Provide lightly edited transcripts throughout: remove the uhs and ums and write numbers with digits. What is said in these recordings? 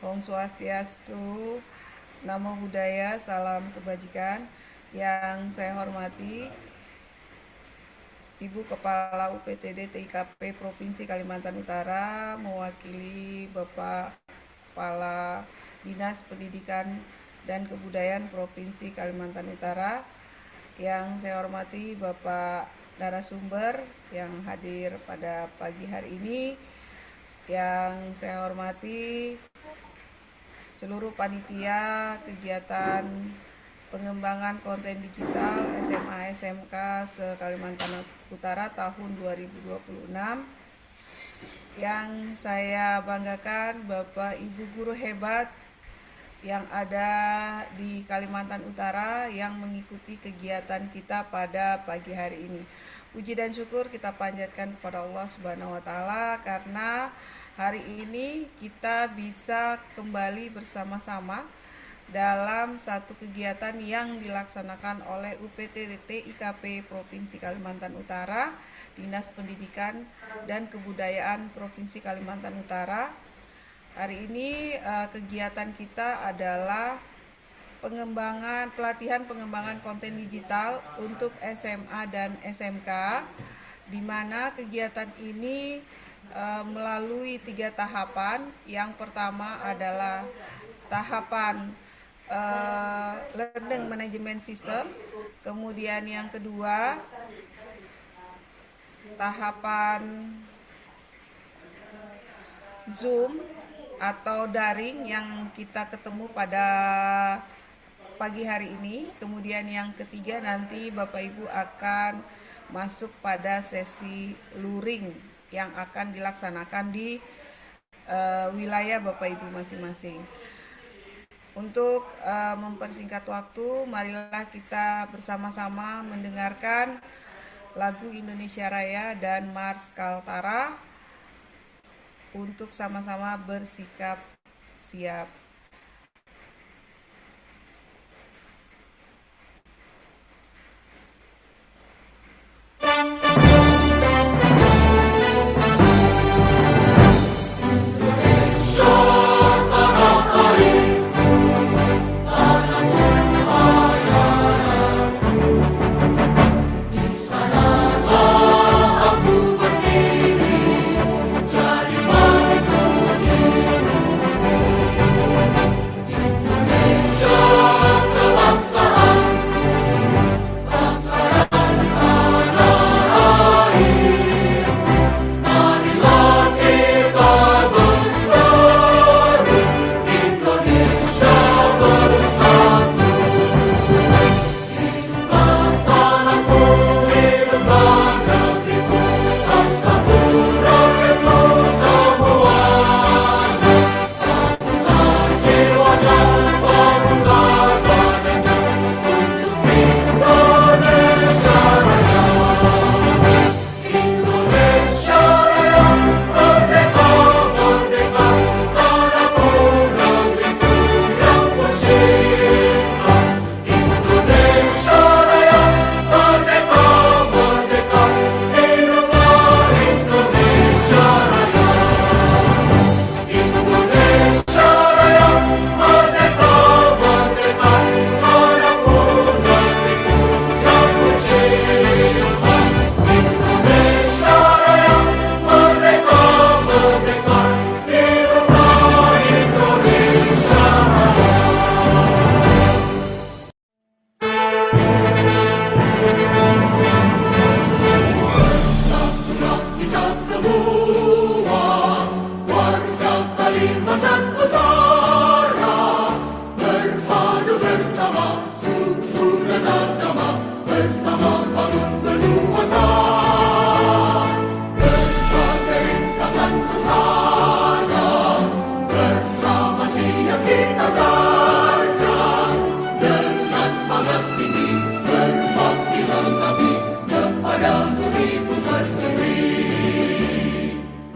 Om Swastiastu, Namo Buddhaya, salam kebajikan. Yang saya hormati Ibu Kepala UPTD TIKP Provinsi Kalimantan Utara, mewakili Bapak Kepala Dinas Pendidikan dan Kebudayaan Provinsi Kalimantan Utara. Yang saya hormati Bapak narasumber yang hadir pada pagi hari ini. Yang saya hormati seluruh panitia kegiatan pengembangan konten digital SMA SMK se-Kalimantan Utara tahun 2026. Yang saya banggakan Bapak Ibu guru hebat yang ada di Kalimantan Utara yang mengikuti kegiatan kita pada pagi hari ini. Puji dan syukur kita panjatkan kepada Allah Subhanahu wa taala karena hari ini kita bisa kembali bersama-sama dalam satu kegiatan yang dilaksanakan oleh UPTD TIKP Provinsi Kalimantan Utara, Dinas Pendidikan dan Kebudayaan Provinsi Kalimantan Utara. Hari ini kegiatan kita adalah pelatihan pengembangan konten digital untuk SMA dan SMK, di mana kegiatan ini melalui 3 tahapan. Yang pertama adalah tahapan Learning Management System, kemudian yang kedua tahapan Zoom atau daring yang kita ketemu pada pagi hari ini. Kemudian yang ketiga nanti Bapak Ibu akan masuk pada sesi luring yang akan dilaksanakan di wilayah Bapak Ibu masing-masing. Untuk mempersingkat waktu, marilah kita bersama-sama mendengarkan lagu Indonesia Raya dan Mars Kaltara untuk sama-sama bersikap siap.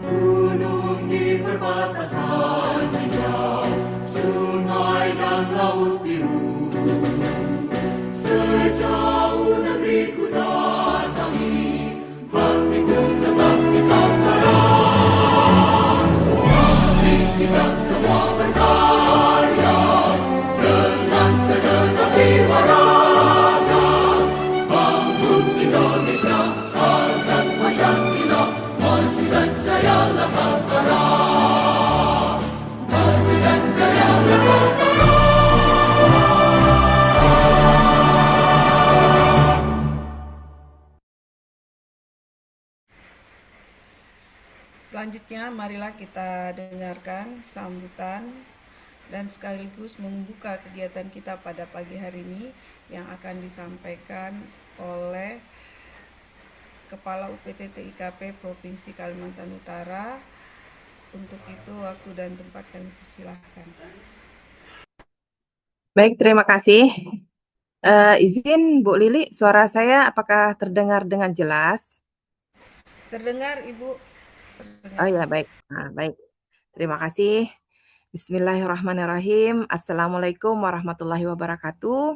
Gunung di perbatasan hijau. Selanjutnya, marilah kita dengarkan sambutan dan sekaligus membuka kegiatan kita pada pagi hari ini yang akan disampaikan oleh Kepala UPT TIKP Provinsi Kalimantan Utara. Untuk itu, waktu dan tempat kami persilahkan. Baik, terima kasih. Izin Bu Lili, suara saya apakah terdengar dengan jelas? Terdengar, Ibu? Oh Terdengar. ya, baik. Nah, baik. Terima kasih. Bismillahirrahmanirrahim. Assalamualaikum warahmatullahi wabarakatuh.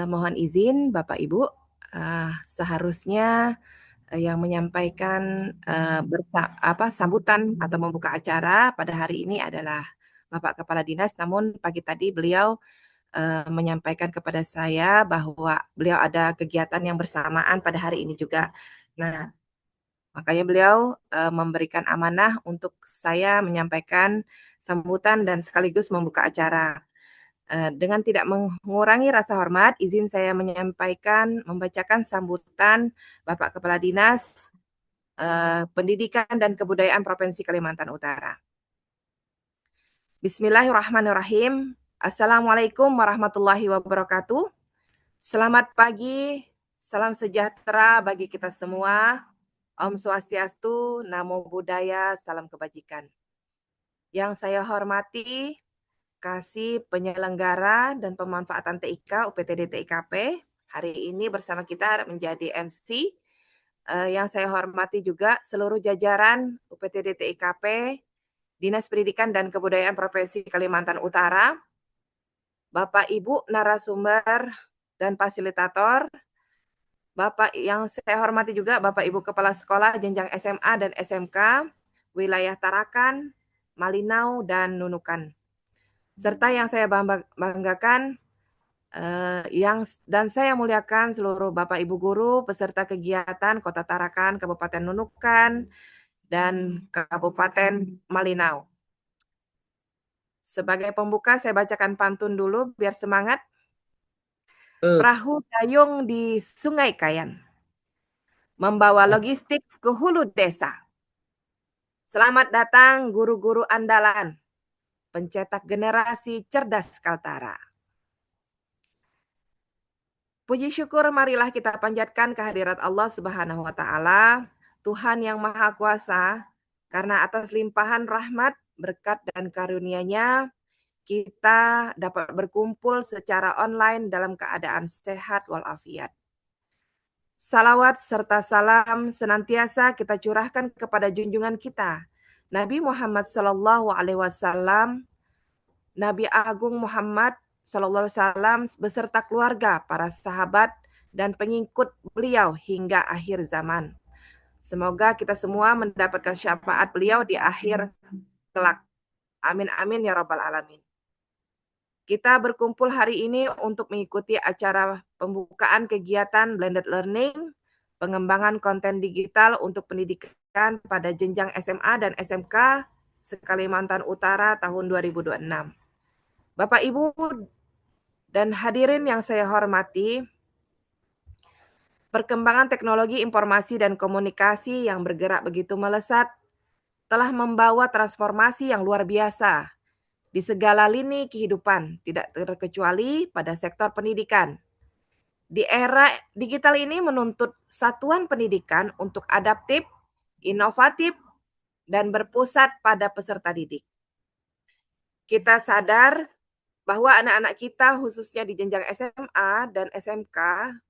Mohon izin Bapak Ibu, seharusnya yang menyampaikan sambutan atau membuka acara pada hari ini adalah Bapak Kepala Dinas, namun pagi tadi beliau menyampaikan kepada saya bahwa beliau ada kegiatan yang bersamaan pada hari ini juga. Nah, makanya beliau memberikan amanah untuk saya menyampaikan sambutan dan sekaligus membuka acara. Dengan tidak mengurangi rasa hormat, izin saya membacakan sambutan Bapak Kepala Dinas Pendidikan dan Kebudayaan Provinsi Kalimantan Utara. Bismillahirrahmanirrahim. Assalamualaikum warahmatullahi wabarakatuh. Selamat pagi, salam sejahtera bagi kita semua. Om Swastiastu, Namo Buddhaya, salam kebajikan. Yang saya hormati, Kasih Penyelenggara dan Pemanfaatan TIK UPTD TIKP. Hari ini bersama kita menjadi MC. Yang saya hormati juga seluruh jajaran UPTD TIKP, Dinas Pendidikan dan Kebudayaan Provinsi Kalimantan Utara, Bapak Ibu narasumber dan fasilitator, Bapak yang saya hormati juga Bapak Ibu Kepala Sekolah jenjang SMA dan SMK, wilayah Tarakan, Malinau, dan Nunukan. Serta yang saya banggakan dan saya muliakan seluruh Bapak Ibu guru peserta kegiatan Kota Tarakan, Kabupaten Nunukan, dan Kabupaten Malinau. Sebagai pembuka saya bacakan pantun dulu biar semangat. Perahu dayung di Sungai Kayan, membawa logistik ke hulu desa. Selamat datang guru-guru andalan, pencetak generasi cerdas Kaltara. Puji syukur marilah kita panjatkan kehadirat Allah Subhanahu wa taala, Tuhan yang Maha Kuasa, karena atas limpahan rahmat, berkat dan karunia-Nya kita dapat berkumpul secara online dalam keadaan sehat walafiat. Salawat serta salam senantiasa kita curahkan kepada junjungan kita, Nabi Muhammad Sallallahu Alaihi Wasallam, Nabi Agung Muhammad Sallallahu Alaihi Wasallam beserta keluarga, para sahabat dan pengikut beliau hingga akhir zaman. Semoga kita semua mendapatkan syafaat beliau di akhir kelak. Amin amin ya rabbal alamin. Kita berkumpul hari ini untuk mengikuti acara pembukaan kegiatan Blended Learning, pengembangan konten digital untuk pendidikan pada jenjang SMA dan SMK se-Kalimantan Utara tahun 2026. Bapak, Ibu, dan hadirin yang saya hormati, perkembangan teknologi informasi dan komunikasi yang bergerak begitu melesat telah membawa transformasi yang luar biasa di segala lini kehidupan, tidak terkecuali pada sektor pendidikan. Di era digital ini menuntut satuan pendidikan untuk adaptif, inovatif, dan berpusat pada peserta didik. Kita sadar bahwa anak-anak kita khususnya di jenjang SMA dan SMK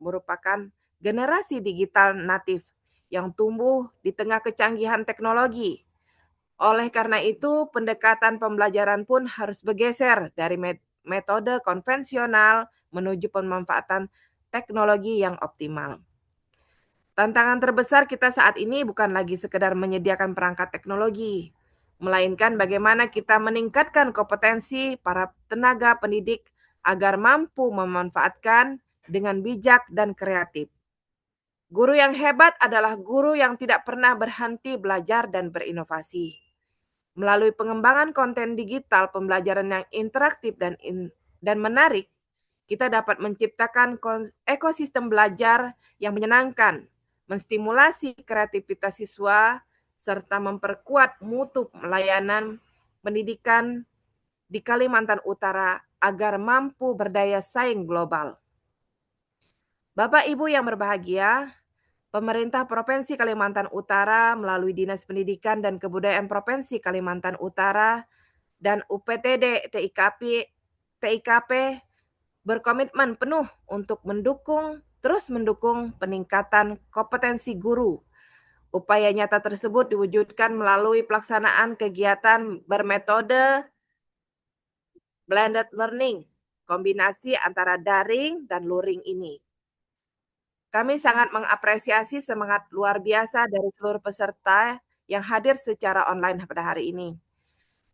merupakan generasi digital natif yang tumbuh di tengah kecanggihan teknologi. Oleh karena itu, pendekatan pembelajaran pun harus bergeser dari metode konvensional menuju pemanfaatan teknologi yang optimal. Tantangan terbesar kita saat ini bukan lagi sekedar menyediakan perangkat teknologi, melainkan bagaimana kita meningkatkan kompetensi para tenaga pendidik agar mampu memanfaatkan dengan bijak dan kreatif. Guru yang hebat adalah guru yang tidak pernah berhenti belajar dan berinovasi. Melalui pengembangan konten digital, pembelajaran yang interaktif dan menarik, kita dapat menciptakan ekosistem belajar yang menyenangkan, menstimulasi kreativitas siswa, serta memperkuat mutu layanan pendidikan di Kalimantan Utara agar mampu berdaya saing global. Bapak Ibu yang berbahagia, pemerintah Provinsi Kalimantan Utara melalui Dinas Pendidikan dan Kebudayaan Provinsi Kalimantan Utara dan UPTD TIKP berkomitmen penuh untuk terus mendukung peningkatan kompetensi guru. Upaya nyata tersebut diwujudkan melalui pelaksanaan kegiatan bermetode blended learning, kombinasi antara daring dan luring ini. Kami sangat mengapresiasi semangat luar biasa dari seluruh peserta yang hadir secara online pada hari ini.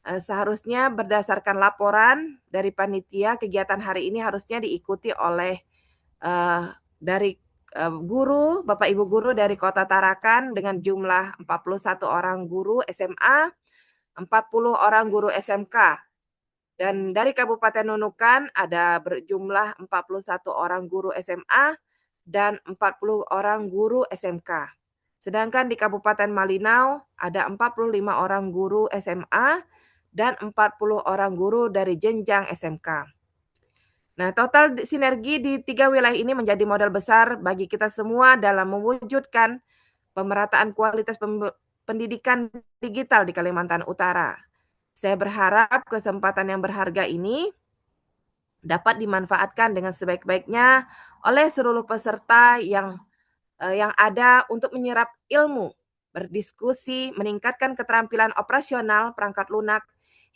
Seharusnya berdasarkan laporan dari panitia, kegiatan hari ini harusnya diikuti oleh dari guru, Bapak Ibu guru dari Kota Tarakan dengan jumlah 41 orang guru SMA, 40 orang guru SMK. Dan dari Kabupaten Nunukan ada berjumlah 41 orang guru SMA dan 40 orang guru SMK. Sedangkan di Kabupaten Malinau ada 45 orang guru SMA dan 40 orang guru dari jenjang SMK. Nah, total sinergi di 3 wilayah ini menjadi modal besar bagi kita semua dalam mewujudkan pemerataan kualitas pendidikan digital di Kalimantan Utara. Saya berharap kesempatan yang berharga ini dapat dimanfaatkan dengan sebaik-baiknya oleh seluruh peserta yang ada untuk menyerap ilmu, berdiskusi, meningkatkan keterampilan operasional perangkat lunak,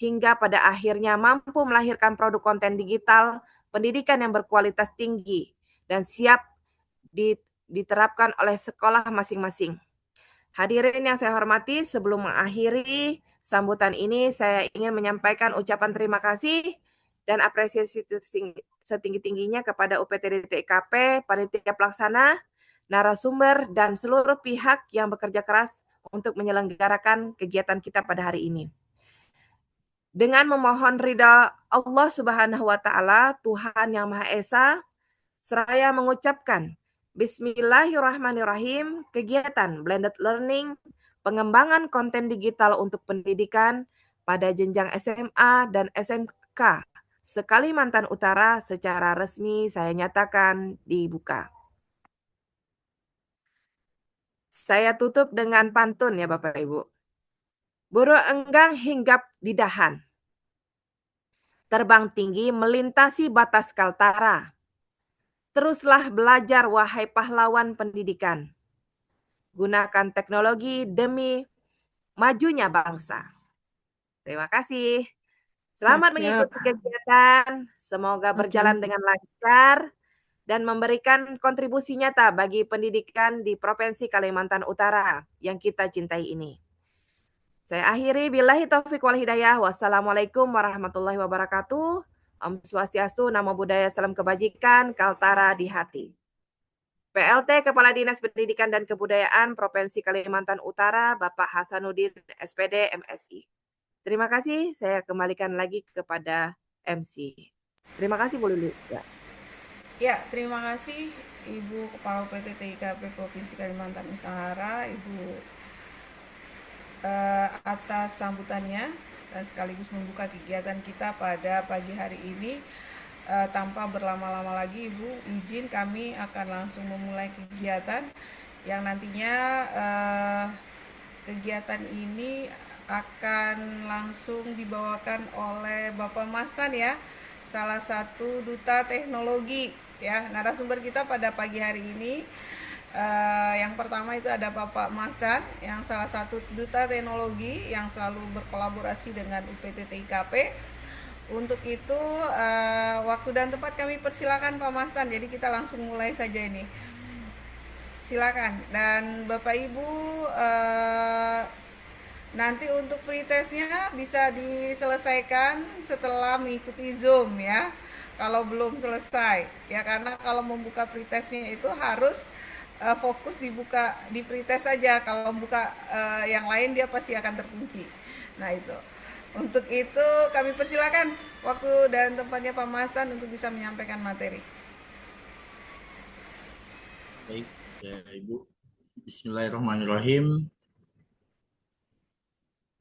hingga pada akhirnya mampu melahirkan produk konten digital pendidikan yang berkualitas tinggi dan siap diterapkan oleh sekolah masing-masing. Hadirin yang saya hormati, sebelum mengakhiri sambutan ini, saya ingin menyampaikan ucapan terima kasih dan apresiasi setinggi-tingginya kepada UPTD TIKP, panitia pelaksana, narasumber, dan seluruh pihak yang bekerja keras untuk menyelenggarakan kegiatan kita pada hari ini. Dengan memohon ridha Allah Subhanahu wa Ta'ala, Tuhan Yang Maha Esa, seraya mengucapkan Bismillahirrahmanirrahim, kegiatan blended learning, pengembangan konten digital untuk pendidikan pada jenjang SMA dan SMK se-Kalimantan Utara secara resmi saya nyatakan dibuka. Saya tutup dengan pantun ya Bapak Ibu. Burung enggang hinggap di dahan, terbang tinggi melintasi batas Kaltara. Teruslah belajar wahai pahlawan pendidikan. Gunakan teknologi demi majunya bangsa. Terima kasih. Selamat Siap. mengikuti kegiatan. Semoga berjalan dengan lancar dan memberikan kontribusi nyata bagi pendidikan di Provinsi Kalimantan Utara yang kita cintai ini. Saya akhiri, billahi taufiq wal hidayah. Wassalamualaikum warahmatullahi wabarakatuh. Om Swastiastu, Namo Buddhaya, salam kebajikan, Kaltara di hati. PLT Kepala Dinas Pendidikan dan Kebudayaan Provinsi Kalimantan Utara, Bapak Hasanuddin, SPD, MSI. Terima kasih, saya kembalikan lagi kepada MC. Terima kasih, Bu Lulu. Ya, terima kasih Ibu Kepala UPT TIKP Provinsi Kalimantan Utara, Ibu atas sambutannya dan sekaligus membuka kegiatan kita pada pagi hari ini. Tanpa berlama-lama lagi, Ibu, izin kami akan langsung memulai kegiatan yang nantinya kegiatan ini akan langsung dibawakan oleh Bapak Mastan ya, salah satu duta teknologi ya. Narasumber kita pada pagi hari ini yang pertama itu ada Bapak Mastan yang salah satu duta teknologi yang selalu berkolaborasi dengan UPT TIKP. Untuk itu waktu dan tempat kami persilakan Pak Mastan, jadi kita langsung mulai saja ini. Silakan. Dan Bapak Ibu nanti untuk pretestnya bisa diselesaikan setelah mengikuti Zoom ya. Kalau belum selesai ya, karena kalau membuka pretestnya itu harus fokus dibuka di pretest saja. Kalau buka yang lain dia pasti akan terkunci. Nah itu. Untuk itu kami persilakan waktu dan tempatnya Pak Mastan untuk bisa menyampaikan materi. Baik, ya Ibu. Bismillahirrahmanirrahim.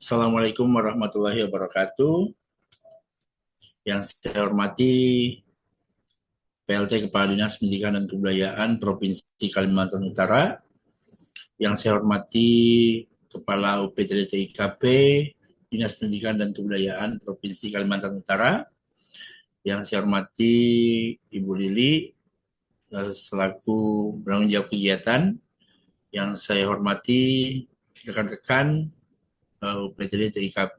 Assalamualaikum warahmatullahi wabarakatuh. Yang saya hormati PLT Kepala Dinas Pendidikan dan Kebudayaan Provinsi Kalimantan Utara. Yang saya hormati Kepala UPTD TIKP Dinas Pendidikan dan Kebudayaan Provinsi Kalimantan Utara. Yang saya hormati Ibu Lili selaku penanggung jawab kegiatan. Yang saya hormati rekan-rekan UPTD TIKP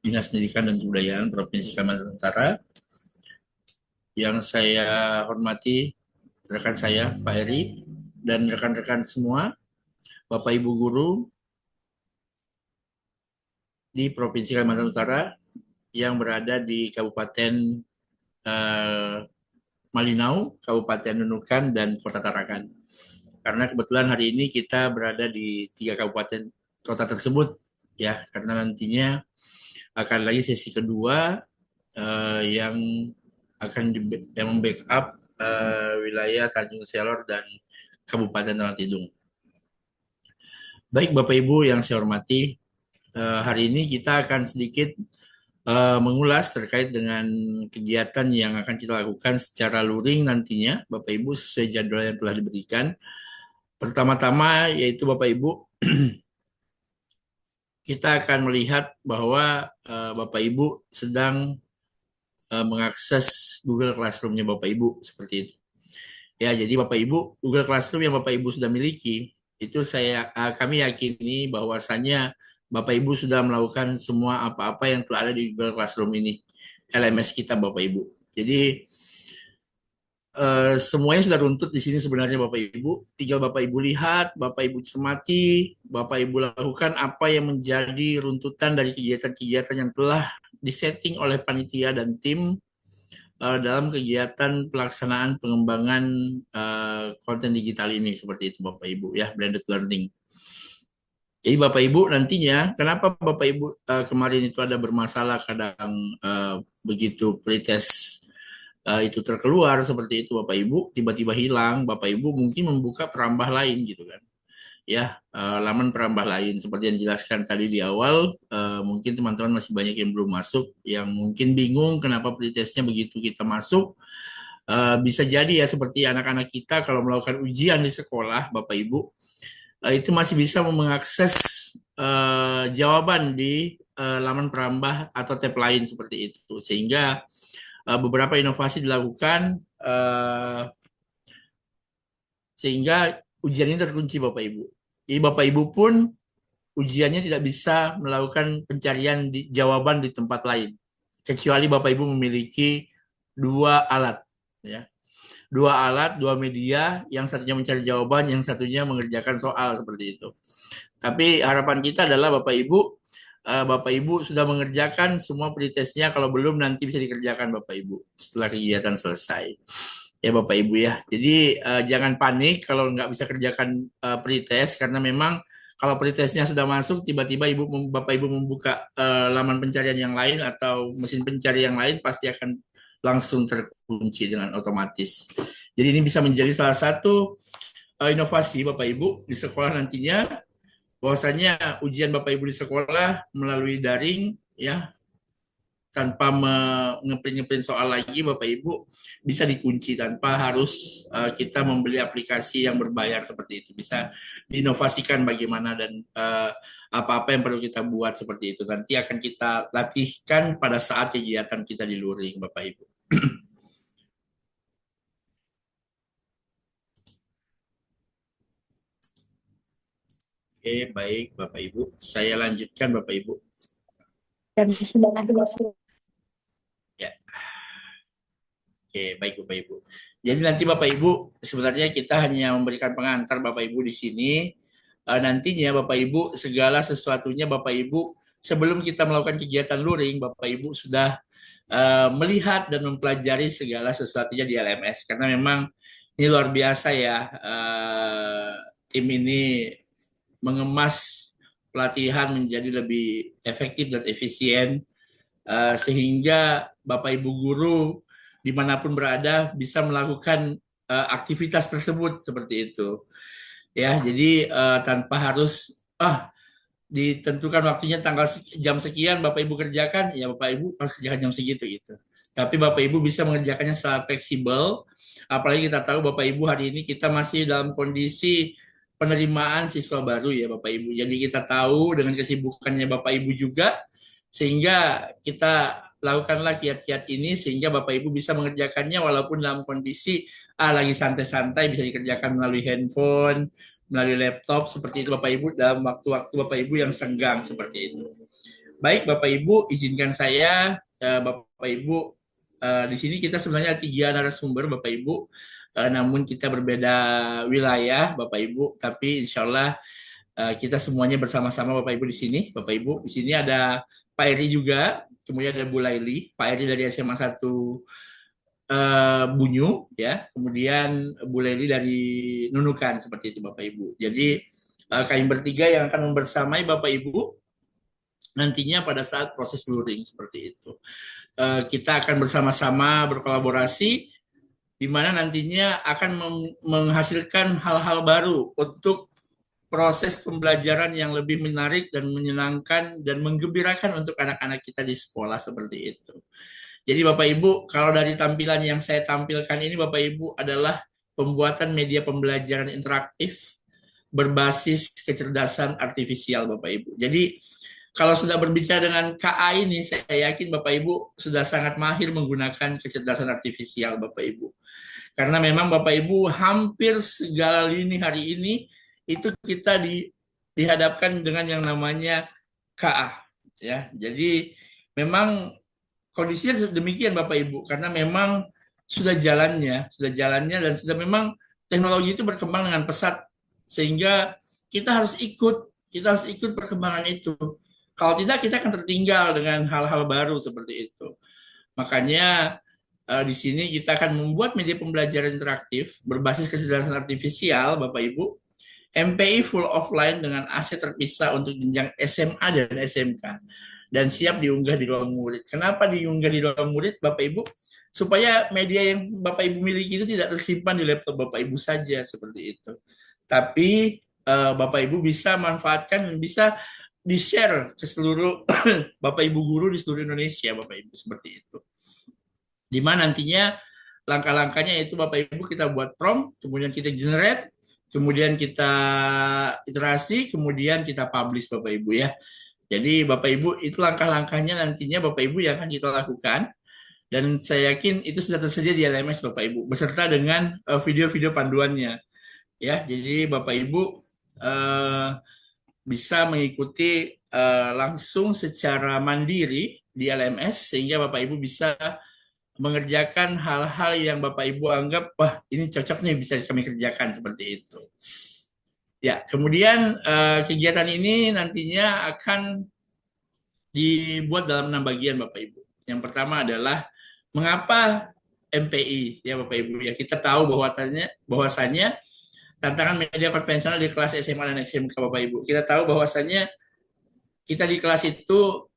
Dinas Pendidikan dan Kebudayaan Provinsi Kalimantan Utara. Yang saya hormati rekan saya Pak Eri dan rekan-rekan semua, Bapak Ibu guru di Provinsi Kalimantan Utara yang berada di Kabupaten Malinau, Kabupaten Nunukan, dan Kota Tarakan. Karena kebetulan hari ini kita berada di 3 kabupaten kota tersebut, ya, karena nantinya akan lagi sesi kedua yang akan membackup wilayah Tanjung Selor dan Kabupaten Tanah Tidung. Baik Bapak Ibu yang saya hormati, hari ini kita akan sedikit mengulas terkait dengan kegiatan yang akan kita lakukan secara luring nantinya, Bapak Ibu, sesuai jadwal yang telah diberikan. Pertama-tama yaitu Bapak Ibu, kita akan melihat bahwa Bapak Ibu sedang mengakses Google Classroom-nya Bapak Ibu seperti itu. Ya, jadi Bapak Ibu, Google Classroom yang Bapak Ibu sudah miliki, itu kami yakini bahwasannya Bapak Ibu sudah melakukan semua apa-apa yang telah ada di Google Classroom ini, LMS kita Bapak Ibu. Jadi semuanya sudah runtut di sini sebenarnya Bapak Ibu. Tinggal Bapak Ibu lihat, Bapak Ibu cermati, Bapak Ibu lakukan apa yang menjadi runtutan dari kegiatan-kegiatan yang telah disetting oleh panitia dan tim dalam kegiatan pelaksanaan pengembangan konten digital ini, seperti itu Bapak Ibu ya, blended learning. Jadi Bapak Ibu nantinya, kenapa Bapak Ibu kemarin itu ada bermasalah kadang begitu pretest itu terkeluar seperti itu Bapak Ibu, tiba-tiba hilang, Bapak Ibu mungkin membuka perambah lain gitu kan. Ya, laman perambah lain seperti yang dijelaskan tadi di awal, mungkin teman-teman masih banyak yang belum masuk, yang mungkin bingung kenapa pretestnya begitu kita masuk. Bisa jadi ya seperti anak-anak kita kalau melakukan ujian di sekolah, Bapak Ibu, itu masih bisa mengakses jawaban di laman perambah atau tab lain seperti itu, sehingga beberapa inovasi dilakukan sehingga ujian ini terkunci Bapak Ibu. Jadi Bapak Ibu pun ujiannya tidak bisa melakukan pencarian jawaban di tempat lain, kecuali Bapak Ibu memiliki 2 alat, ya. 2 media, yang satunya mencari jawaban, yang satunya mengerjakan soal seperti itu. Tapi harapan kita adalah Bapak Ibu sudah mengerjakan semua pretestnya, kalau belum nanti bisa dikerjakan Bapak Ibu setelah kegiatan selesai. Ya Bapak Ibu ya, jadi jangan panik kalau nggak bisa kerjakan pretest, karena memang kalau pretestnya sudah masuk, tiba-tiba Bapak Ibu membuka laman pencarian yang lain atau mesin pencari yang lain, pasti akan langsung terkunci dengan otomatis. Jadi ini bisa menjadi salah satu inovasi Bapak Ibu di sekolah nantinya, bahwasanya ujian Bapak Ibu di sekolah melalui daring ya, tanpa ngeprint soal lagi Bapak Ibu bisa dikunci tanpa harus kita membeli aplikasi yang berbayar seperti itu. Bisa diinovasikan bagaimana dan apa-apa yang perlu kita buat seperti itu. Nanti akan kita latihkan pada saat kegiatan kita di luring Bapak Ibu. Oke, baik Bapak Ibu. Saya lanjutkan Bapak Ibu. Ya. Oke, baik Bapak Ibu. Jadi nanti Bapak Ibu, sebenarnya kita hanya memberikan pengantar Bapak Ibu di sini. Nantinya Bapak Ibu, segala sesuatunya Bapak Ibu, sebelum kita melakukan kegiatan luring, Bapak Ibu sudah melihat dan mempelajari segala sesuatunya di LMS. Karena memang ini luar biasa ya, tim ini mengemas pelatihan menjadi lebih efektif dan efisien, sehingga Bapak Ibu guru dimanapun berada bisa melakukan aktivitas tersebut seperti itu. Ya, jadi tanpa harus ditentukan waktunya jam sekian Bapak Ibu kerjakan, ya Bapak Ibu harus kerjakan jam segitu gitu. Tapi Bapak Ibu bisa mengerjakannya secara fleksibel. Apalagi kita tahu Bapak Ibu hari ini kita masih dalam kondisi penerimaan siswa baru ya Bapak Ibu. Jadi kita tahu dengan kesibukannya Bapak Ibu juga, sehingga kita lakukanlah kiat-kiat ini sehingga Bapak Ibu bisa mengerjakannya walaupun dalam kondisi lagi santai-santai, bisa dikerjakan melalui handphone, melalui laptop seperti itu Bapak Ibu dalam waktu-waktu Bapak Ibu yang senggang seperti itu. Baik Bapak Ibu, izinkan saya Bapak Ibu di sini kita sebenarnya ada 3 narasumber Bapak Ibu, namun kita berbeda wilayah Bapak Ibu, tapi insya Allah kita semuanya bersama-sama Bapak Ibu di sini. Bapak Ibu di sini ada Pak Eri juga, kemudian ada Bu Laili, Pak Eri dari SMA 1 Bunyu ya, kemudian Bu Leli dari Nunukan seperti itu Bapak Ibu. Jadi kami bertiga yang akan membersamai Bapak Ibu nantinya pada saat proses luring seperti itu. Kita akan bersama-sama berkolaborasi di mana nantinya akan menghasilkan hal-hal baru untuk proses pembelajaran yang lebih menarik dan menyenangkan dan menggembirakan untuk anak-anak kita di sekolah seperti itu. Jadi Bapak Ibu, kalau dari tampilan yang saya tampilkan ini Bapak Ibu adalah pembuatan media pembelajaran interaktif berbasis kecerdasan artifisial Bapak Ibu. Jadi kalau sudah berbicara dengan KA ini, saya yakin Bapak Ibu sudah sangat mahir menggunakan kecerdasan artifisial Bapak Ibu. Karena memang Bapak Ibu hampir segala lini hari ini itu kita dihadapkan dengan yang namanya KA. Ya, jadi memang kondisinya demikian Bapak Ibu, karena memang sudah jalannya dan sudah memang teknologi itu berkembang dengan pesat, sehingga kita harus ikut perkembangan itu. Kalau tidak kita akan tertinggal dengan hal-hal baru seperti itu. Makanya di sini kita akan membuat media pembelajaran interaktif berbasis kecerdasan artifisial Bapak Ibu, MPI full offline dengan aset terpisah untuk jenjang SMA dan SMK. Dan siap diunggah di ruang murid. Kenapa diunggah di ruang murid, Bapak Ibu? Supaya media yang Bapak Ibu miliki itu tidak tersimpan di laptop Bapak Ibu saja, seperti itu. Tapi Bapak Ibu bisa manfaatkan, bisa di-share ke seluruh Bapak Ibu guru di seluruh Indonesia, Bapak Ibu, seperti itu. Di mana nantinya langkah-langkahnya itu Bapak Ibu kita buat prompt, kemudian kita generate, kemudian kita iterasi, kemudian kita publish Bapak Ibu ya. Jadi Bapak Ibu itu langkah-langkahnya nantinya Bapak Ibu yang akan kita lakukan, dan saya yakin itu sudah tersedia di LMS Bapak Ibu beserta dengan video-video panduannya ya. Jadi Bapak Ibu bisa mengikuti langsung secara mandiri di LMS sehingga Bapak Ibu bisa mengerjakan hal-hal yang Bapak Ibu anggap wah ini cocok nih bisa kami kerjakan seperti itu. Ya, kemudian kegiatan ini nantinya akan dibuat dalam 6 bagian Bapak Ibu. Yang pertama adalah mengapa MPI ya Bapak Ibu ya. Kita tahu bahwasanya tantangan media konvensional di kelas SMA dan SMK Bapak Ibu. Kita tahu bahwasanya kita di kelas itu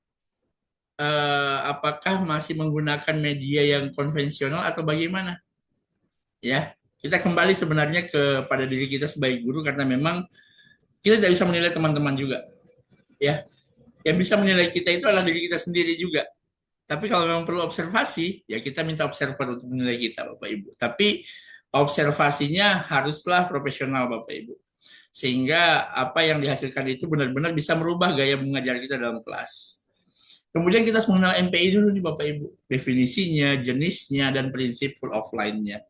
apakah masih menggunakan media yang konvensional atau bagaimana? Ya, kita kembali sebenarnya kepada diri kita sebagai guru karena memang kita tidak bisa menilai teman-teman juga. Ya, yang bisa menilai kita itu adalah diri kita sendiri juga. Tapi kalau memang perlu observasi, ya kita minta observer untuk menilai kita, Bapak Ibu. Tapi observasinya haruslah profesional, Bapak Ibu. Sehingga apa yang dihasilkan itu benar-benar bisa merubah gaya mengajar kita dalam kelas. Kemudian kita harus mengenal MPI dulu nih Bapak Ibu. Definisinya, jenisnya, dan prinsip full offline-nya.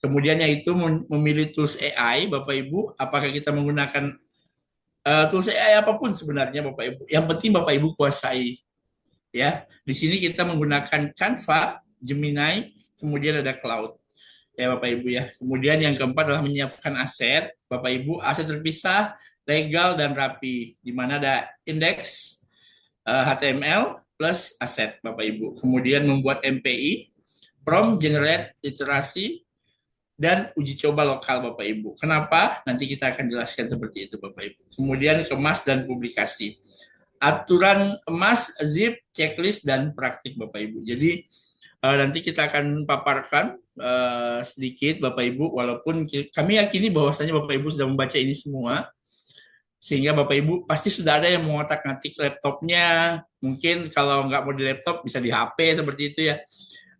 Kemudian yaitu memilih tools AI, Bapak Ibu. Apakah kita menggunakan tools AI apapun sebenarnya Bapak Ibu. Yang penting Bapak Ibu kuasai. Ya, di sini kita menggunakan Canva, Gemini, kemudian ada Cloud. Ya Bapak Ibu ya. Kemudian yang keempat adalah menyiapkan aset, Bapak Ibu, aset terpisah, legal dan rapi, di mana ada indeks HTML plus aset Bapak Ibu. Kemudian membuat MPI, prompt, generate, iterasi, dan uji coba lokal Bapak Ibu. Kenapa? Nanti kita akan jelaskan seperti itu Bapak Ibu. Kemudian kemas dan publikasi. Aturan emas, zip, checklist, dan praktik Bapak Ibu. Jadi nanti kita akan paparkan sedikit Bapak Ibu, walaupun kami yakini bahwasanya Bapak Ibu sudah membaca ini semua, Sehingga Bapak Ibu pasti sudah ada yang mengotak-ngatik laptopnya, mungkin kalau nggak mau di laptop bisa di HP seperti itu ya.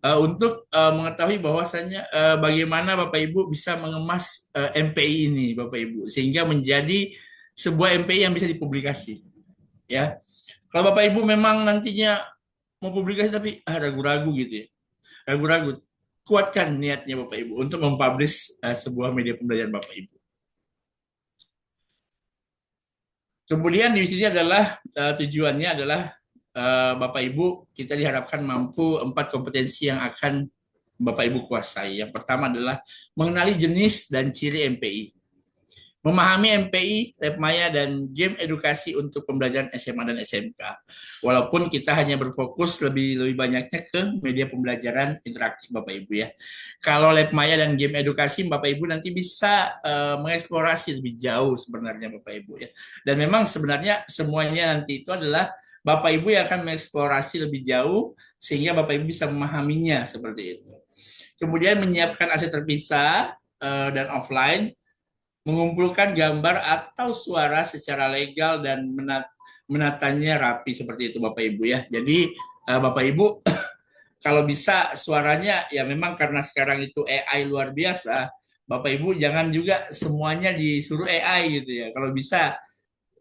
Untuk mengetahui bahwasannya bagaimana Bapak Ibu bisa mengemas MPI ini Bapak Ibu sehingga menjadi sebuah MPI yang bisa dipublikasi ya. Kalau Bapak Ibu memang nantinya mau publikasi tapi ragu-ragu gitu ya, ragu-ragu, kuatkan niatnya Bapak Ibu untuk mempublish sebuah media pembelajaran Bapak Ibu. Kemudian di sini adalah tujuannya adalah Bapak Ibu kita diharapkan mampu 4 kompetensi yang akan Bapak Ibu kuasai. Yang pertama adalah mengenali jenis dan ciri MPI. Memahami MPI, lab maya, dan game edukasi untuk pembelajaran SMA dan SMK. Walaupun kita hanya berfokus lebih banyaknya ke media pembelajaran interaktif Bapak Ibu ya. Kalau lab maya dan game edukasi Bapak Ibu nanti bisa mengeksplorasi lebih jauh sebenarnya Bapak Ibu ya. Dan memang sebenarnya semuanya nanti itu adalah Bapak Ibu yang akan mengeksplorasi lebih jauh sehingga Bapak Ibu bisa memahaminya seperti itu. Kemudian menyiapkan aset terpisah dan offline, mengumpulkan gambar atau suara secara legal dan menatanya rapi seperti itu Bapak Ibu ya. Jadi Bapak Ibu kalau bisa suaranya ya memang karena sekarang itu AI luar biasa, Bapak Ibu jangan juga semuanya disuruh AI gitu ya. Kalau bisa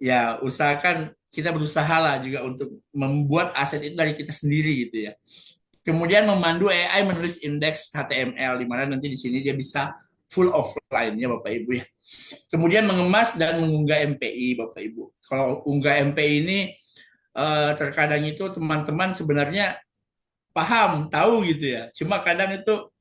ya usahakan kita berusaha lah juga untuk membuat aset itu dari kita sendiri gitu ya. Kemudian memandu AI menulis indeks HTML di mana nanti di sini dia bisa full offline ya Bapak Ibu ya. Kemudian mengemas dan mengunggah MPI Bapak Ibu. Kalau unggah MPI ini terkadang itu teman-teman sebenarnya paham, tahu gitu ya. Cuma kadang itu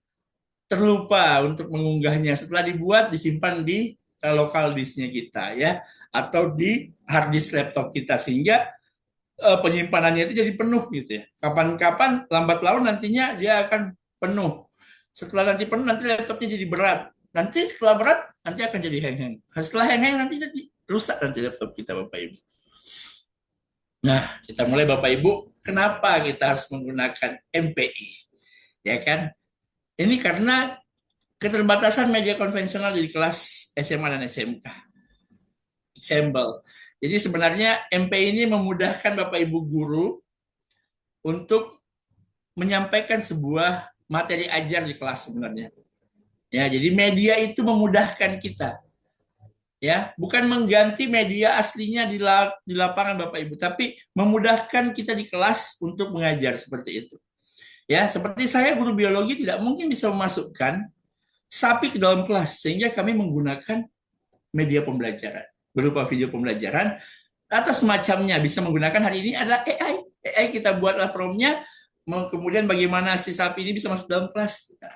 terlupa untuk mengunggahnya. Setelah dibuat disimpan di lokal disknya kita ya atau di hard disk laptop kita sehingga penyimpanannya itu jadi penuh gitu ya. Kapan-kapan lambat laun nantinya dia akan penuh. Setelah nanti penuh nanti laptopnya jadi berat. Nanti setelah berat nanti akan jadi hang-hang. Setelah hang-hang nanti jadi rusak nanti laptop kita Bapak Ibu. Nah, kita mulai Bapak Ibu, kenapa kita harus menggunakan MPI? Ya kan? Ini karena keterbatasan media konvensional di kelas SMA dan SMK. Example. Jadi sebenarnya MPI ini memudahkan Bapak Ibu guru untuk menyampaikan sebuah materi ajar di kelas sebenarnya. Ya, jadi media itu memudahkan kita. Ya, bukan mengganti media aslinya di lapangan Bapak Ibu, tapi memudahkan kita di kelas untuk mengajar seperti itu. Ya, seperti saya guru biologi tidak mungkin bisa memasukkan sapi ke dalam kelas sehingga kami menggunakan media pembelajaran berupa video pembelajaran atau semacamnya bisa menggunakan hari ini adalah AI. AI kita buatlah promnya, kemudian bagaimana si sapi ini bisa masuk dalam kelas. Nah,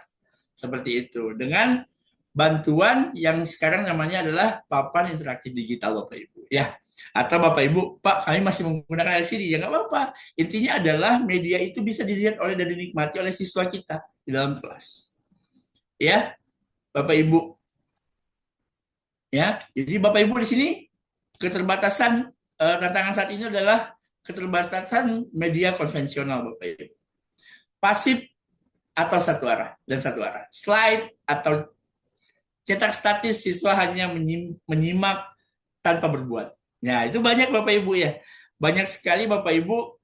seperti itu dengan bantuan yang sekarang namanya adalah papan interaktif digital Bapak Ibu ya. Atau Bapak Ibu, Pak kami masih menggunakan LCD ya nggak apa-apa. Intinya adalah media itu bisa dilihat oleh dan dinikmati oleh siswa kita di dalam kelas. Ya, Bapak Ibu. Ya, jadi Bapak Ibu di sini keterbatasan tantangan saat ini adalah keterbatasan media konvensional Bapak Ibu. Pasif atau satu arah dan satu arah. Slide atau cetak statis siswa hanya menyimak tanpa berbuat. Ya, itu banyak Bapak Ibu ya. Banyak sekali Bapak Ibu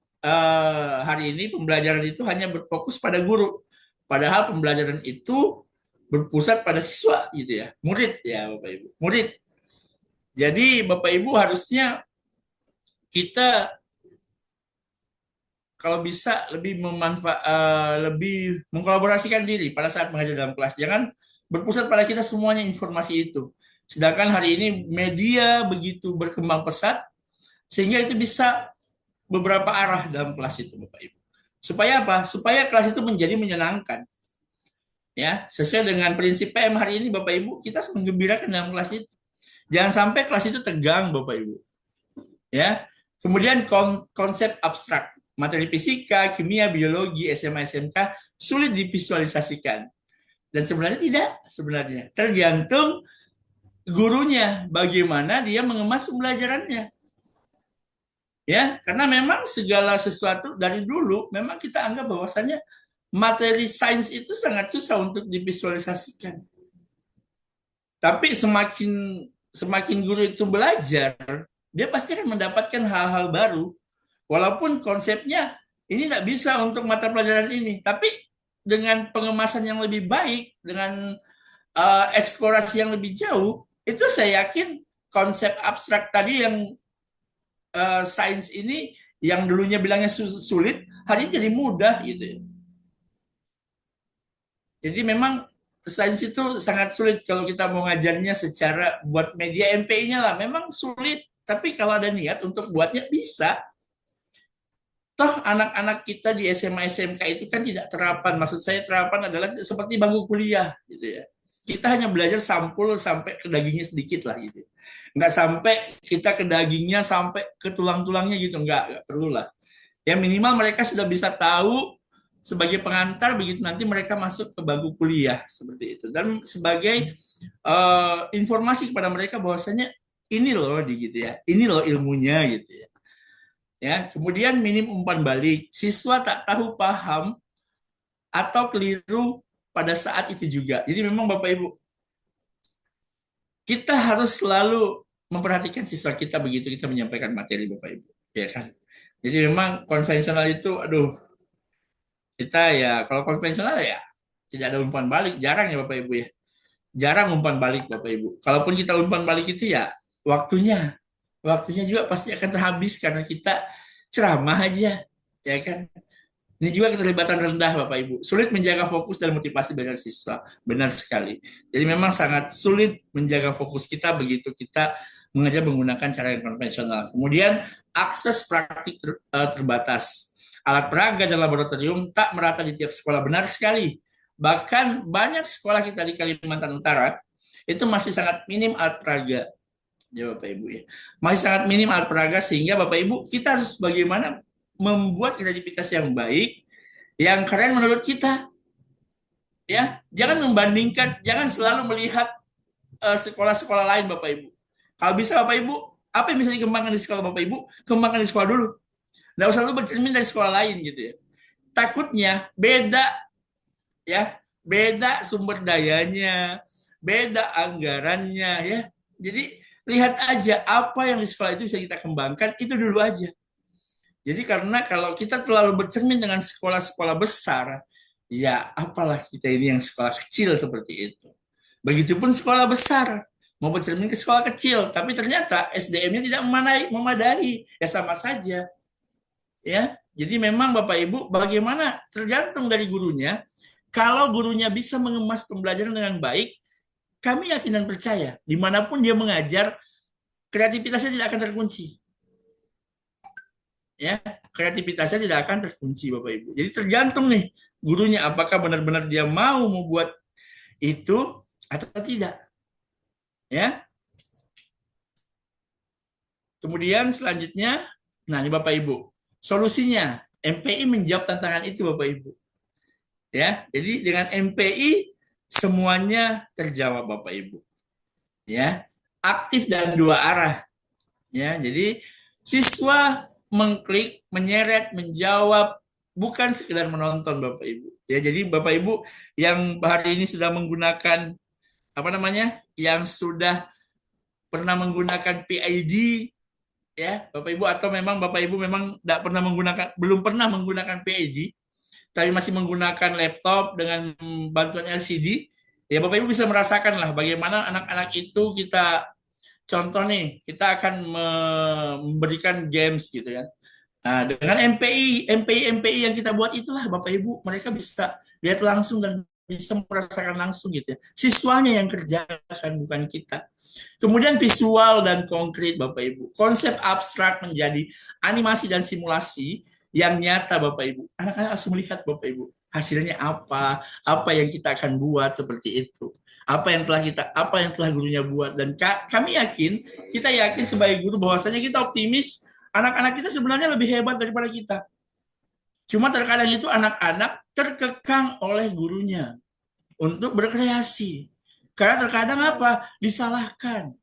hari ini pembelajaran itu hanya berfokus pada guru. Padahal pembelajaran itu berpusat pada siswa gitu ya. Murid ya Bapak Ibu. Murid. Jadi Bapak Ibu harusnya kita kalau bisa lebih lebih mengkolaborasikan diri pada saat mengajar dalam kelas. Jangan berpusat pada kita semuanya informasi itu. Sedangkan hari ini media begitu berkembang pesat sehingga itu bisa beberapa arah dalam kelas itu Bapak Ibu. Supaya apa? Supaya kelas itu menjadi menyenangkan. Ya, sesuai dengan prinsip PM hari ini Bapak Ibu, kita harus menggembirakan dalam kelas itu. Jangan sampai kelas itu tegang Bapak Ibu. Ya. Kemudian konsep abstrak, materi fisika, kimia, biologi, SMA, SMK sulit divisualisasikan. Dan sebenarnya tidak, sebenarnya tergantung gurunya bagaimana dia mengemas pembelajarannya. Ya, karena memang segala sesuatu dari dulu memang kita anggap bahwasanya materi sains itu sangat susah untuk divisualisasikan. Tapi semakin guru itu belajar, dia pasti akan mendapatkan hal-hal baru. Walaupun konsepnya ini nggak bisa untuk mata pelajaran ini, tapi dengan pengemasan yang lebih baik, dengan eksplorasi yang lebih jauh, itu saya yakin konsep abstrak tadi yang sains ini yang dulunya bilangnya sulit, hari ini jadi mudah gitu ya. Jadi memang sains itu sangat sulit kalau kita mau ngajarnya secara buat media MPI-nya lah. Memang sulit, tapi kalau ada niat untuk buatnya bisa. Toh anak-anak kita di SMA SMK itu kan tidak terapan. Maksud saya terapan adalah seperti bangku kuliah gitu ya. Kita hanya belajar sampul sampai ke dagingnya sedikit lah gitu. Nggak sampai kita ke dagingnya sampai ke tulang-tulangnya gitu. Nggak perlu lah. Ya minimal mereka sudah bisa tahu sebagai pengantar begitu nanti mereka masuk ke bangku kuliah seperti itu. Dan sebagai informasi kepada mereka bahwasanya ini loh gitu ya. Ini loh ilmunya gitu ya. Ya, kemudian minim umpan balik. Siswa tak tahu paham atau keliru pada saat itu juga. Jadi memang Bapak Ibu, kita harus selalu memperhatikan siswa kita begitu kita menyampaikan materi Bapak Ibu, ya kan? Jadi memang konvensional itu, aduh, kita ya kalau konvensional ya tidak ada umpan balik, jarang ya Bapak Ibu ya. Jarang umpan balik Bapak Ibu. Kalaupun kita umpan balik itu ya waktunya, waktunya juga pasti akan terhabis karena kita ceramah aja, ya kan? Ini juga keterlibatan rendah Bapak Ibu. Sulit menjaga fokus dan motivasi belajar siswa. Benar sekali. Jadi memang sangat sulit menjaga fokus kita begitu kita mengajar menggunakan cara yang konvensional. Kemudian akses praktik terbatas. Alat peraga dan laboratorium tak merata di tiap sekolah. Benar sekali. Bahkan banyak sekolah kita di Kalimantan Utara itu masih sangat minim alat peraga. Ya Bapak Ibu ya. Masih sangat minim alat peraga sehingga Bapak Ibu kita harus bagaimana membuat kreativitas yang baik, yang keren menurut kita. Ya, jangan membandingkan, jangan selalu melihat sekolah-sekolah lain Bapak Ibu. Kalau bisa Bapak Ibu, apa yang bisa dikembangkan di sekolah Bapak Ibu, kembangkan di sekolah dulu. Nggak usah lu bercermin dari sekolah lain gitu ya. Takutnya beda ya, beda sumber dayanya, beda anggarannya ya. Jadi lihat aja apa yang di sekolah itu bisa kita kembangkan, itu dulu aja. Jadi karena kalau kita terlalu bercermin dengan sekolah-sekolah besar, ya apalah kita ini yang sekolah kecil seperti itu. Begitupun sekolah besar, mau bercermin ke sekolah kecil, tapi ternyata SDM-nya tidak memadai, ya sama saja. Ya, jadi memang Bapak Ibu, bagaimana tergantung dari gurunya. Kalau gurunya bisa mengemas pembelajaran dengan baik, kami yakin dan percaya, dimanapun dia mengajar, kreativitasnya tidak akan terkunci. Ya, kreativitasnya tidak akan terkunci Bapak Ibu. Jadi tergantung nih gurunya apakah benar-benar dia mau membuat itu atau tidak. Ya. Kemudian selanjutnya, nah ini Bapak Ibu, solusinya MPI menjawab tantangan itu Bapak Ibu. Ya, jadi dengan MPI semuanya terjawab Bapak Ibu. Ya, aktif dan dua arah. Ya, jadi siswa mengklik, menyeret, menjawab, bukan sekedar menonton Bapak Ibu. Ya, jadi Bapak Ibu yang hari ini sudah menggunakan apa namanya? Yang sudah pernah menggunakan PID ya, Bapak Ibu, atau memang Bapak Ibu memang tidak pernah menggunakan, belum pernah menggunakan PID, tapi masih menggunakan laptop dengan bantuan LCD, ya Bapak Ibu bisa merasakan lah bagaimana anak-anak itu kita contoh nih, kita akan memberikan games gitu kan. Nah, dengan MPI yang kita buat itulah Bapak Ibu, mereka bisa lihat langsung dan bisa merasakan langsung gitu ya. Siswanya yang kerjakan, bukan kita. Kemudian visual dan konkret Bapak Ibu. Konsep abstrak menjadi animasi dan simulasi yang nyata Bapak Ibu. Anak-anak harus melihat Bapak Ibu. Hasilnya apa yang kita akan buat seperti itu. Apa yang telah gurunya buat, dan kami yakin, kita yakin sebagai guru bahwasanya kita optimis anak-anak kita sebenarnya lebih hebat daripada kita. Cuma terkadang itu anak-anak terkekang oleh gurunya untuk berkreasi. Karena terkadang apa? Disalahkan.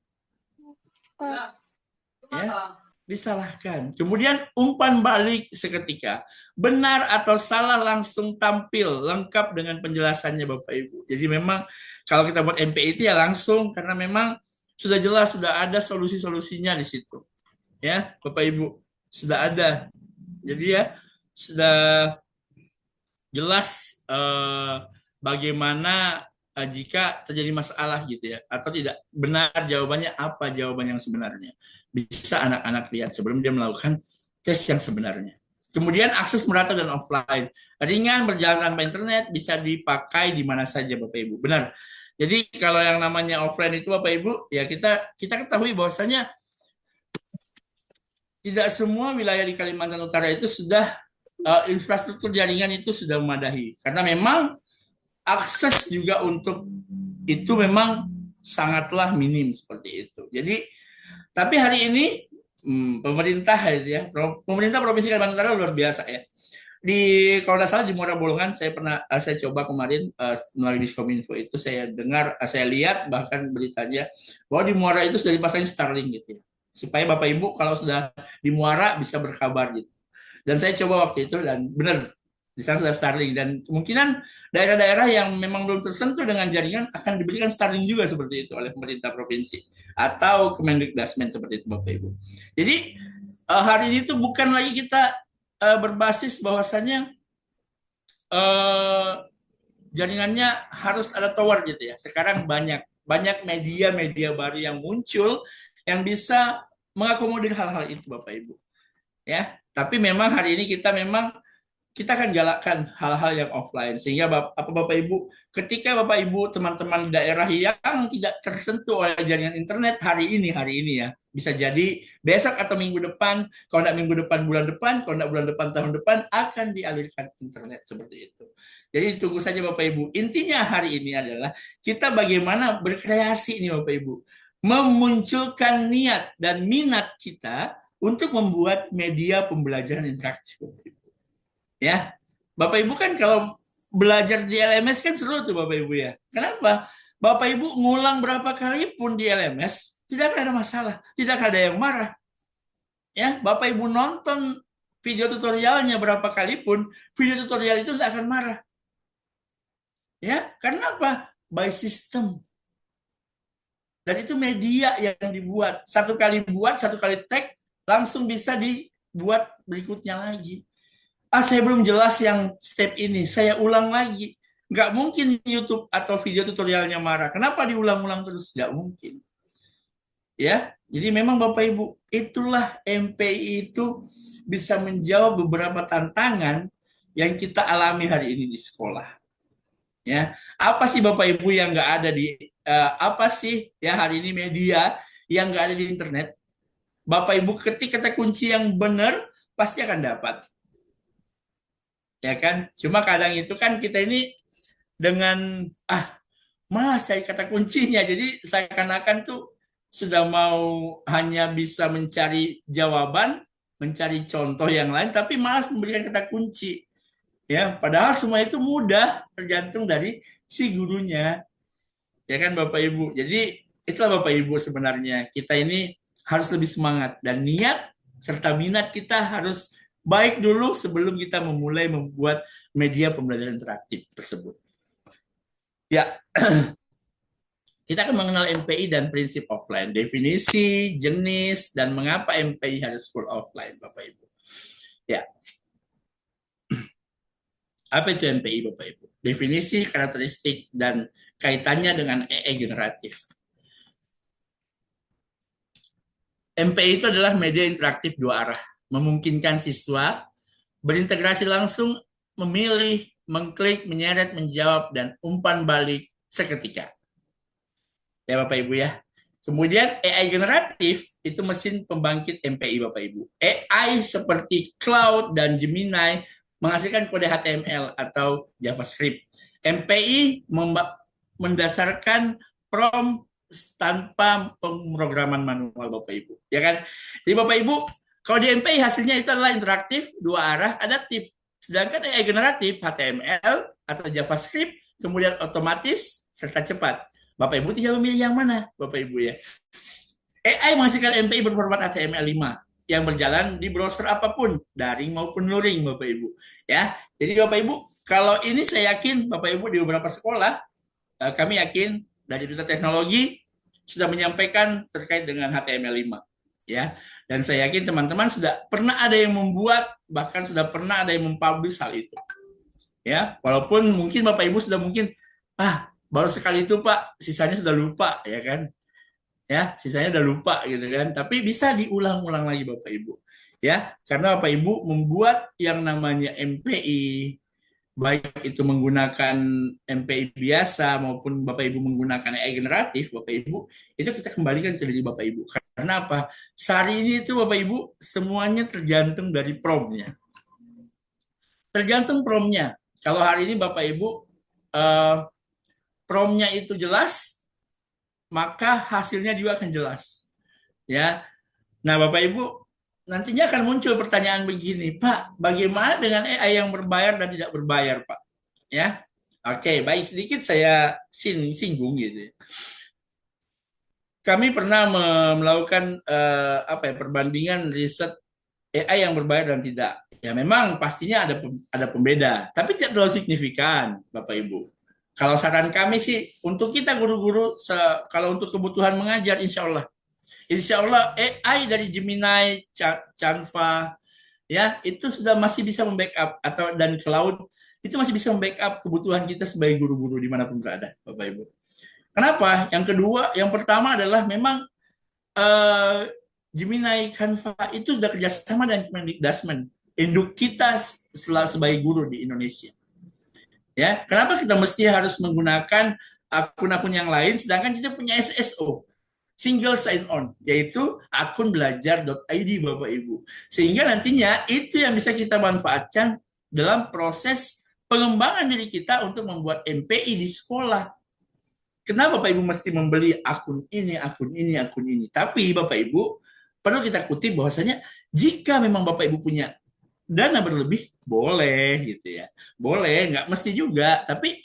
Ya, disalahkan. Kemudian umpan balik seketika. Benar atau salah langsung tampil lengkap dengan penjelasannya Bapak Ibu. Jadi memang kalau kita buat MPI itu ya langsung, karena memang sudah jelas, sudah ada solusi-solusinya di situ. Ya, Bapak Ibu, sudah ada. Jadi ya, sudah jelas bagaimana jika terjadi masalah gitu ya, atau tidak benar jawabannya apa jawaban yang sebenarnya. Bisa anak-anak lihat sebelum dia melakukan tes yang sebenarnya. Kemudian akses merata dan offline. Ringan berjalan tanpa internet bisa dipakai di mana saja Bapak Ibu. Benar. Jadi kalau yang namanya offline itu Bapak Ibu, ya kita ketahui bahwasanya tidak semua wilayah di Kalimantan Utara itu sudah infrastruktur jaringan itu sudah memadai. Karena memang akses juga untuk itu memang sangatlah minim seperti itu. Jadi, tapi hari ini pemerintah ya, pemerintah Provinsi Kalimantan Utara luar biasa ya. Di kalau tidak salah di Muara Bolongan saya coba kemarin melalui Diskominfo itu saya dengar saya lihat bahkan beritanya bahwa di Muara itu sudah dipasang Starlink gitu ya. Supaya Bapak Ibu kalau sudah di Muara bisa berkabar gitu. Dan saya coba waktu itu dan benar di sana sudah Starlink dan kemungkinan daerah-daerah yang memang belum tersentuh dengan jaringan akan diberikan Starlink juga seperti itu oleh pemerintah provinsi atau Kemendikbudrismen seperti itu Bapak Ibu. Jadi hari ini tuh bukan lagi kita berbasis bahwasannya jaringannya harus ada tower gitu ya. Sekarang banyak media-media baru yang muncul yang bisa mengakomodir hal-hal itu Bapak Ibu. Ya, tapi memang hari ini kita akan galakkan hal-hal yang offline sehingga Bapak Ibu ketika Bapak Ibu teman-teman di daerah yang tidak tersentuh oleh jaringan internet hari ini ya bisa jadi besok atau minggu depan kalau tidak minggu depan bulan depan kalau tidak bulan depan tahun depan akan dialirkan internet seperti itu. Jadi tunggu saja Bapak Ibu. Intinya hari ini adalah kita bagaimana berkreasi nih Bapak Ibu memunculkan niat dan minat kita untuk membuat media pembelajaran interaktif. Ya, Bapak Ibu kan kalau belajar di LMS kan seru tuh Bapak Ibu ya. Kenapa? Bapak Ibu ngulang berapa kali pun di LMS tidak ada masalah, tidak ada yang marah. Ya, Bapak Ibu nonton video tutorialnya berapa kali pun video tutorial itu tidak akan marah. Ya, karena apa? By system. Dan itu media yang dibuat. Satu kali buat, satu kali tag, langsung bisa dibuat berikutnya lagi. Saya belum jelas yang step ini, saya ulang lagi. Nggak mungkin YouTube atau video tutorialnya marah. Kenapa diulang-ulang terus? Nggak mungkin. Ya, jadi memang Bapak Ibu, itulah MPI itu bisa menjawab beberapa tantangan yang kita alami hari ini di sekolah. Ya, apa sih Bapak Ibu yang nggak ada di apa sih ya hari ini media yang nggak ada di internet? Bapak Ibu ketik kata kunci yang benar pasti akan dapat. Ya kan? Cuma kadang itu kan kita ini dengan malas cari kata kuncinya. Jadi seakan-akan tuh sudah mau hanya bisa mencari jawaban, mencari contoh yang lain, tapi malas memberikan kata kunci. Ya, padahal semua itu mudah, tergantung dari si gurunya. Ya kan Bapak Ibu. Jadi itulah Bapak Ibu sebenarnya kita ini harus lebih semangat dan niat serta minat kita harus baik dulu sebelum kita memulai membuat media pembelajaran interaktif tersebut. Ya, kita akan mengenal MPI dan prinsip offline, definisi, jenis, dan mengapa MPI harus full offline, Bapak Ibu. Ya, apa itu MPI, Bapak Ibu? Definisi, karakteristik, dan kaitannya dengan EE generatif. MPI itu adalah media interaktif dua arah, memungkinkan siswa berintegrasi langsung, memilih, mengklik, menyeret, menjawab, dan umpan balik seketika. Ya Bapak Ibu ya. Kemudian AI generatif itu mesin pembangkit MPI Bapak Ibu. AI seperti Cloud dan Gemini menghasilkan kode HTML atau JavaScript. MPI mendasarkan prompt tanpa pemrograman manual Bapak Ibu. Ya kan? Jadi Bapak Ibu, kalau di MPI hasilnya itu adalah interaktif, dua arah, adaptif. Sedangkan AI generatif, HTML atau JavaScript, kemudian otomatis serta cepat. Bapak Ibu tinggal memilih yang mana, Bapak Ibu ya. AI menghasilkan MPI berformat HTML5 yang berjalan di browser apapun, daring maupun luring, Bapak Ibu. Ya, jadi Bapak Ibu, kalau ini saya yakin Bapak Ibu di beberapa sekolah, kami yakin dari Duta Teknologi sudah menyampaikan terkait dengan HTML5. ya. Dan saya yakin teman-teman sudah pernah ada yang membuat, bahkan sudah pernah ada yang mempublish hal itu. Ya, walaupun mungkin Bapak Ibu sudah mungkin baru sekali itu Pak, sisanya sudah lupa ya kan. Ya, sisanya udah lupa gitu kan. Tapi bisa diulang-ulang lagi Bapak Ibu. Ya, karena Bapak Ibu membuat yang namanya MPI, baik itu menggunakan MPI biasa maupun Bapak Ibu menggunakan AI generatif, Bapak Ibu, itu kita kembalikan ke diri Bapak Ibu. Karena apa? Sehari ini itu Bapak Ibu semuanya tergantung dari promnya. Tergantung promnya. Kalau hari ini Bapak Ibu promnya itu jelas, maka hasilnya juga akan jelas. Ya. Nah, Bapak Ibu, nantinya akan muncul pertanyaan begini, Pak, bagaimana dengan AI yang berbayar dan tidak berbayar, Pak? Ya. Oke, baik, sedikit saya singgung gitu. Kami pernah melakukan perbandingan riset AI yang berbayar dan tidak. Ya memang pastinya ada pembeda, tapi tidak terlalu signifikan, Bapak Ibu. Kalau saran kami sih untuk kita guru-guru, kalau untuk kebutuhan mengajar, insya Allah AI dari Gemini, Canva, ya itu sudah masih bisa membackup dan cloud itu masih bisa membackup kebutuhan kita sebagai guru-guru dimanapun berada, Bapak Ibu. Kenapa? Yang pertama adalah memang Gemini, Canva itu sudah kerjasama dengan Kemendikbudristek, induk kita sebagai guru di Indonesia. Ya, kenapa kita mesti harus menggunakan akun-akun yang lain, sedangkan kita punya SSO, single sign on, yaitu akun belajar.id, Bapak Ibu. Sehingga nantinya itu yang bisa kita manfaatkan dalam proses pengembangan diri kita untuk membuat MPI di sekolah. Kenapa Bapak Ibu mesti membeli akun ini, akun ini, akun ini? Tapi Bapak Ibu perlu kita kutip bahwasanya jika memang Bapak Ibu punya dana berlebih, boleh gitu ya. Boleh, nggak mesti juga. Tapi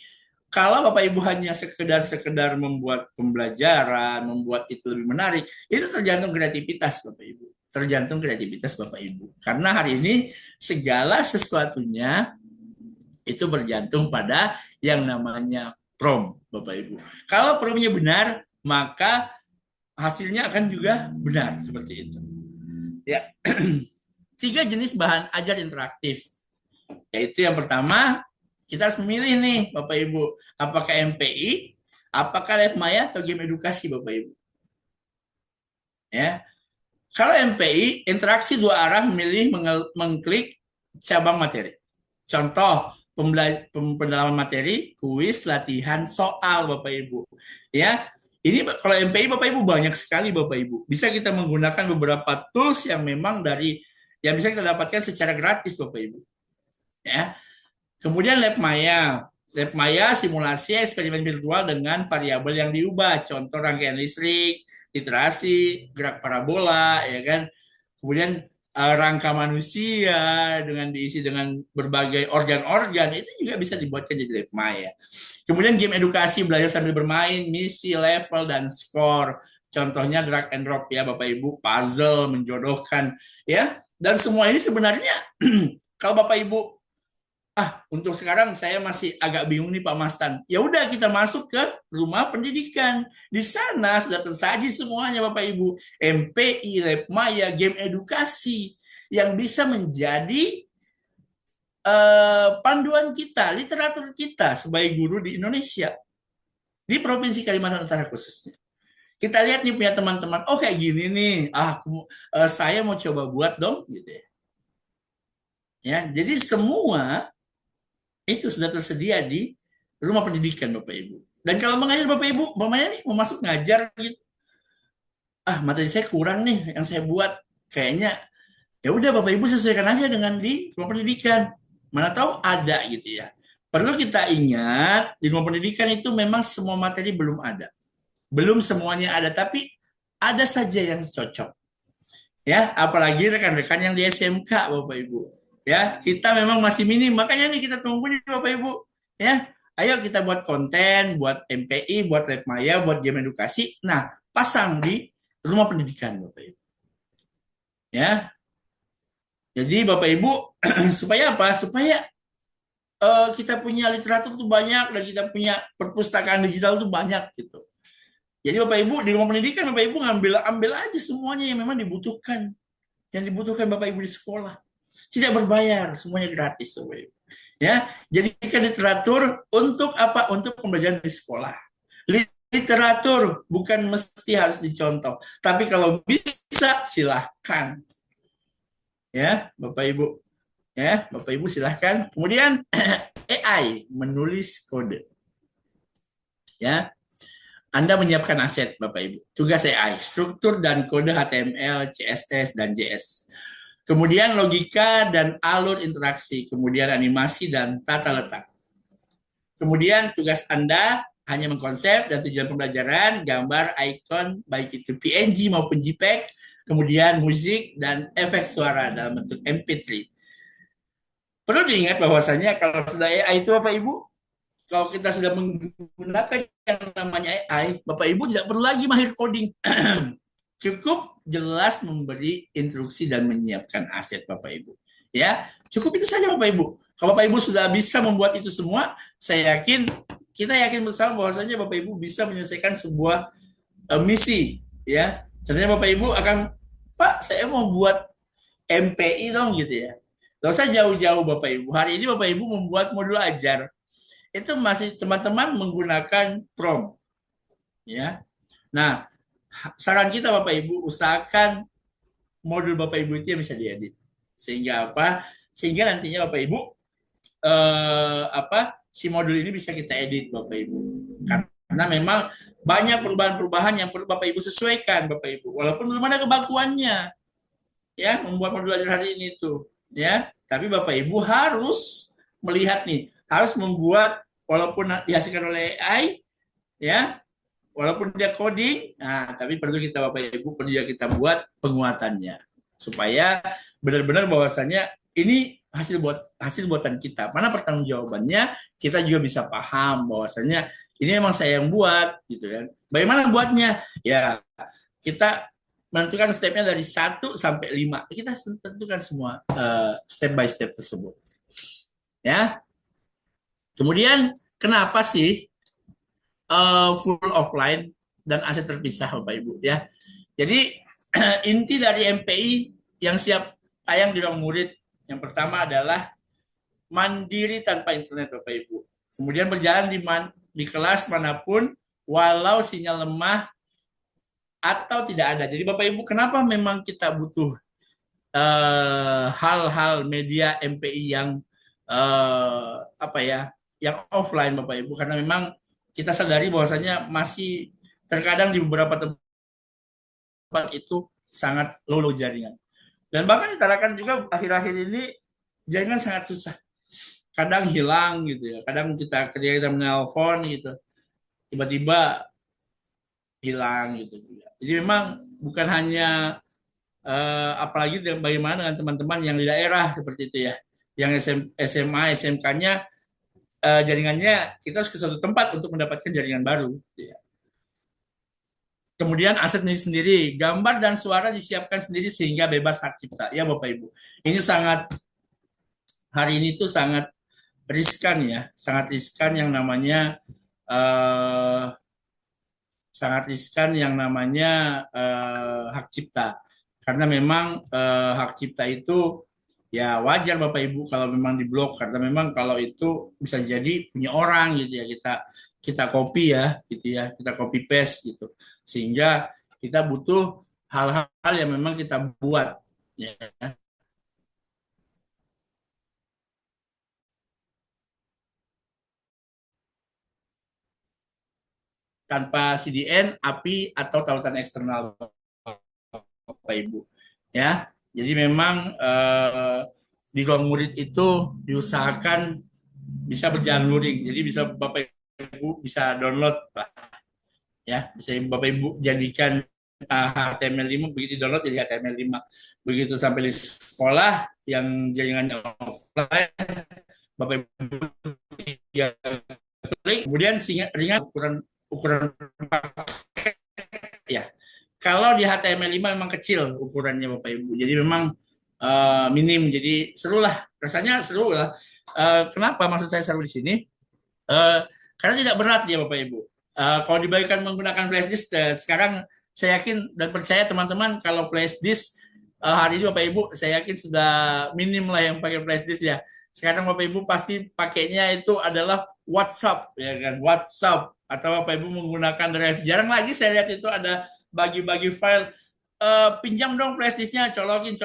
kalau Bapak Ibu hanya sekedar membuat pembelajaran, membuat itu lebih menarik, itu tergantung kreativitas Bapak Ibu. Tergantung kreativitas Bapak Ibu. Karena hari ini segala sesuatunya itu bergantung pada yang namanya prom, Bapak Ibu. Kalau promnya benar, maka hasilnya akan juga benar seperti itu. Ya. 3 jenis bahan ajar interaktif. Yaitu yang pertama, kita harus memilih nih, Bapak Ibu, apakah MPI, apakah LabMaya atau game edukasi, Bapak Ibu. Ya. Kalau MPI, interaksi 2 arah memilih mengklik cabang materi. Contoh, pendalaman materi, kuis, latihan, soal, Bapak Ibu. Ya, ini kalau MPI Bapak Ibu banyak sekali Bapak Ibu. Bisa kita menggunakan beberapa tools yang memang yang bisa kita dapatkan secara gratis Bapak Ibu. Ya. Kemudian LabMaya simulasi eksperimen virtual dengan variabel yang diubah. Contoh rangkaian listrik, literasi, gerak parabola, ya kan. Kemudian rangka manusia dengan diisi dengan berbagai organ-organ itu juga bisa dibuatkan jadi LabMaya. Kemudian game edukasi, belajar sambil bermain, misi, level, dan skor. Contohnya drag and drop ya Bapak Ibu, puzzle, menjodohkan ya. Dan semua ini sebenarnya kalau Bapak Ibu untuk sekarang saya masih agak bingung nih Pak Mastan. Ya udah kita masuk ke rumah pendidikan. Di sana sudah tersaji semuanya Bapak Ibu. MPI, LabMaya, game edukasi yang bisa menjadi panduan kita, literatur kita sebagai guru di Indonesia. Di Provinsi Kalimantan Utara khususnya. Kita lihat nih punya teman-teman, kayak gini nih, saya mau coba buat dong gitu ya. Ya, jadi semua itu sudah tersedia di rumah pendidikan Bapak Ibu. Dan kalau mengajar Bapak Ibu, mamanya nih mau masuk ngajar gitu. Materi saya kurang nih yang saya buat. Kayaknya ya udah Bapak Ibu sesuaikan aja dengan di rumah pendidikan. Mana tahu ada gitu ya. Perlu kita ingat di rumah pendidikan itu memang semua materi belum ada. Belum semuanya ada, tapi ada saja yang cocok. Ya, apalagi rekan-rekan yang di SMK Bapak Ibu. Ya, kita memang masih minim, makanya nih kita tunggu nih Bapak Ibu. Ya, ayo kita buat konten, buat MPI, buat LabMaya, buat game edukasi. Nah, pasang di rumah pendidikan Bapak Ibu. Ya. Jadi Bapak Ibu supaya apa? Supaya kita punya literatur tuh banyak dan kita punya perpustakaan digital tuh banyak gitu. Jadi Bapak Ibu di ruang pendidikan Bapak Ibu ambil aja semuanya yang memang dibutuhkan, Bapak Ibu di sekolah. Tidak berbayar, semuanya gratis Bapak Ibu. Ya, jadikan literatur untuk apa? Untuk pembelajaran di sekolah. Literatur bukan mesti harus dicontoh, tapi kalau bisa silahkan. Ya, Bapak Ibu. Ya, Bapak Ibu silahkan. Kemudian AI menulis kode. Ya, Anda menyiapkan aset, Bapak Ibu. Tugas AI, struktur dan kode HTML, CSS, dan JS. Kemudian logika dan alur interaksi. Kemudian animasi dan tata letak. Kemudian tugas Anda hanya mengkonsep dan tujuan pembelajaran, gambar, icon, baik itu PNG maupun JPEG, kemudian musik dan efek suara dalam bentuk MP3. Perlu diingat bahwasanya kalau sudah AI itu Bapak Ibu, kalau kita sudah menggunakan yang namanya AI, Bapak Ibu tidak perlu lagi mahir coding. Cukup jelas memberi instruksi dan menyiapkan aset Bapak Ibu. Ya, cukup itu saja Bapak Ibu. Kalau Bapak Ibu sudah bisa membuat itu semua, kita yakin bersama bahwasanya Bapak Ibu bisa menyelesaikan sebuah misi. Ya, contohnya Bapak Ibu akan, Pak, saya mau buat MPI dong gitu ya. Gak usah jauh-jauh Bapak Ibu. Hari ini Bapak Ibu membuat modul ajar. Itu masih teman-teman menggunakan prompt. Ya. Nah, saran kita Bapak Ibu, usahakan modul Bapak Ibu itu yang bisa diedit. Sehingga apa? Sehingga nantinya Bapak Ibu si modul ini bisa kita edit Bapak Ibu. Karena memang banyak perubahan-perubahan yang perlu Bapak Ibu sesuaikan Bapak Ibu. Walaupun belum ada kebakuannya. Ya, membuat modul ajar hari ini tuh, ya. Tapi Bapak Ibu harus melihat nih, harus membuat walaupun dihasilkan oleh AI, ya, walaupun dia coding, nah tapi perlu kita Bapak Ibu perlu kita buat penguatannya supaya benar-benar bahwasanya ini hasil buatan kita. Mana pertanggungjawabannya, kita juga bisa paham bahwasanya ini memang saya yang buat gitu kan. Bagaimana buatnya? Ya, kita menentukan stepnya dari 1 sampai 5. Kita tentukan semua step by step tersebut. Ya. Kemudian kenapa sih full offline dan aset terpisah Bapak Ibu ya? Jadi inti dari MPI yang siap tayang di ruang murid yang pertama adalah mandiri tanpa internet Bapak Ibu. Kemudian berjalan di kelas manapun walau sinyal lemah atau tidak ada. Jadi Bapak Ibu, kenapa memang kita butuh hal-hal media MPI yang yang offline Bapak Ibu? Karena memang kita sadari bahwasanya masih terkadang di beberapa tempat itu sangat low jaringan. Dan bahkan ditarakan juga akhir-akhir ini jaringan sangat susah. Kadang hilang gitu ya. Kadang ketika kita menelpon gitu, tiba-tiba hilang gitu juga. Jadi memang bukan hanya apalagi bagaimana dengan teman-teman yang di daerah seperti itu ya, yang SMA, SMK-nya jaringannya kita harus ke suatu tempat untuk mendapatkan jaringan baru. Gitu ya. Kemudian aset ini sendiri, gambar dan suara disiapkan sendiri sehingga bebas hak cipta. Ya Bapak Ibu, ini hari ini tuh sangat riskan ya, sangat riskan yang namanya hak cipta. Karena memang hak cipta itu ya wajar Bapak Ibu kalau memang diblok, karena memang kalau itu bisa jadi punya orang gitu ya, kita copy ya gitu ya, kita copy paste gitu, sehingga kita butuh hal-hal yang memang kita buat ya. Tanpa CDN, API atau tautan eksternal Bapak Ibu ya. Jadi memang di ruang murid itu diusahakan bisa berjalan luring. Jadi bisa Bapak Ibu bisa download ya, bisa Bapak Ibu jadikan HTML5, begitu download jadi HTML5. Begitu sampai di sekolah yang jaringannya offline, Bapak Ibu ya klik, kemudian ringan ukuran ya. Kalau di HTML5 memang kecil ukurannya Bapak Ibu. Jadi memang minim. Jadi seru lah. Rasanya seru lah. Kenapa maksud saya seru di sini? Karena tidak berat ya Bapak Ibu. Kalau dibandingkan menggunakan flash disk, sekarang saya yakin dan percaya teman-teman kalau flash disk hari ini Bapak Ibu saya yakin sudah minim lah yang pakai flash disk ya. Sekarang Bapak Ibu pasti pakainya itu adalah WhatsApp ya kan, WhatsApp atau Bapak Ibu menggunakan Drive. Jarang lagi saya lihat itu ada bagi-bagi file. Pinjam dong flash disknya, colokin,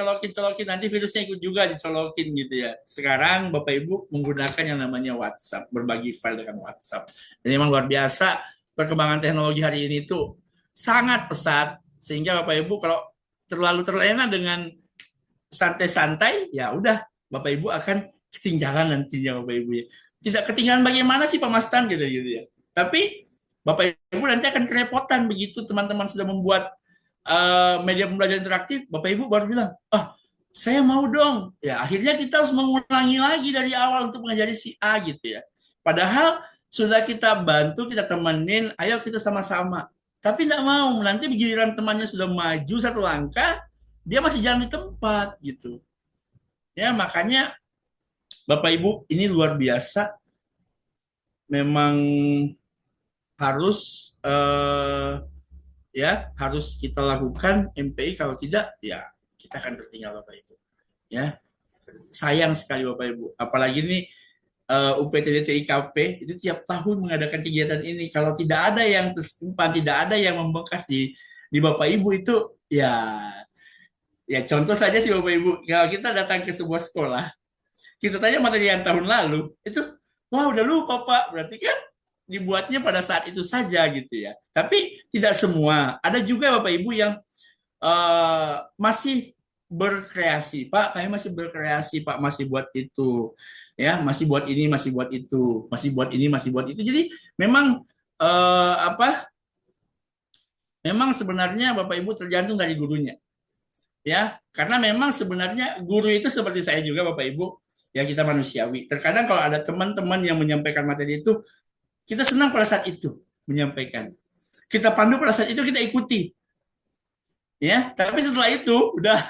nanti virusnya ikut juga dicolokin gitu ya. Sekarang Bapak Ibu menggunakan yang namanya WhatsApp, berbagi file dengan WhatsApp. Dan memang luar biasa perkembangan teknologi hari ini itu sangat pesat sehingga Bapak Ibu kalau terlalu terlena dengan santai-santai ya udah Bapak Ibu akan ketinggalan nantinya Bapak Ibu ya. Tidak ketinggalan bagaimana sih Pak Mastan gitu ya. Tapi Bapak Ibu nanti akan kerepotan begitu teman-teman sudah membuat media pembelajaran interaktif, Bapak Ibu baru bilang, saya mau dong. Ya, akhirnya kita harus mengulangi lagi dari awal untuk mengajari si A gitu ya. Padahal sudah kita bantu, kita temenin, ayo kita sama-sama. Tapi tidak mau, nanti giliran temannya sudah maju satu langkah, dia masih jalan di tempat gitu. Ya, makanya Bapak Ibu ini luar biasa. Memang harus harus kita lakukan MPI, kalau tidak ya kita akan tertinggal Bapak Ibu ya. Sayang sekali Bapak Ibu, apalagi nih UPTD TIKP itu tiap tahun mengadakan kegiatan ini, kalau tidak ada yang tersimpan, tidak ada yang membekas di Bapak Ibu itu ya contoh saja sih Bapak Ibu, kalau kita datang ke sebuah sekolah kita tanya materi yang tahun lalu itu, wah udah lupa Pak, berarti kan dibuatnya pada saat itu saja gitu ya. Tapi tidak semua. Ada juga Bapak Ibu yang masih berkreasi. Pak, kami masih berkreasi, Pak, masih buat itu. Ya, masih buat ini, masih buat itu. Masih buat ini, masih buat itu. Jadi memang memang sebenarnya Bapak Ibu tergantung dari gurunya. Ya, karena memang sebenarnya guru itu seperti saya juga Bapak Ibu, ya kita manusiawi. Terkadang kalau ada teman-teman yang menyampaikan materi itu, kita senang pada saat itu menyampaikan. Kita pandu pada saat itu, kita ikuti. Ya, tapi setelah itu udah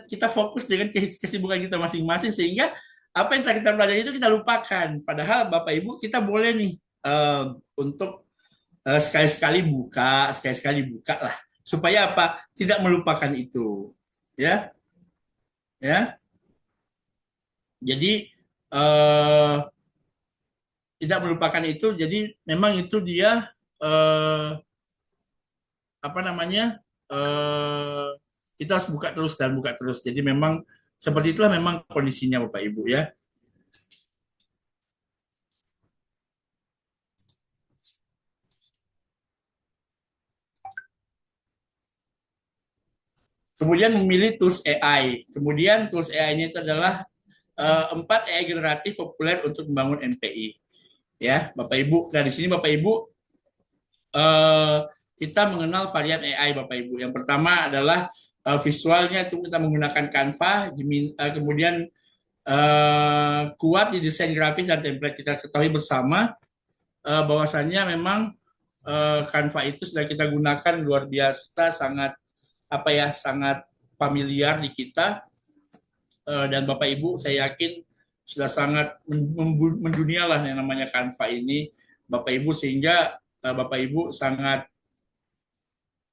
kita fokus dengan kesibukan kita masing-masing sehingga apa yang kita pelajari itu kita lupakan. Padahal Bapak Ibu kita boleh nih untuk sekali-sekali buka lah. Supaya apa? Tidak melupakan itu. Ya. Ya. Jadi tidak melupakan itu, jadi memang itu dia kita harus buka terus dan buka terus. Jadi memang seperti itulah memang kondisinya Bapak Ibu ya. Kemudian memilih tools AI. Kemudian tools AI-nya itu adalah 4 AI generatif populer untuk membangun MPI. Ya, Bapak Ibu. Nah, di sini Bapak Ibu kita mengenal varian AI Bapak Ibu. Yang pertama adalah visualnya itu kita menggunakan Canva, kemudian kuat di desain grafis dan template. Kita ketahui bersama bahwasannya memang Canva itu sudah kita gunakan luar biasa, sangat sangat familiar di kita, dan Bapak Ibu saya yakin sudah sangat mendunia lah yang namanya Canva ini Bapak Ibu, sehingga Bapak Ibu sangat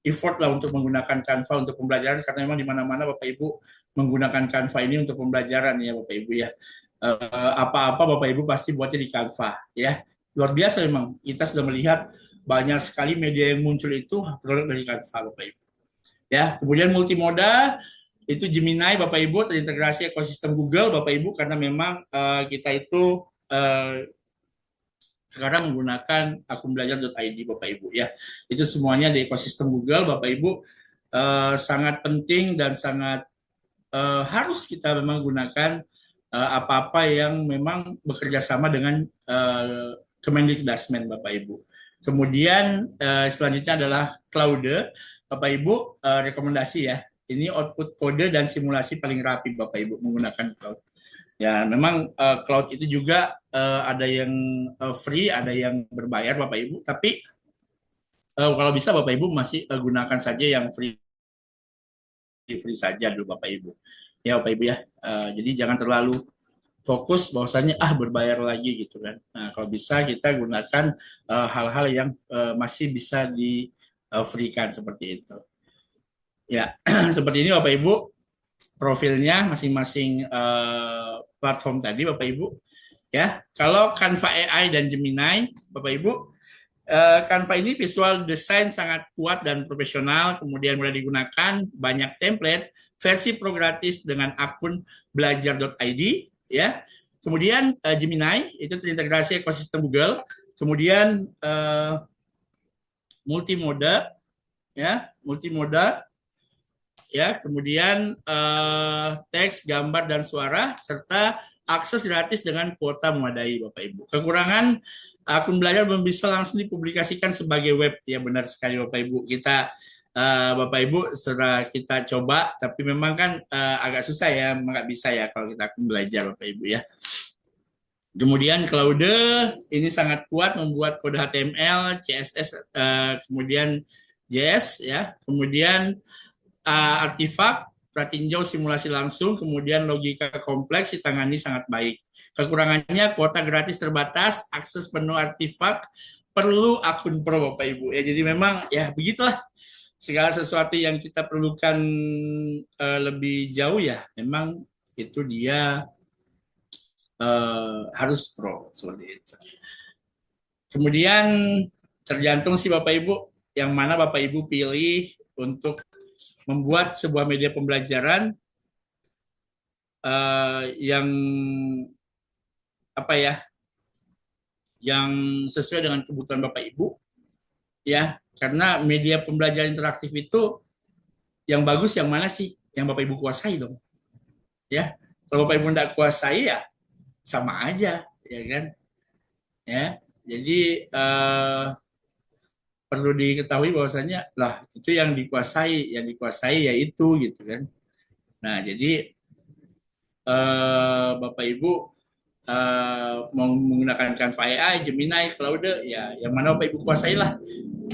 effort lah untuk menggunakan Canva untuk pembelajaran, karena memang di mana-mana Bapak Ibu menggunakan Canva ini untuk pembelajaran ya Bapak Ibu ya. Apa-apa Bapak Ibu pasti buatnya di Canva ya. Luar biasa memang, kita sudah melihat banyak sekali media yang muncul itu produk dari Canva Bapak Ibu. Ya, kemudian multimoda itu Gemini Bapak Ibu, terintegrasi ekosistem Google Bapak Ibu, karena memang kita itu sekarang menggunakan akunbelajar.id Bapak Ibu ya. Itu semuanya di ekosistem Google Bapak Ibu, sangat penting dan sangat harus kita memang gunakan apa-apa yang memang bekerja sama dengan Kemendikbudrismen Bapak Ibu. Kemudian selanjutnya adalah Claude Bapak Ibu, rekomendasi ya. Ini output kode dan simulasi paling rapi Bapak Ibu menggunakan cloud. Ya, memang cloud itu juga ada yang free, ada yang berbayar Bapak Ibu. Tapi kalau bisa Bapak Ibu masih gunakan saja yang free saja dulu Bapak Ibu. Ya Bapak Ibu ya. Jadi jangan terlalu fokus bahwasanya berbayar lagi gitu kan. Nah, kalau bisa kita gunakan hal-hal yang masih bisa di free-kan seperti itu. Ya, seperti ini Bapak Ibu profilnya masing-masing platform tadi Bapak Ibu. Ya, kalau Canva AI dan Gemini Bapak Ibu, Canva ini visual design sangat kuat dan profesional, kemudian mudah digunakan, banyak template, versi pro gratis dengan akun belajar.id ya. Kemudian Gemini itu terintegrasi ekosistem Google, kemudian multimoda ya, kemudian teks, gambar dan suara serta akses gratis dengan kuota memadai Bapak Ibu. Kekurangan akun belajar belum bisa langsung dipublikasikan sebagai web, ya benar sekali Bapak Ibu. Kita Bapak Ibu sudah kita coba, tapi memang kan agak susah ya, nggak bisa ya kalau kita akun belajar Bapak Ibu ya. Kemudian Claude ini sangat kuat membuat kode HTML, CSS, kemudian JS ya, kemudian artifak, pratinjau simulasi langsung, kemudian logika kompleks ditangani sangat baik. Kekurangannya kuota gratis terbatas, akses penuh artifak, perlu akun pro Bapak Ibu. Ya jadi memang ya begitulah segala sesuatu yang kita perlukan lebih jauh ya memang itu dia harus pro seperti itu. Kemudian tergantung sih Bapak Ibu yang mana Bapak Ibu pilih untuk membuat sebuah media pembelajaran yang apa ya, yang sesuai dengan kebutuhan Bapak Ibu ya, karena media pembelajaran interaktif itu yang bagus yang mana sih, yang Bapak Ibu kuasai dong ya. Kalau Bapak Ibu tidak kuasai ya sama aja ya kan ya. Jadi perlu diketahui bahwasanya lah itu yang dikuasai yaitu gitu kan. Nah jadi Bapak Ibu mau menggunakan Canva AI, Gemini, Claude, ya yang mana Bapak Ibu kuasai lah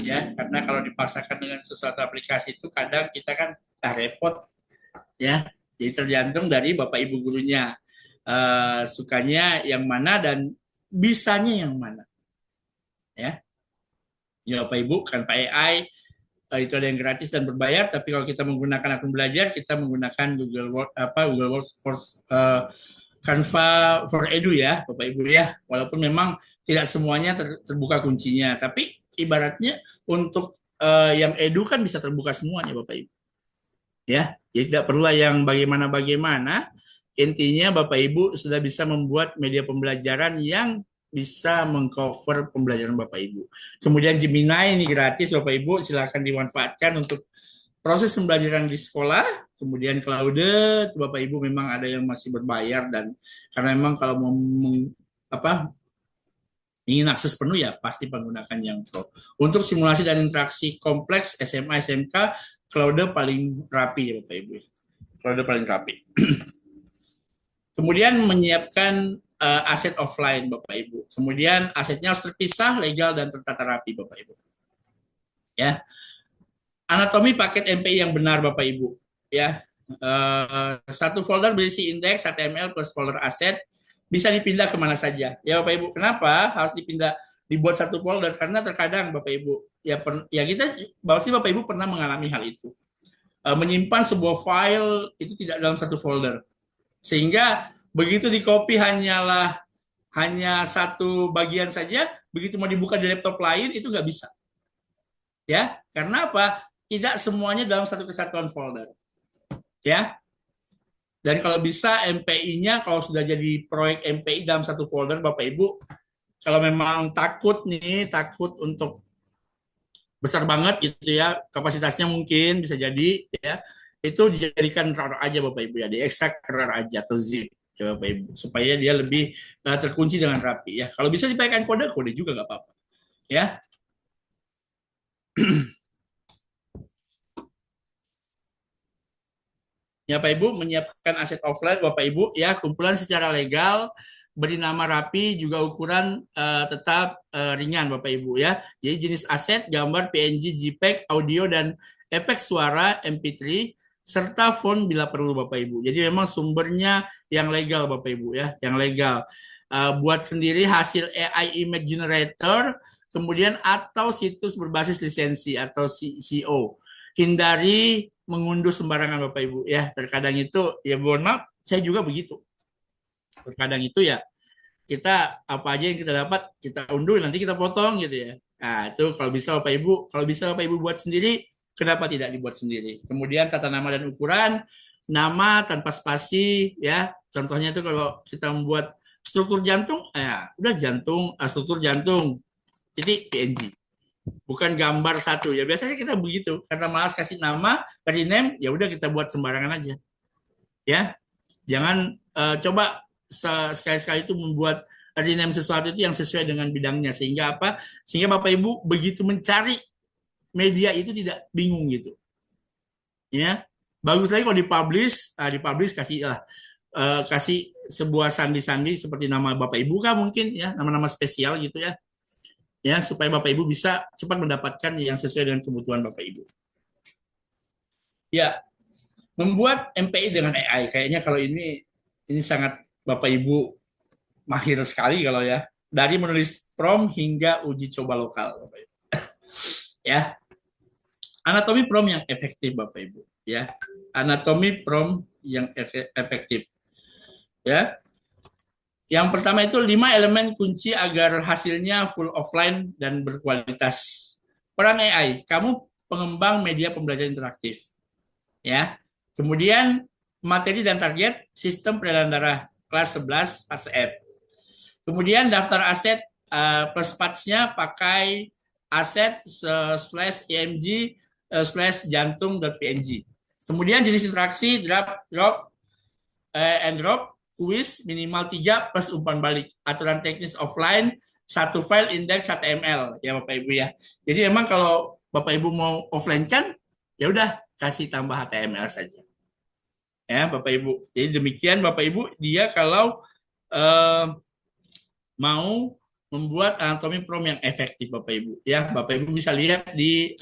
ya, karena kalau dipaksakan dengan sesuatu aplikasi itu kadang kita kan repot ya. Jadi tergantung dari Bapak Ibu gurunya sukanya yang mana dan bisanya yang mana ya. Ya Bapak Ibu, Canva AI itu ada yang gratis dan berbayar, tapi kalau kita menggunakan akun belajar kita menggunakan Google Workspace Canva for Edu ya Bapak Ibu ya, walaupun memang tidak semuanya terbuka kuncinya, tapi ibaratnya untuk yang Edu kan bisa terbuka semuanya Bapak Ibu ya, jadi tidak perlu yang bagaimana, intinya Bapak Ibu sudah bisa membuat media pembelajaran yang bisa mengcover pembelajaran Bapak Ibu. Kemudian Gemini ini gratis Bapak Ibu, silakan dimanfaatkan untuk proses pembelajaran di sekolah. Kemudian Claude Bapak Ibu memang ada yang masih berbayar, dan karena memang kalau mau ingin akses penuh ya pasti menggunakan yang pro. Untuk simulasi dan interaksi kompleks SMA SMK, Claude paling rapi ya Bapak Ibu. Claude paling rapi. Kemudian menyiapkan aset offline Bapak Ibu. Kemudian asetnya harus terpisah, legal dan tertata rapi Bapak Ibu. Ya. Anatomi paket MPI yang benar Bapak Ibu. Ya. Satu folder berisi indeks HTML plus folder aset, bisa dipindah kemana saja. Ya Bapak Ibu, kenapa harus dibuat satu folder? Karena terkadang Bapak Ibu, ya kita, pasti Bapak Ibu pernah mengalami hal itu. Menyimpan sebuah file itu tidak dalam satu folder. Sehingga begitu di copy hanya satu bagian saja, begitu mau dibuka di laptop lain itu nggak bisa. Ya, karena apa? Tidak semuanya dalam satu kesatuan folder. Ya. Dan kalau bisa MPI-nya kalau sudah jadi proyek MPI dalam satu folder Bapak Ibu, kalau memang takut untuk besar banget gitu ya, kapasitasnya mungkin bisa jadi ya, itu dijadikan RAR aja Bapak Ibu ya, diekstrak RAR aja atau zip ya Bapak Ibu, supaya dia lebih terkunci dengan rapi ya. Kalau bisa dipakai kode juga nggak apa-apa ya. Ya Bapak Ibu, menyiapkan aset offline Bapak Ibu ya, kumpulan secara legal, beri nama rapi, juga ukuran tetap ringan Bapak Ibu ya. Jadi jenis aset gambar PNG, JPEG, audio dan efek suara MP3 serta font bila perlu Bapak Ibu. Jadi memang sumbernya yang legal Bapak Ibu ya, yang legal. Buat sendiri hasil AI image generator, kemudian atau situs berbasis lisensi atau CO. Hindari mengunduh sembarangan Bapak Ibu ya. Terkadang itu ya mohon maaf, saya juga begitu. Terkadang itu ya kita apa aja yang kita dapat kita unduh nanti kita potong gitu ya. Nah, itu kalau bisa Bapak Ibu buat sendiri, kenapa tidak dibuat sendiri? Kemudian tata nama dan ukuran, nama tanpa spasi ya. Contohnya itu kalau kita membuat struktur jantung, ya udah jantung, struktur jantung titik PNG. Bukan gambar satu ya. Biasanya kita begitu. Karena malas kasih nama, rename, ya udah kita buat sembarangan aja. Ya. Jangan coba sekali-sekali itu membuat rename sesuatu itu yang sesuai dengan bidangnya, sehingga apa? Sehingga Bapak Ibu begitu mencari media itu tidak bingung gitu. Ya. Bagus lagi kalau dipublish kasih sebuah sandi-sandi seperti nama Bapak Ibu kah mungkin ya, nama-nama spesial gitu ya. Ya, supaya Bapak Ibu bisa cepat mendapatkan yang sesuai dengan kebutuhan Bapak Ibu. Ya, membuat MPI dengan AI kayaknya kalau ini sangat Bapak Ibu mahir sekali kalau ya, dari menulis prompt hingga uji coba lokal Bapak Ibu. Ya, anatomi prompt yang efektif Bapak Ibu ya, anatomi prompt yang efektif ya. Yang pertama itu 5 elemen kunci agar hasilnya full offline dan berkualitas. Peran AI, kamu pengembang media pembelajaran interaktif ya. Kemudian materi dan target sistem peredaran darah kelas 11 fase F. Kemudian daftar aset plus patch-nya pakai aset /img /jantung.png. Kemudian jenis interaksi drop and drop, kuis minimal 3 plus umpan balik. Aturan teknis offline, 1 file index HTML ya Bapak Ibu ya. Jadi memang kalau Bapak Ibu mau offline kan, ya udah kasih tambah HTML saja. Ya Bapak Ibu. Jadi demikian Bapak Ibu, dia kalau mau membuat anatomi prompt yang efektif Bapak Ibu ya. Bapak Ibu bisa lihat di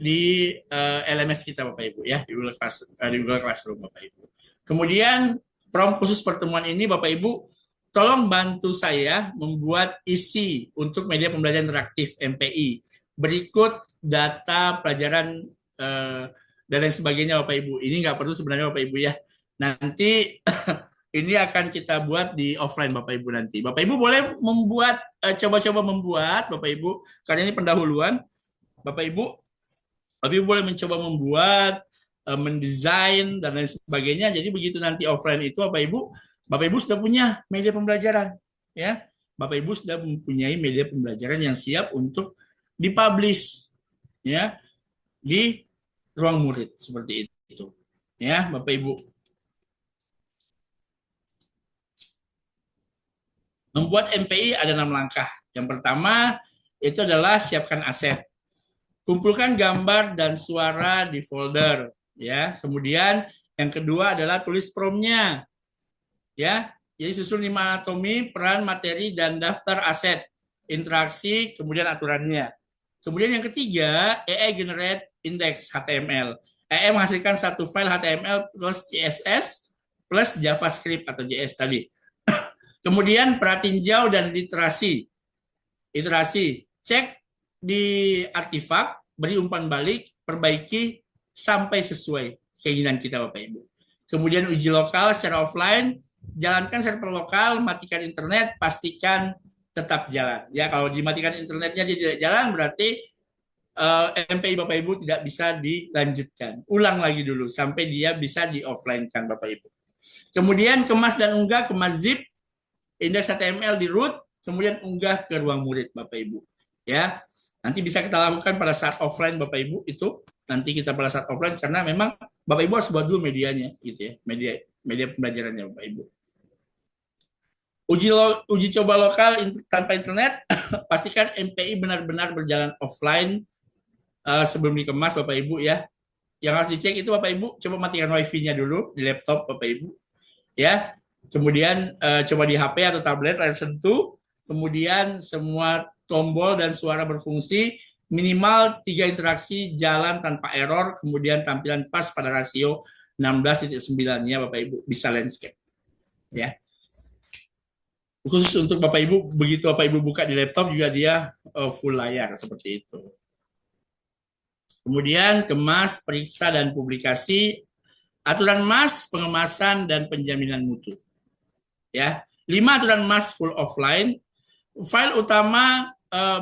di LMS kita Bapak Ibu ya, di Google Classroom Bapak Ibu. Kemudian prompt khusus pertemuan ini Bapak Ibu, tolong bantu saya membuat isi untuk media pembelajaran interaktif MPI. Berikut data pelajaran dan lain sebagainya Bapak Ibu. Ini nggak perlu sebenarnya Bapak Ibu ya. Nanti ini akan kita buat di offline Bapak Ibu nanti. Bapak Ibu boleh membuat, coba-coba membuat Bapak Ibu, karena ini pendahuluan. Bapak Ibu boleh mencoba membuat, mendesain dan lain sebagainya. Jadi begitu nanti offline itu Bapak Ibu sudah punya media pembelajaran ya. Bapak Ibu sudah mempunyai media pembelajaran yang siap untuk dipublish ya di ruang murid seperti itu. Ya, Bapak Ibu. Membuat MPI ada 6 langkah. Yang pertama itu adalah siapkan aset. Kumpulkan gambar dan suara di folder ya. Kemudian yang kedua adalah tulis prompt-nya. Ya. Jadi susun 5 anatomi, peran, materi dan daftar aset, interaksi, kemudian aturannya. Kemudian yang ketiga, AI generate index HTML. AI menghasilkan 1 file HTML plus CSS plus JavaScript atau JS tadi. Kemudian pratinjau dan literasi. Iterasi, cek di artefak, beri umpan balik, perbaiki sampai sesuai keinginan kita Bapak Ibu. Kemudian uji lokal secara offline, jalankan server lokal, matikan internet, pastikan tetap jalan. Ya, kalau dimatikan internetnya dia tidak jalan berarti MPI Bapak Ibu tidak bisa dilanjutkan. Ulang lagi dulu sampai dia bisa di offline kan Bapak Ibu. Kemudian kemas dan unggah, kemas zip, indeks HTML di root, kemudian unggah ke ruang murid Bapak Ibu. Ya, nanti bisa kita lakukan pada saat offline Bapak Ibu itu. Nanti kita pada saat offline karena memang Bapak Ibu harus buat dulu medianya gitu ya. Media pembelajarannya Bapak Ibu. Uji coba lokal tanpa internet, pastikan MPI benar-benar berjalan offline sebelum dikemas Bapak Ibu ya. Yang harus dicek itu Bapak Ibu coba matikan wifi-nya dulu di laptop Bapak Ibu. Ya. Kemudian coba di HP atau tablet layar sentuh, kemudian semua tombol dan suara berfungsi, minimal 3 interaksi jalan tanpa error, kemudian tampilan pas pada rasio 16.9 ya Bapak Ibu, bisa landscape. Ya. Khusus untuk Bapak Ibu, begitu Bapak Ibu buka di laptop juga dia full layar seperti itu. Kemudian kemas, periksa, dan publikasi, aturan MAS, pengemasan, dan penjaminan mutu. Ya, 5 aturan MAS full offline. File utama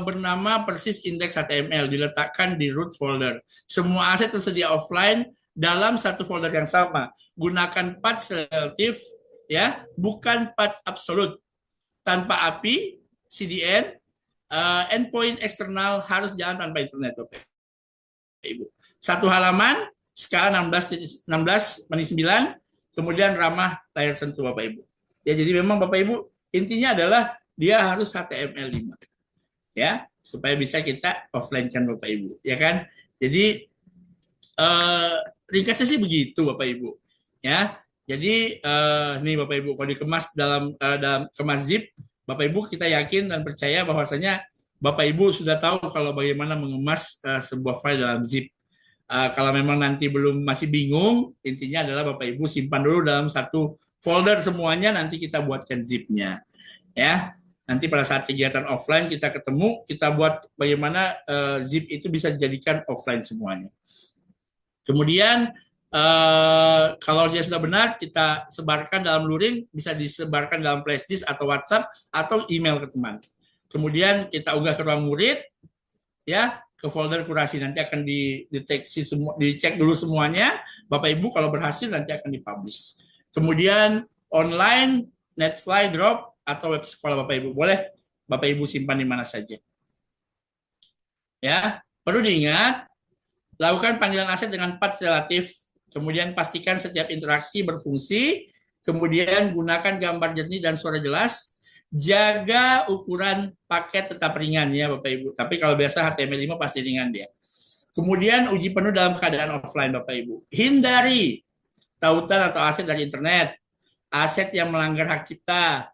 bernama persis index HTML diletakkan di root folder. Semua aset tersedia offline dalam satu folder yang sama. Gunakan path relatif, ya, bukan path absolut. Tanpa API, CDN, endpoint eksternal harus jalan tanpa internet, Bapak Ibu. Satu halaman, skala 16:9, kemudian ramah layar sentuh, Bapak Ibu. Ya, jadi memang Bapak Ibu, intinya adalah dia harus HTML5. Ya, supaya bisa kita offline-kan Bapak Ibu, ya kan? Jadi ringkasnya sih begitu Bapak Ibu. Ya. Jadi nih Bapak Ibu, kalau dikemas dalam kemas zip, Bapak Ibu kita yakin dan percaya bahwasanya Bapak Ibu sudah tahu kalau bagaimana mengemas sebuah file dalam zip. Kalau memang nanti masih bingung, intinya adalah Bapak Ibu simpan dulu dalam satu folder semuanya, nanti kita buatkan zipnya. Ya, nanti pada saat kegiatan offline kita ketemu, kita buat bagaimana zip itu bisa dijadikan offline semuanya. Kemudian kalau dia sudah benar, kita sebarkan dalam luring, bisa disebarkan dalam flashdisk atau WhatsApp atau email ke teman. Kemudian kita unggah ke ruang murid, ya, ke folder kurasi. Nanti akan dideteksi semua, dicek dulu semuanya. Bapak Ibu kalau berhasil nanti akan dipublish. Kemudian online, Netfly, Drop atau web sekolah Bapak Ibu, boleh Bapak Ibu simpan di mana saja. Ya, perlu diingat, lakukan panggilan aset dengan path relatif. Kemudian pastikan setiap interaksi berfungsi. Kemudian gunakan gambar jernih dan suara jelas. Jaga ukuran paket tetap ringan ya Bapak Ibu. Tapi kalau biasa HTML5 pasti ringan dia. Kemudian uji penuh dalam keadaan offline Bapak Ibu. Hindari tautan atau aset dari internet. Aset yang melanggar hak cipta.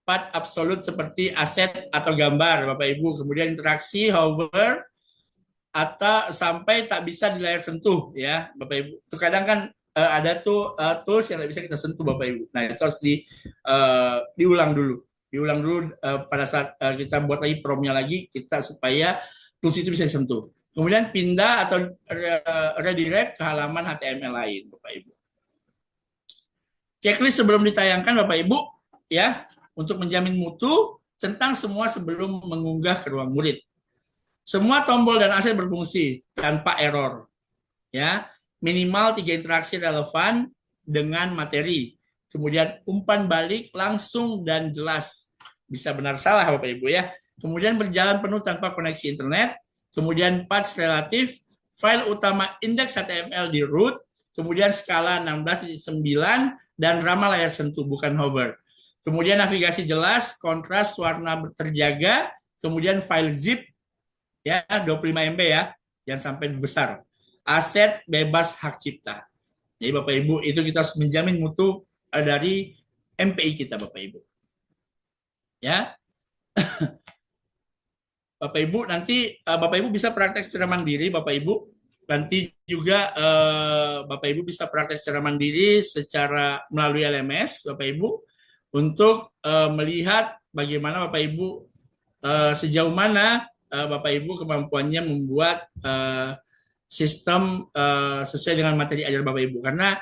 Path absolut seperti aset atau gambar Bapak Ibu. Kemudian interaksi, hover, atau sampai tak bisa di layar sentuh ya Bapak Ibu. Terkadang kan ada tuh tools yang tidak bisa kita sentuh Bapak Ibu. Nah itu harus diulang dulu pada saat kita buat lagi promnya lagi, kita supaya tools itu bisa disentuh. Kemudian pindah atau redirect ke halaman HTML lain Bapak Ibu. Checklist sebelum ditayangkan Bapak Ibu ya, untuk menjamin mutu tentang semua sebelum mengunggah ke ruang murid. Semua tombol dan aset berfungsi tanpa error. Ya, minimal 3 interaksi relevan dengan materi. Kemudian umpan balik langsung dan jelas. Bisa benar salah Bapak Ibu ya. Kemudian berjalan penuh tanpa koneksi internet. Kemudian path relatif, file utama indeks HTML di root, kemudian skala 16:9 dan ramah layar sentuh bukan hover. Kemudian navigasi jelas, kontras warna terjaga, kemudian file zip ya 25 MB ya, jangan sampai besar. Aset bebas hak cipta. Jadi Bapak Ibu itu kita harus menjamin mutu dari MPI kita Bapak Ibu. Ya. Bapak Ibu nanti Bapak Ibu bisa praktek secara mandiri Bapak Ibu. Nanti juga Bapak Ibu bisa praktek secara mandiri secara melalui LMS Bapak Ibu untuk melihat bagaimana Bapak Ibu sejauh mana Bapak Ibu kemampuannya membuat sistem sesuai dengan materi ajar Bapak Ibu. Karena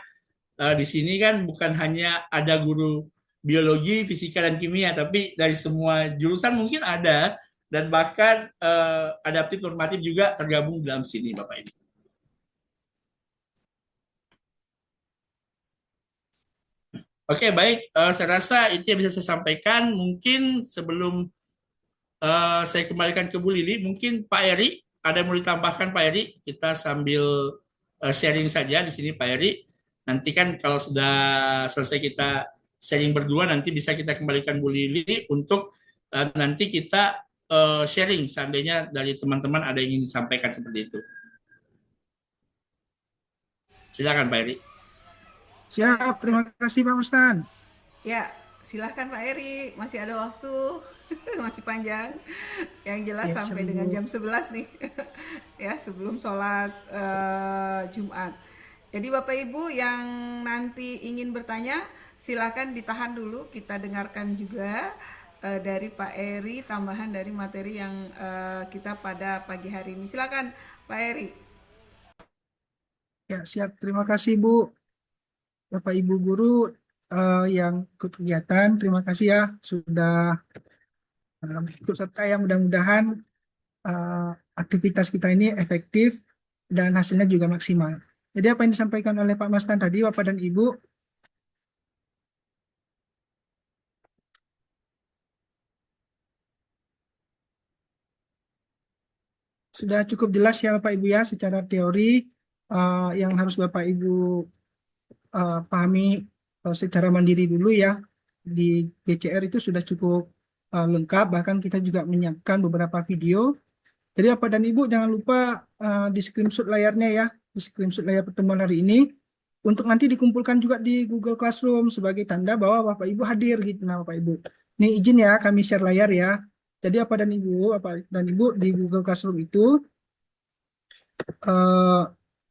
di sini kan bukan hanya ada guru biologi, fisika, dan kimia, tapi dari semua jurusan mungkin ada, dan bahkan adaptif normatif juga tergabung dalam sini Bapak Ibu. Oke, baik. Saya rasa itu yang bisa saya sampaikan. Mungkin sebelum saya kembalikan ke Bu Lili, mungkin Pak Eri, ada yang mau ditambahkan Pak Eri? Kita sambil sharing saja di sini Pak Eri. Nanti kan kalau sudah selesai kita sharing berdua, nanti bisa kita kembalikan Bu Lili untuk nanti kita sharing seandainya dari teman-teman ada yang ingin disampaikan seperti itu. Silakan Pak Eri. Siap, terima kasih Pak Ustadz. Ya, silakan Pak Eri, masih ada waktu. masih panjang. Yang jelas Ya, sampai siap dengan Ibu. jam 11 nih. Ya, sebelum sholat Jumat. Jadi Bapak Ibu yang nanti ingin bertanya, silakan ditahan dulu, kita dengarkan juga dari Pak Eri tambahan dari materi yang kita pada pagi hari ini. Silakan Pak Eri. Ya, siap. Terima kasih Bu. Bapak Ibu guru yang ikut kegiatan, terima kasih ya sudah ikut serta ya, mudah-mudahan eh, aktivitas kita ini efektif dan hasilnya juga maksimal. Jadi apa yang disampaikan oleh Pak Mastan tadi, Bapak dan Ibu, sudah cukup jelas ya Bapak Ibu ya secara teori yang harus Bapak Ibu pahami secara mandiri dulu ya. Di GCR itu sudah cukup lengkap, bahkan kita juga menyiapkan beberapa video. Jadi Bapak dan Ibu jangan lupa di screenshot layarnya ya, di screenshot layar pertemuan hari ini untuk nanti dikumpulkan juga di Google Classroom sebagai tanda bahwa Bapak Ibu hadir gitu. Nah Bapak Ibu, ini izin ya kami share layar ya. Jadi Bapak dan Ibu di Google Classroom itu eh,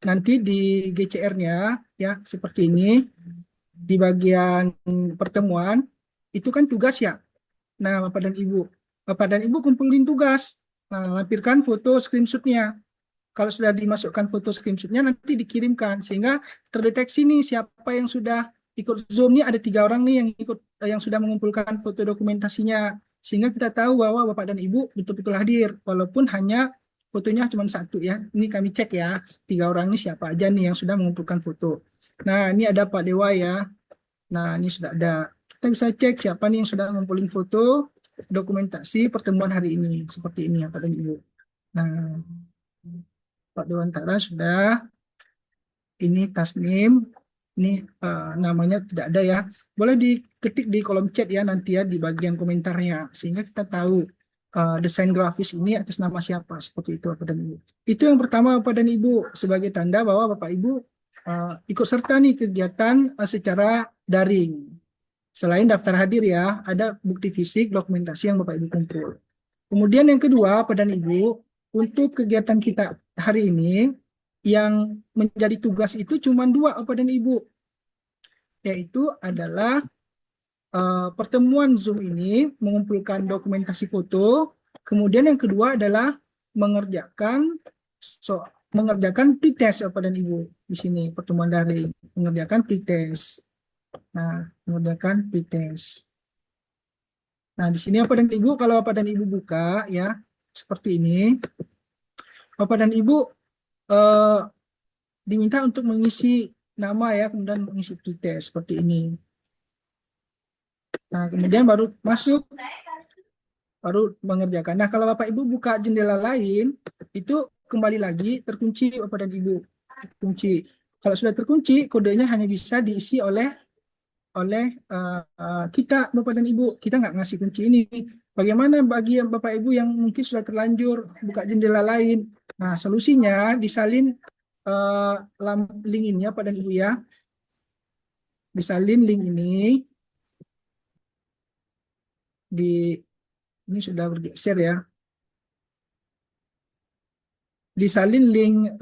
nanti di GCR-nya ya seperti ini di bagian pertemuan itu kan tugas ya. Nah Bapak dan Ibu kumpulin tugas. Nah, lampirkan foto screenshotnya. Kalau sudah dimasukkan foto screenshotnya nanti dikirimkan sehingga terdeteksi nih siapa yang sudah ikut Zoom nih, ada 3 orang nih yang ikut yang sudah mengumpulkan foto dokumentasinya sehingga kita tahu bahwa Bapak dan Ibu betul-betul hadir walaupun hanya fotonya cuma satu ya. Ini kami cek ya 3 orang ini siapa aja nih yang sudah mengumpulkan foto. Nah ini ada Pak Dewa ya. Nah ini sudah ada. Kita bisa cek siapa nih yang sudah ngumpulin foto dokumentasi pertemuan hari ini seperti ini ya Pak dan Ibu. Nah Pak Dewantara sudah, ini Tasnim, ini namanya tidak ada ya. Boleh diketik di kolom chat ya nanti ya di bagian komentarnya sehingga kita tahu desain grafis ini atas nama siapa seperti itu Bapak dan Ibu. Itu yang pertama Bapak dan Ibu sebagai tanda bahwa Bapak Ibu ikut serta nih kegiatan secara daring. Selain daftar hadir ya, ada bukti fisik dokumentasi yang Bapak Ibu kumpul. Kemudian yang kedua, Bapak dan Ibu, untuk kegiatan kita hari ini, yang menjadi tugas itu cuma 2, Bapak dan Ibu, yaitu adalah pertemuan Zoom ini mengumpulkan dokumentasi foto, kemudian yang kedua adalah mengerjakan pretest Bapak dan Ibu di sini pertemuan daring, mengerjakan pretest. Nah, mengerjakan pretest. Nah, di sini Bapak dan Ibu, kalau Bapak dan Ibu buka ya, seperti ini. Bapak dan Ibu diminta untuk mengisi nama ya, kemudian mengisi pretest seperti ini. Nah, kemudian baru masuk, baru mengerjakan. Nah, kalau Bapak Ibu buka jendela lain, itu kembali lagi terkunci Bapak dan Ibu. Kunci. Kalau sudah terkunci, kodenya hanya bisa diisi oleh kita Bapak dan Ibu. Kita nggak ngasih kunci ini. Bagaimana bagi Bapak Ibu yang mungkin sudah terlanjur buka jendela lain? Nah, solusinya disalin link ini ya Pak dan Ibu ya. Disalin link ini ini sudah bergeser ya. Disalin link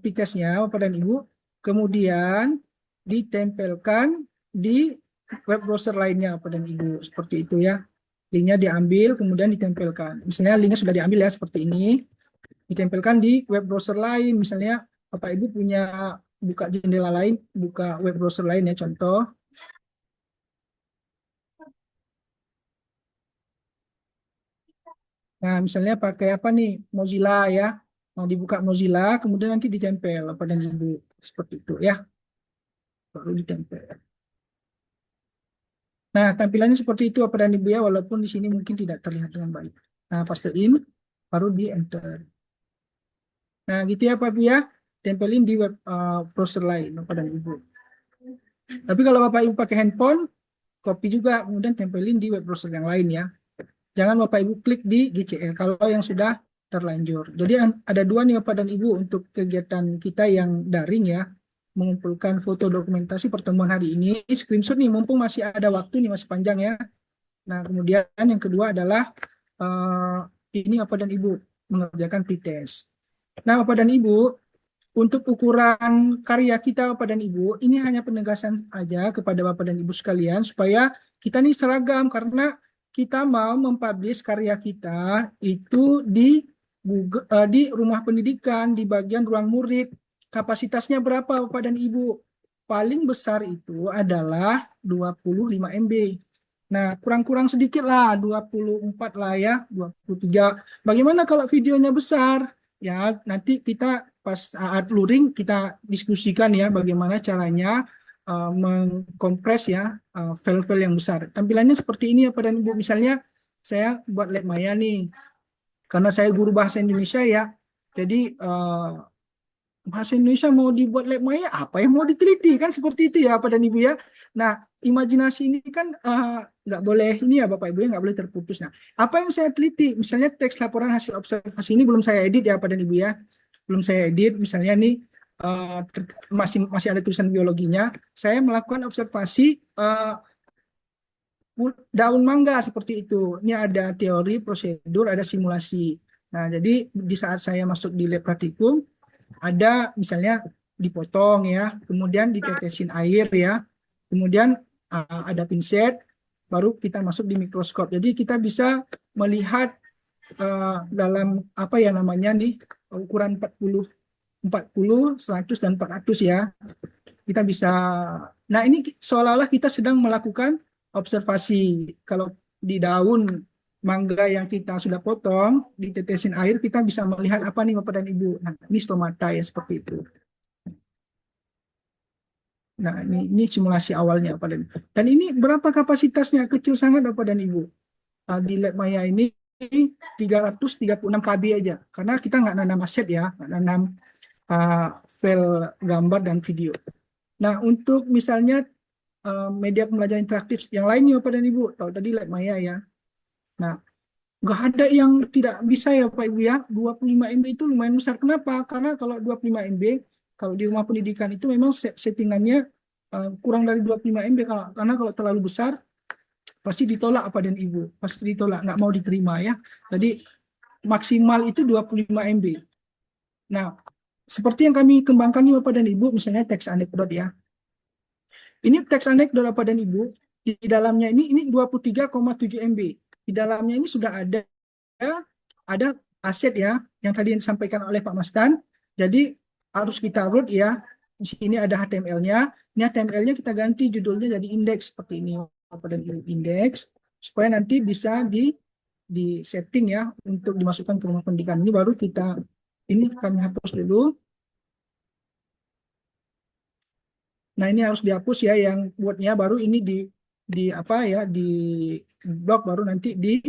pitesnya Bapak dan Ibu, kemudian ditempelkan di web browser lainnya Bapak dan Ibu seperti itu ya. Linknya diambil kemudian ditempelkan. Misalnya linknya sudah diambil ya seperti ini, ditempelkan di web browser lain. Misalnya Bapak Ibu punya buka jendela lain, buka web browser lain ya contoh. Nah misalnya pakai apa nih, Mozilla ya. Nah dibuka Mozilla kemudian nanti ditempel Bapak dan Ibu seperti itu ya. Baru ditempel. Nah, tampilannya seperti itu Bapak dan Ibu ya, walaupun di sini mungkin tidak terlihat dengan baik. Nah, pastiin, baru di enter. Nah, gitu ya Pak Ibu ya, tempelin di web browser lain Bapak dan Ibu. Tapi kalau Bapak Ibu pakai handphone, copy juga, kemudian tempelin di web browser yang lain ya. Jangan Bapak Ibu klik di GCR kalau yang sudah terlanjur. Jadi ada 2 nih Bapak dan Ibu untuk kegiatan kita yang daring ya, mengumpulkan foto dokumentasi pertemuan hari ini, screenshot nih, mumpung masih ada waktu nih, masih panjang ya. Nah, kemudian yang kedua adalah eh, ini Bapak dan Ibu mengerjakan pretest. Nah, Bapak dan Ibu, untuk ukuran karya kita Bapak dan Ibu, ini hanya penegasan aja kepada Bapak dan Ibu sekalian supaya kita nih seragam karena kita mau mempublish karya kita itu di Google, di rumah pendidikan di bagian ruang murid. Kapasitasnya berapa Bapak dan Ibu? Paling besar itu adalah 25 MB. Nah, kurang-kurang sedikit lah, 24 lah ya, 23. Bagaimana kalau videonya besar? Ya, nanti kita pas saat luring kita diskusikan ya bagaimana caranya mengkompres ya file-file yang besar. Tampilannya seperti ini ya Pak dan Ibu. Misalnya saya buat lab Maya nih, karena saya guru bahasa Indonesia ya. Jadi bahasa Indonesia mau dibuat lab Maya, apa yang mau diteliti kan seperti itu ya Pak dan Ibu ya. Nah, imajinasi ini kan nggak boleh ini ya Bapak Ibu ya nggak boleh terputus. Nah, apa yang saya teliti? Misalnya teks laporan hasil observasi ini belum saya edit ya Pak dan Ibu ya, belum saya edit. Misalnya nih masih masih ada tulisan biologinya. Saya melakukan observasi daun mangga seperti itu. Ini ada teori, prosedur, ada simulasi. Nah, jadi di saat saya masuk di lab praktikum ada misalnya dipotong ya, kemudian ditetesin air ya, kemudian ada pinset, baru kita masuk di mikroskop. Jadi kita bisa melihat dalam apa ya namanya nih ukuran 40, 100 dan 400 ya. Kita bisa, nah ini seolah-olah kita sedang melakukan observasi. Kalau di daun mangga yang kita sudah potong, ditetesin air, kita bisa melihat apa nih Bapak dan Ibu. Nah, ini stomata ya seperti itu. Nah, ini simulasi awalnya Bapak dan Ibu. Dan ini berapa kapasitasnya? Kecil sangat Bapak dan Ibu. Di lab Maya ini 336 KB aja. Karena kita nggak nanam aset ya, nggak nanam file gambar dan video. Nah, untuk misalnya media pembelajaran interaktif yang lainnya Bapak dan Ibu, kalau tadi lab Maya ya. Nah, nggak ada yang tidak bisa ya Pak Ibu ya. 25 MB itu lumayan besar. Kenapa? Karena kalau 25 MB, kalau di rumah pendidikan itu memang settingannya kurang dari 25 MB. Karena kalau terlalu besar, pasti ditolak Pak dan Ibu. Pasti ditolak, nggak mau diterima ya. Jadi maksimal itu 25 MB. Nah, seperti yang kami kembangkan nih Bapak dan Ibu, misalnya teks anekdot ya. Ini teks anekdot Bapak dan Ibu, di dalamnya ini 23,7 MB. Di dalamnya ini sudah ada aset ya yang tadi yang disampaikan oleh Pak Mastan. Jadi harus kita root ya. Di sini ada HTML-nya. Ini HTML-nya kita ganti judulnya jadi indeks seperti ini. Pada indeks supaya nanti bisa di setting ya untuk dimasukkan ke rumah pendidikan. Ini baru kita ini kami hapus dulu. Nah, ini harus dihapus ya yang buatnya, baru ini di apa ya di blok, baru nanti di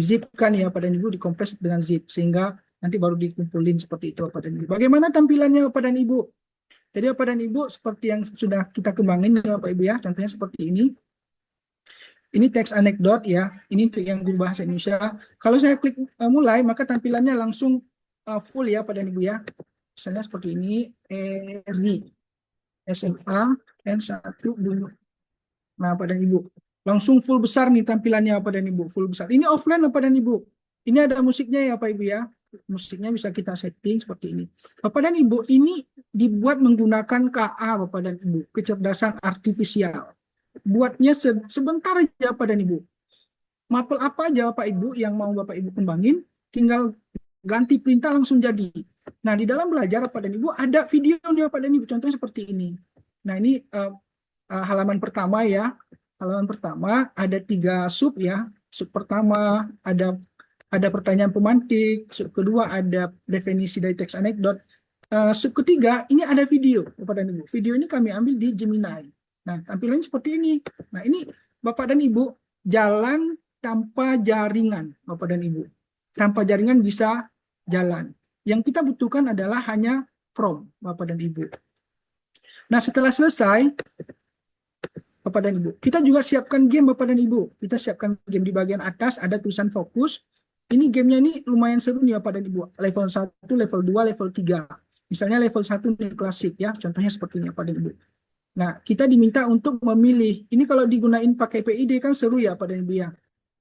zipkan ya Bapak dan Ibu, dikompres dengan zip sehingga nanti baru dikumpulin seperti itu Bapak dan Ibu. Bagaimana tampilannya Bapak dan Ibu? Jadi Bapak dan Ibu seperti yang sudah kita kembangin ya Bapak Ibu ya, contohnya seperti ini. Ini teks anekdot ya, ini untuk yang guru bahasa Indonesia. Kalau saya klik mulai, maka tampilannya langsung full ya Bapak dan Ibu ya. Misalnya seperti ini, Eri SMA N1 dulu. Nah, Bapak dan Ibu, langsung full besar nih tampilannya Bapak dan Ibu, full besar. Ini offline Bapak dan Ibu. Ini ada musiknya ya Bapak Ibu ya. Musiknya bisa kita setting seperti ini. Bapak dan Ibu, ini dibuat menggunakan KA Bapak dan Ibu, kecerdasan artifisial. Buatnya sebentar aja Bapak dan Ibu. Mapel apa aja Bapak Ibu yang mau Bapak Ibu kembangin, tinggal ganti perintah langsung jadi. Nah, di dalam belajar Bapak dan Ibu ada videonya Bapak dan Ibu, contohnya seperti ini. Nah, ini halaman pertama ya. Halaman pertama ada 3 sub ya. Sub pertama ada pertanyaan pemantik, sub kedua ada definisi dari teks anekdot. Sub ketiga ini ada video Bapak dan Ibu. Video ini kami ambil di Gemini. Nah, tampilannya seperti ini. Nah, ini Bapak dan Ibu jalan tanpa jaringan Bapak dan Ibu. Tanpa jaringan bisa jalan. Yang kita butuhkan adalah hanya Chrome Bapak dan Ibu. Nah, setelah selesai Bapak dan Ibu, kita juga siapkan game Bapak dan Ibu. Kita siapkan game di bagian atas ada tulisan fokus. Ini gamenya ini lumayan seru nih Bapak dan Ibu. Level 1, level 2, level 3. Misalnya level 1 nih klasik ya. Contohnya seperti ini Bapak dan Ibu. Nah, kita diminta untuk memilih. Ini kalau digunain pakai PID kan seru ya Pak dan Ibu ya.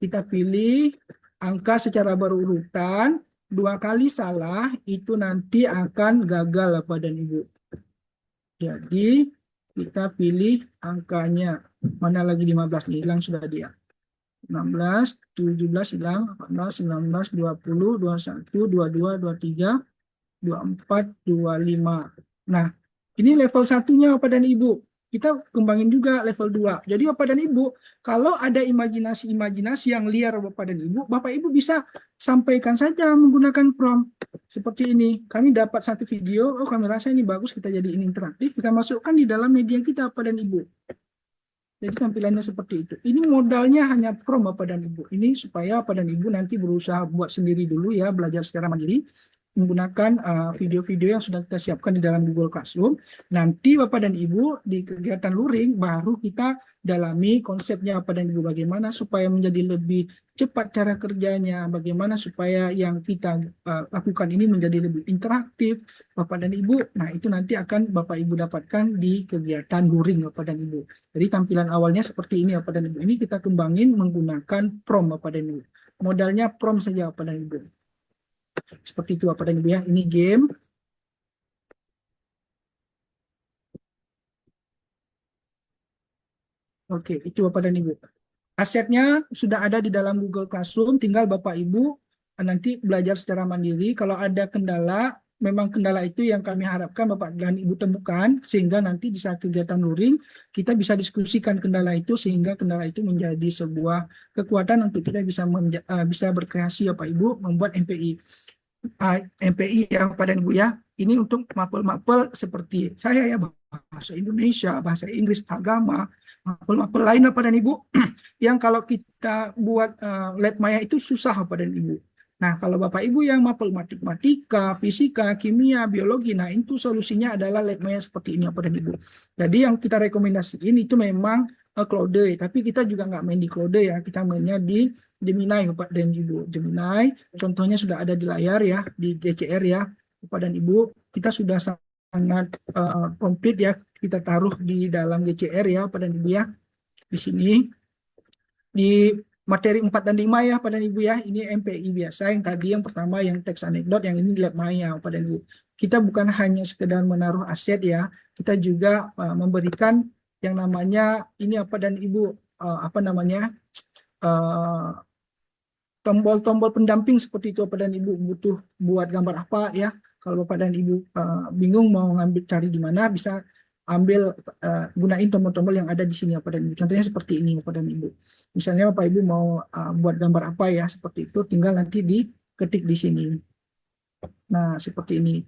Kita pilih angka secara berurutan, 2 kali salah itu nanti akan gagal Pak dan Ibu. Jadi kita pilih angkanya. Mana lagi 15 nih, hilang sudah dia. 16, 17 hilang, 18, 19, 20, 21, 22, 23, 24, 25. Nah, ini level satunya Bapak dan Ibu. Kita kembangin juga level 2. Jadi Bapak dan Ibu, kalau ada imajinasi-imajinasi yang liar Bapak dan Ibu, Bapak Ibu bisa sampaikan saja menggunakan prompt. Seperti ini, kami dapat satu video, oh kami rasa ini bagus, kita jadiin interaktif, kita masukkan di dalam media kita Bapak dan Ibu. Jadi tampilannya seperti itu. Ini modalnya hanya prompt Bapak dan Ibu. Ini supaya Bapak dan Ibu nanti berusaha buat sendiri dulu ya, belajar secara mandiri menggunakan video-video yang sudah kita siapkan di dalam Google Classroom. Nanti Bapak dan Ibu di kegiatan luring baru kita dalami konsepnya Bapak dan Ibu bagaimana supaya menjadi lebih cepat cara kerjanya, bagaimana supaya yang kita lakukan ini menjadi lebih interaktif Bapak dan Ibu. Nah, itu nanti akan Bapak Ibu dapatkan di kegiatan luring Bapak dan Ibu. Jadi tampilan awalnya seperti ini Bapak dan Ibu. Ini kita kembangin menggunakan prompt Bapak dan Ibu. Modalnya prompt saja Bapak dan Ibu. Seperti itu Bapak dan Ibu ya. Ini game. Oke, itu Bapak dan Ibu. Asetnya sudah ada di dalam Google Classroom, tinggal Bapak Ibu nanti belajar secara mandiri. Kalau ada kendala, memang kendala itu yang kami harapkan Bapak dan Ibu temukan, sehingga nanti di saat kegiatan luring, kita bisa diskusikan kendala itu, sehingga kendala itu menjadi sebuah kekuatan untuk kita bisa berkreasi Bapak Ibu, membuat MPI. MPI ya Bapak dan Ibu ya. Ini untuk mapel-mapel seperti saya ya, bahasa Indonesia, bahasa Inggris, agama, mapel-mapel lain Bapak dan Ibu yang kalau kita buat lab maya itu susah Bapak dan Ibu. Nah, kalau Bapak Ibu yang mapel matematika, fisika, kimia, biologi, nah itu solusinya adalah lab maya seperti ini Bapak dan Ibu. Jadi yang kita rekomendasiin itu memang Claude, tapi kita juga nggak main di Claude ya, kita mainnya di Gemini Bapak dan Ibu. Gemini contohnya sudah ada di layar ya, di GCR ya Bapak dan Ibu. Kita sudah sangat komplit ya, kita taruh di dalam GCR ya Bapak dan Ibu ya. Di sini di materi 4 dan 5 ya Bapak dan Ibu ya. Ini MPI biasa, yang tadi yang pertama yang teks anekdot, yang ini lab maya Bapak dan Ibu. Kita bukan hanya sekedar menaruh aset ya, kita juga memberikan yang namanya ini Bapak dan Ibu tombol-tombol pendamping seperti itu Bapak dan Ibu. Butuh buat gambar apa ya, kalau Bapak dan Ibu bingung mau ngambil cari di mana, bisa ambil gunain tombol-tombol yang ada di sini Bapak dan Ibu. Contohnya seperti ini Bapak dan Ibu. Misalnya Bapak Ibu mau buat gambar apa ya, seperti itu tinggal nanti diketik di sini. Nah, seperti ini.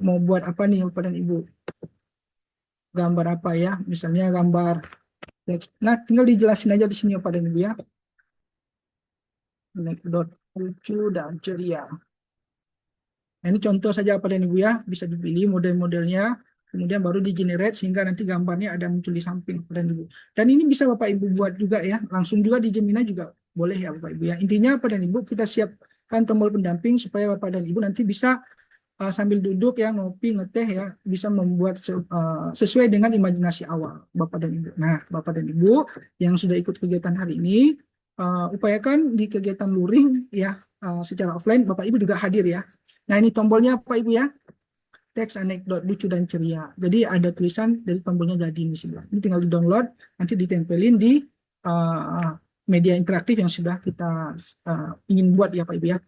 Mau buat apa nih Bapak dan Ibu? Gambar apa ya? Misalnya gambar teks. Nah, tinggal dijelasin aja di sini Bapak dan Ibu ya. Anekdot lucu dan ceria. Nah, ini contoh saja Bapak dan Ibu ya, bisa dipilih model-modelnya, kemudian baru di-generate sehingga nanti gambarnya ada muncul di samping Bapak dan Ibu. Dan ini bisa Bapak Ibu buat juga ya, langsung juga di Gemini juga boleh ya Bapak Ibu ya. Intinya Bapak dan Ibu kita siapkan tombol pendamping supaya Bapak dan Ibu nanti bisa sambil duduk ya, ngopi, ngeteh ya, bisa membuat sesuai dengan imajinasi awal Bapak dan Ibu. Nah, Bapak dan Ibu yang sudah ikut kegiatan hari ini, upayakan di kegiatan luring ya, secara offline Bapak Ibu juga hadir ya. Nah, ini tombolnya Bapak Ibu ya, teks anekdot lucu dan ceria. Jadi ada tulisan dari tombolnya jadi di sebelah. Ini tinggal di download, nanti ditempelin di media interaktif yang sudah kita ingin buat ya Pak Ibu ya.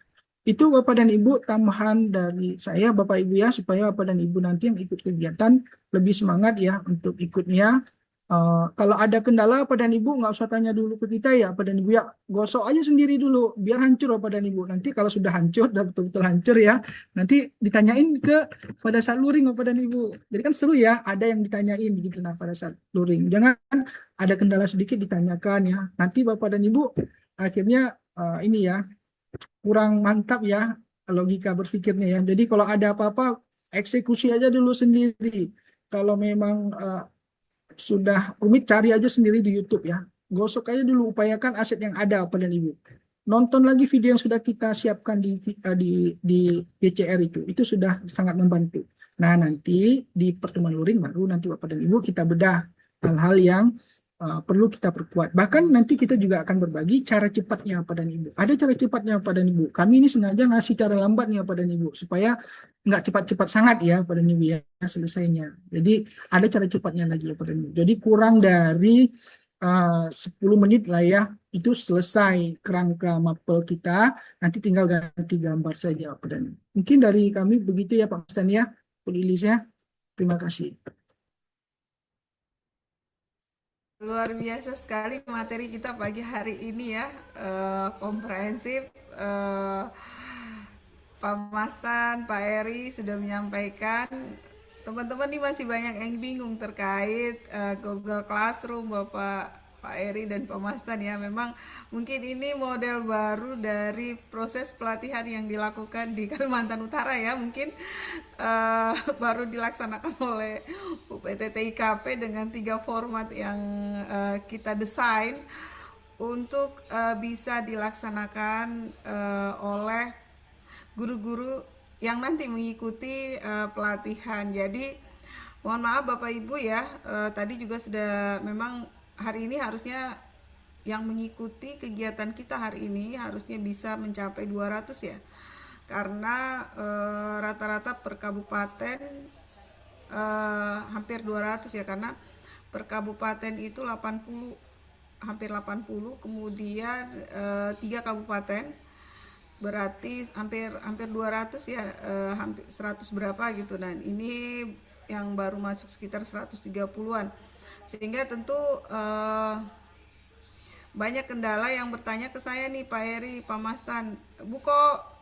Itu Bapak dan Ibu tambahan dari saya Bapak Ibu ya, supaya Bapak dan Ibu nanti yang ikut kegiatan lebih semangat ya untuk ikutnya. Kalau ada kendala Bapak dan Ibu nggak usah tanya dulu ke kita ya Bapak dan Ibu ya, gosok aja sendiri dulu biar hancur Bapak dan Ibu. Nanti kalau sudah hancur, dan betul-betul hancur ya, nanti ditanyain pada saat luring Bapak dan Ibu. Jadi kan seru ya, ada yang ditanyain gitu nah pada saat luring. Jangan ada kendala sedikit ditanyakan ya. Nanti Bapak dan Ibu akhirnya ini ya, kurang mantap ya logika berpikirnya ya. Jadi kalau ada apa-apa eksekusi aja dulu sendiri. Kalau memang sudah rumit, cari aja sendiri di YouTube ya. Gosok aja dulu, upayakan aset yang ada Bapak dan Ibu. Nonton lagi video yang sudah kita siapkan di GCR itu sudah sangat membantu. Nah, nanti di pertemuan luring baru nanti Bapak dan Ibu kita bedah hal-hal yang perlu kita perkuat. Bahkan nanti kita juga akan berbagi cara cepatnya Bapak dan Ibu. Ada cara cepatnya Bapak dan Ibu. Kami ini sengaja ngasih cara lambatnya Bapak dan Ibu supaya nggak cepat-cepat sangat ya Bapak dan Ibu ya selesainya. Jadi ada cara cepatnya lagi Bapak dan Ibu. Jadi kurang dari 10 menit lah ya itu selesai kerangka mapel kita. Nanti tinggal ganti gambar saja Bapak dan Ibu. Mungkin dari kami begitu ya Pak Mastan ya. Ilisnya, terima kasih. Luar biasa sekali materi kita pagi hari ini ya, komprehensif. Pak Mastan, Pak Eri sudah menyampaikan. Teman-teman ini masih banyak yang bingung terkait Google Classroom, Pak Eri dan Pak Mastan ya. Memang mungkin ini model baru dari proses pelatihan yang dilakukan di Kalimantan Utara ya. Mungkin baru dilaksanakan oleh UPTT IKP dengan 3 format yang kita desain untuk bisa dilaksanakan oleh guru-guru yang nanti mengikuti pelatihan. Jadi mohon maaf Bapak Ibu ya, tadi juga sudah, memang hari ini harusnya yang mengikuti kegiatan kita hari ini harusnya bisa mencapai 200 ya. Karena rata-rata per kabupaten hampir 200 ya, karena per kabupaten itu 80, hampir 80, kemudian 3 kabupaten berarti hampir 200 ya, hampir 100 berapa gitu. Dan ini yang baru masuk sekitar 130-an, sehingga tentu banyak kendala yang bertanya ke saya nih Pak Eri, Pak Mastan, Bu kok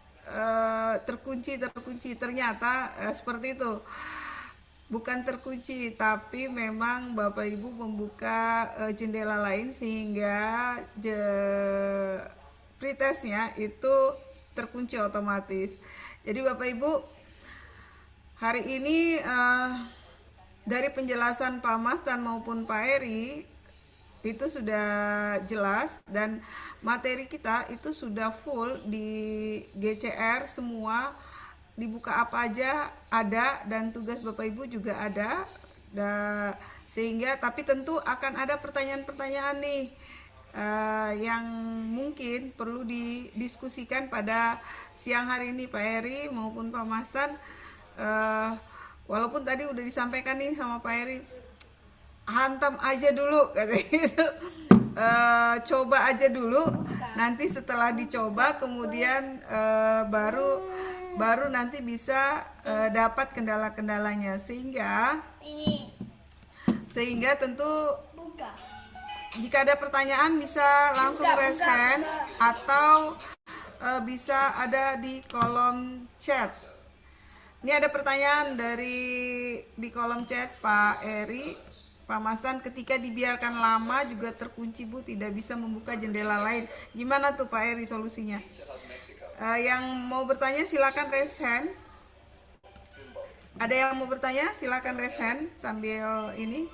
terkunci. Ternyata seperti itu, bukan terkunci, tapi memang Bapak Ibu membuka jendela lain sehingga pretestnya itu terkunci otomatis. Jadi Bapak Ibu, hari ini dari penjelasan Pak Mastan maupun Pak Eri itu sudah jelas, dan materi kita itu sudah full di GCR, semua dibuka apa aja ada, dan tugas Bapak Ibu juga ada. Sehingga tapi tentu akan ada pertanyaan-pertanyaan nih yang mungkin perlu didiskusikan pada siang hari ini Pak Eri maupun Pak Mastan. Walaupun tadi udah disampaikan nih sama Pak Eri, hantam aja dulu katanya gitu. Coba aja dulu, nanti setelah dicoba kemudian baru nanti bisa dapat kendala-kendalanya, sehingga tentu jika ada pertanyaan bisa langsung raise hand atau bisa ada di kolom chat. Ini ada pertanyaan di kolom chat Pak Eri, Pak Mastan, ketika dibiarkan lama juga terkunci Bu, tidak bisa membuka jendela lain. Gimana tuh Pak Eri solusinya? Yang mau bertanya silakan raise hand. Ada yang mau bertanya silakan raise hand sambil ini.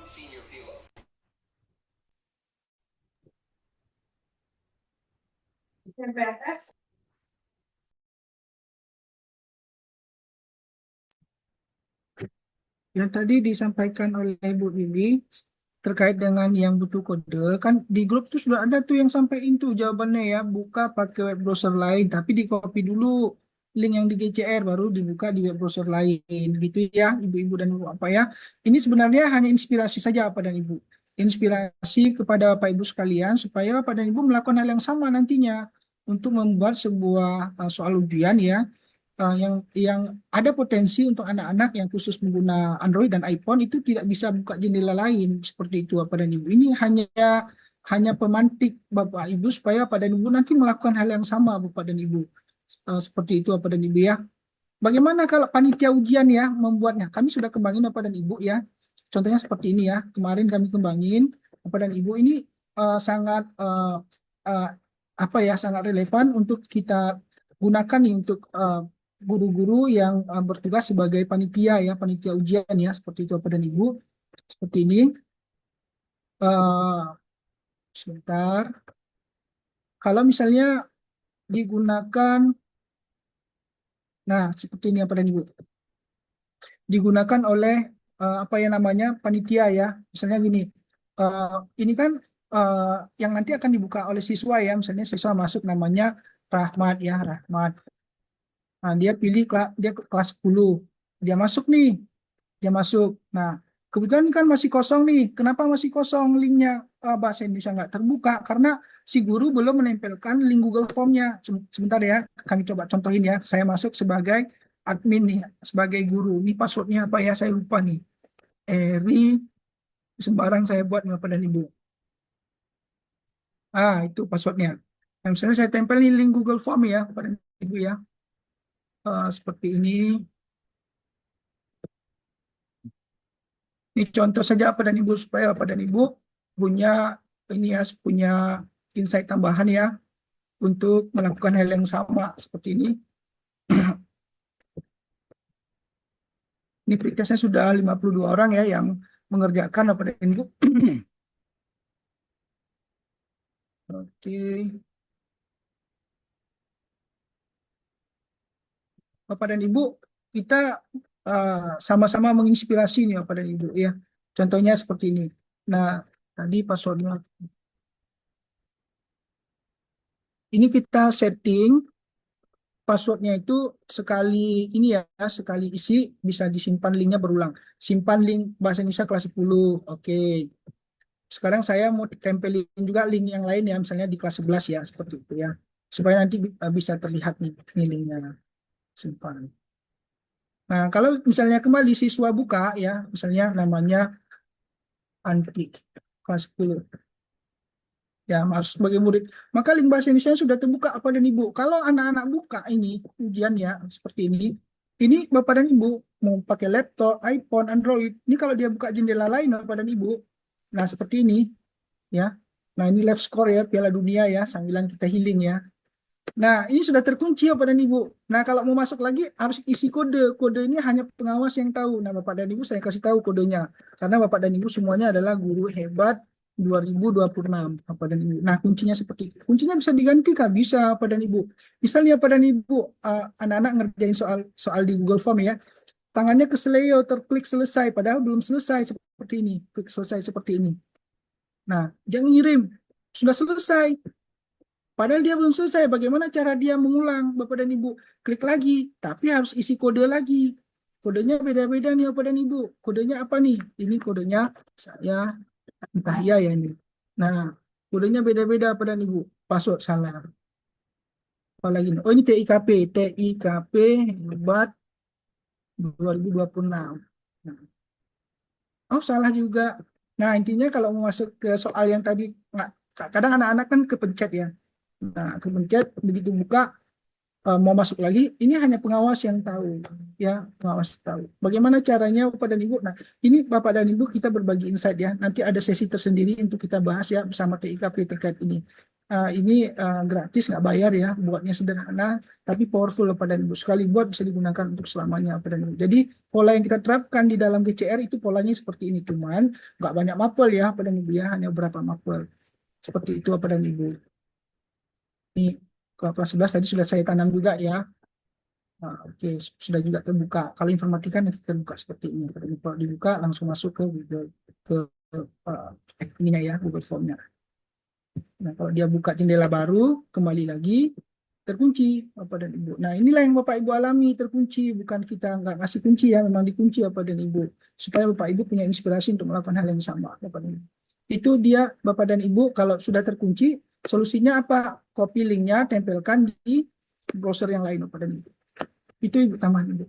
Yang tadi disampaikan oleh Bu Bibi terkait dengan yang butuh kode, kan di grup tuh sudah ada tuh yang sampaiin tuh jawabannya ya, buka pakai web browser lain, tapi di copy dulu link yang di GCR baru dibuka di web browser lain gitu ya, ibu-ibu dan ibu apa ya. Ini sebenarnya hanya inspirasi saja Bapak dan Ibu. Inspirasi kepada Bapak Ibu sekalian supaya Bapak dan Ibu melakukan hal yang sama nantinya untuk membuat sebuah soal ujian ya, yang ada potensi untuk anak-anak yang khusus pengguna Android dan iPhone itu tidak bisa buka jendela lain seperti itu Bapak dan Ibu. Ini hanya pemantik Bapak Ibu supaya Bapak dan Ibu nanti melakukan hal yang sama Bapak dan Ibu. Seperti itu Bapak dan Ibu ya. Bagaimana kalau panitia ujian ya membuatnya? Kami sudah kembangin Bapak dan Ibu ya. Contohnya seperti ini ya. Kemarin kami kembangin Bapak dan Ibu, ini sangat sangat relevan untuk kita gunakan nih untuk guru-guru yang bertugas sebagai panitia ya, panitia ujian ya, seperti itu Bapak dan Ibu. Seperti ini. Sebentar. Kalau misalnya digunakan, nah seperti ini Bapak dan Ibu. digunakan oleh apa yang namanya panitia ya. Misalnya gini, ini kan yang nanti akan dibuka oleh siswa ya. Misalnya siswa masuk namanya Rahmat ya, Rahmat. Nah, dia pilih dia kelas 10. Dia masuk nih, dia masuk. Nah, kebetulan kan masih kosong nih. Kenapa masih kosong linknya bahasa Indonesia nggak terbuka? Karena si guru belum menempelkan link Google Form-nya. Sebentar ya, kami coba contohin ya. Saya masuk sebagai admin nih, sebagai guru. Ini passwordnya apa ya? Saya lupa nih. Eri, sembarang saya buat Bapak dan Ibu. Itu passwordnya. Nah, misalnya saya tempel nih link Google Form ya, Bapak dan Ibu ya. Seperti ini. Ini contoh saja Bapak dan Ibu supaya Bapak dan Ibu punya ini ya, punya insight tambahan ya untuk melakukan hal yang sama seperti ini. Ini pretestnya sudah 52 orang ya yang mengerjakan Bapak dan Ibu. Oke. Bapak dan Ibu, kita sama-sama menginspirasi nih Bapak dan Ibu ya. Contohnya seperti ini. Nah, tadi passwordnya. Ini kita setting passwordnya itu sekali ini ya, sekali isi bisa disimpan linknya berulang. Simpan link bahasa Indonesia kelas 10. Oke. Sekarang saya mau tempelin juga link yang lain ya, misalnya di kelas 11 ya, seperti itu ya. Supaya nanti bisa terlihat nih, ini linknya simpan. Nah, kalau misalnya kembali siswa buka ya, misalnya namanya Anti kelas 10. Ya, masuk sebagai murid. Maka link bahasa Indonesia sudah terbuka Bapak dan Ibu. Kalau anak-anak buka ini ujian ya seperti ini Bapak dan Ibu mau pakai laptop, iPhone, Android. Ini kalau dia buka jendela lain Bapak dan Ibu. Nah, seperti ini ya. Nah, ini live score ya Piala Dunia ya, sambilan kita healing ya. Nah, ini sudah terkunci Bapak dan Ibu. Nah, kalau mau masuk lagi harus isi kode. Kode ini hanya pengawas yang tahu. Nah, Bapak dan Ibu saya kasih tahu kodenya. Karena Bapak dan Ibu semuanya adalah guru hebat 2026 Bapak dan Ibu. Nah, kuncinya seperti itu. Kuncinya bisa diganti Kak? Bisa Bapak dan Ibu. Misalnya Bapak dan Ibu anak-anak ngerjain soal soal di Google Form ya. Tangannya ke Sleo terklik selesai padahal belum selesai seperti ini. Klik selesai seperti ini. Nah, dia ngirim sudah selesai. Padahal dia belum selesai. Bagaimana cara dia mengulang, Bapak dan Ibu? Klik lagi, tapi harus isi kode lagi. Kodenya beda-beda nih, Bapak dan Ibu. Kodenya apa nih? Ini kodenya saya, entah ya ini. Nah, kodenya beda-beda, Bapak dan Ibu. Password salah. Apalagi nih? Oh, ini TIKP hebat 2026. Nah, oh, salah juga. Nah, intinya kalau mau masuk ke soal yang tadi, nggak, kadang anak-anak kan kepencet ya. Nah, kepencet begitu buka mau masuk lagi, ini hanya pengawas yang tahu, ya pengawas tahu. Bagaimana caranya Bapak dan Ibu? Nah, ini Bapak dan Ibu kita berbagi insight ya. Nanti ada sesi tersendiri untuk kita bahas ya bersama TIKP terkait ini. Ini gratis, nggak bayar ya, buatnya sederhana, tapi powerful Bapak dan Ibu. Sekali buat bisa digunakan untuk selamanya Bapak dan Ibu. Jadi pola yang kita terapkan di dalam GCR itu polanya seperti ini, cuman nggak banyak mapel ya Bapak dan Ibu ya, hanya beberapa mapel. Seperti itu Bapak dan Ibu. Ini kelas 11 tadi sudah saya tanam juga ya. Oke, sudah juga terbuka. Kalau informatika nanti terbuka seperti ini. Kalau dibuka langsung masuk ke Google ke uh, ininya ya, Google Form-nya. Nah, kalau dia buka jendela baru, kembali lagi terkunci Bapak dan Ibu. Nah, inilah yang Bapak Ibu alami terkunci, bukan kita nggak ngasih kunci ya, memang dikunci Bapak dan Ibu supaya Bapak Ibu punya inspirasi untuk melakukan hal yang sama Bapak dan Ibu. Itu dia Bapak dan Ibu kalau sudah terkunci, solusinya apa? Copy linknya, tempelkan di browser yang lain Bapak dan Ibu. Itu Ibu tambahan Ibu.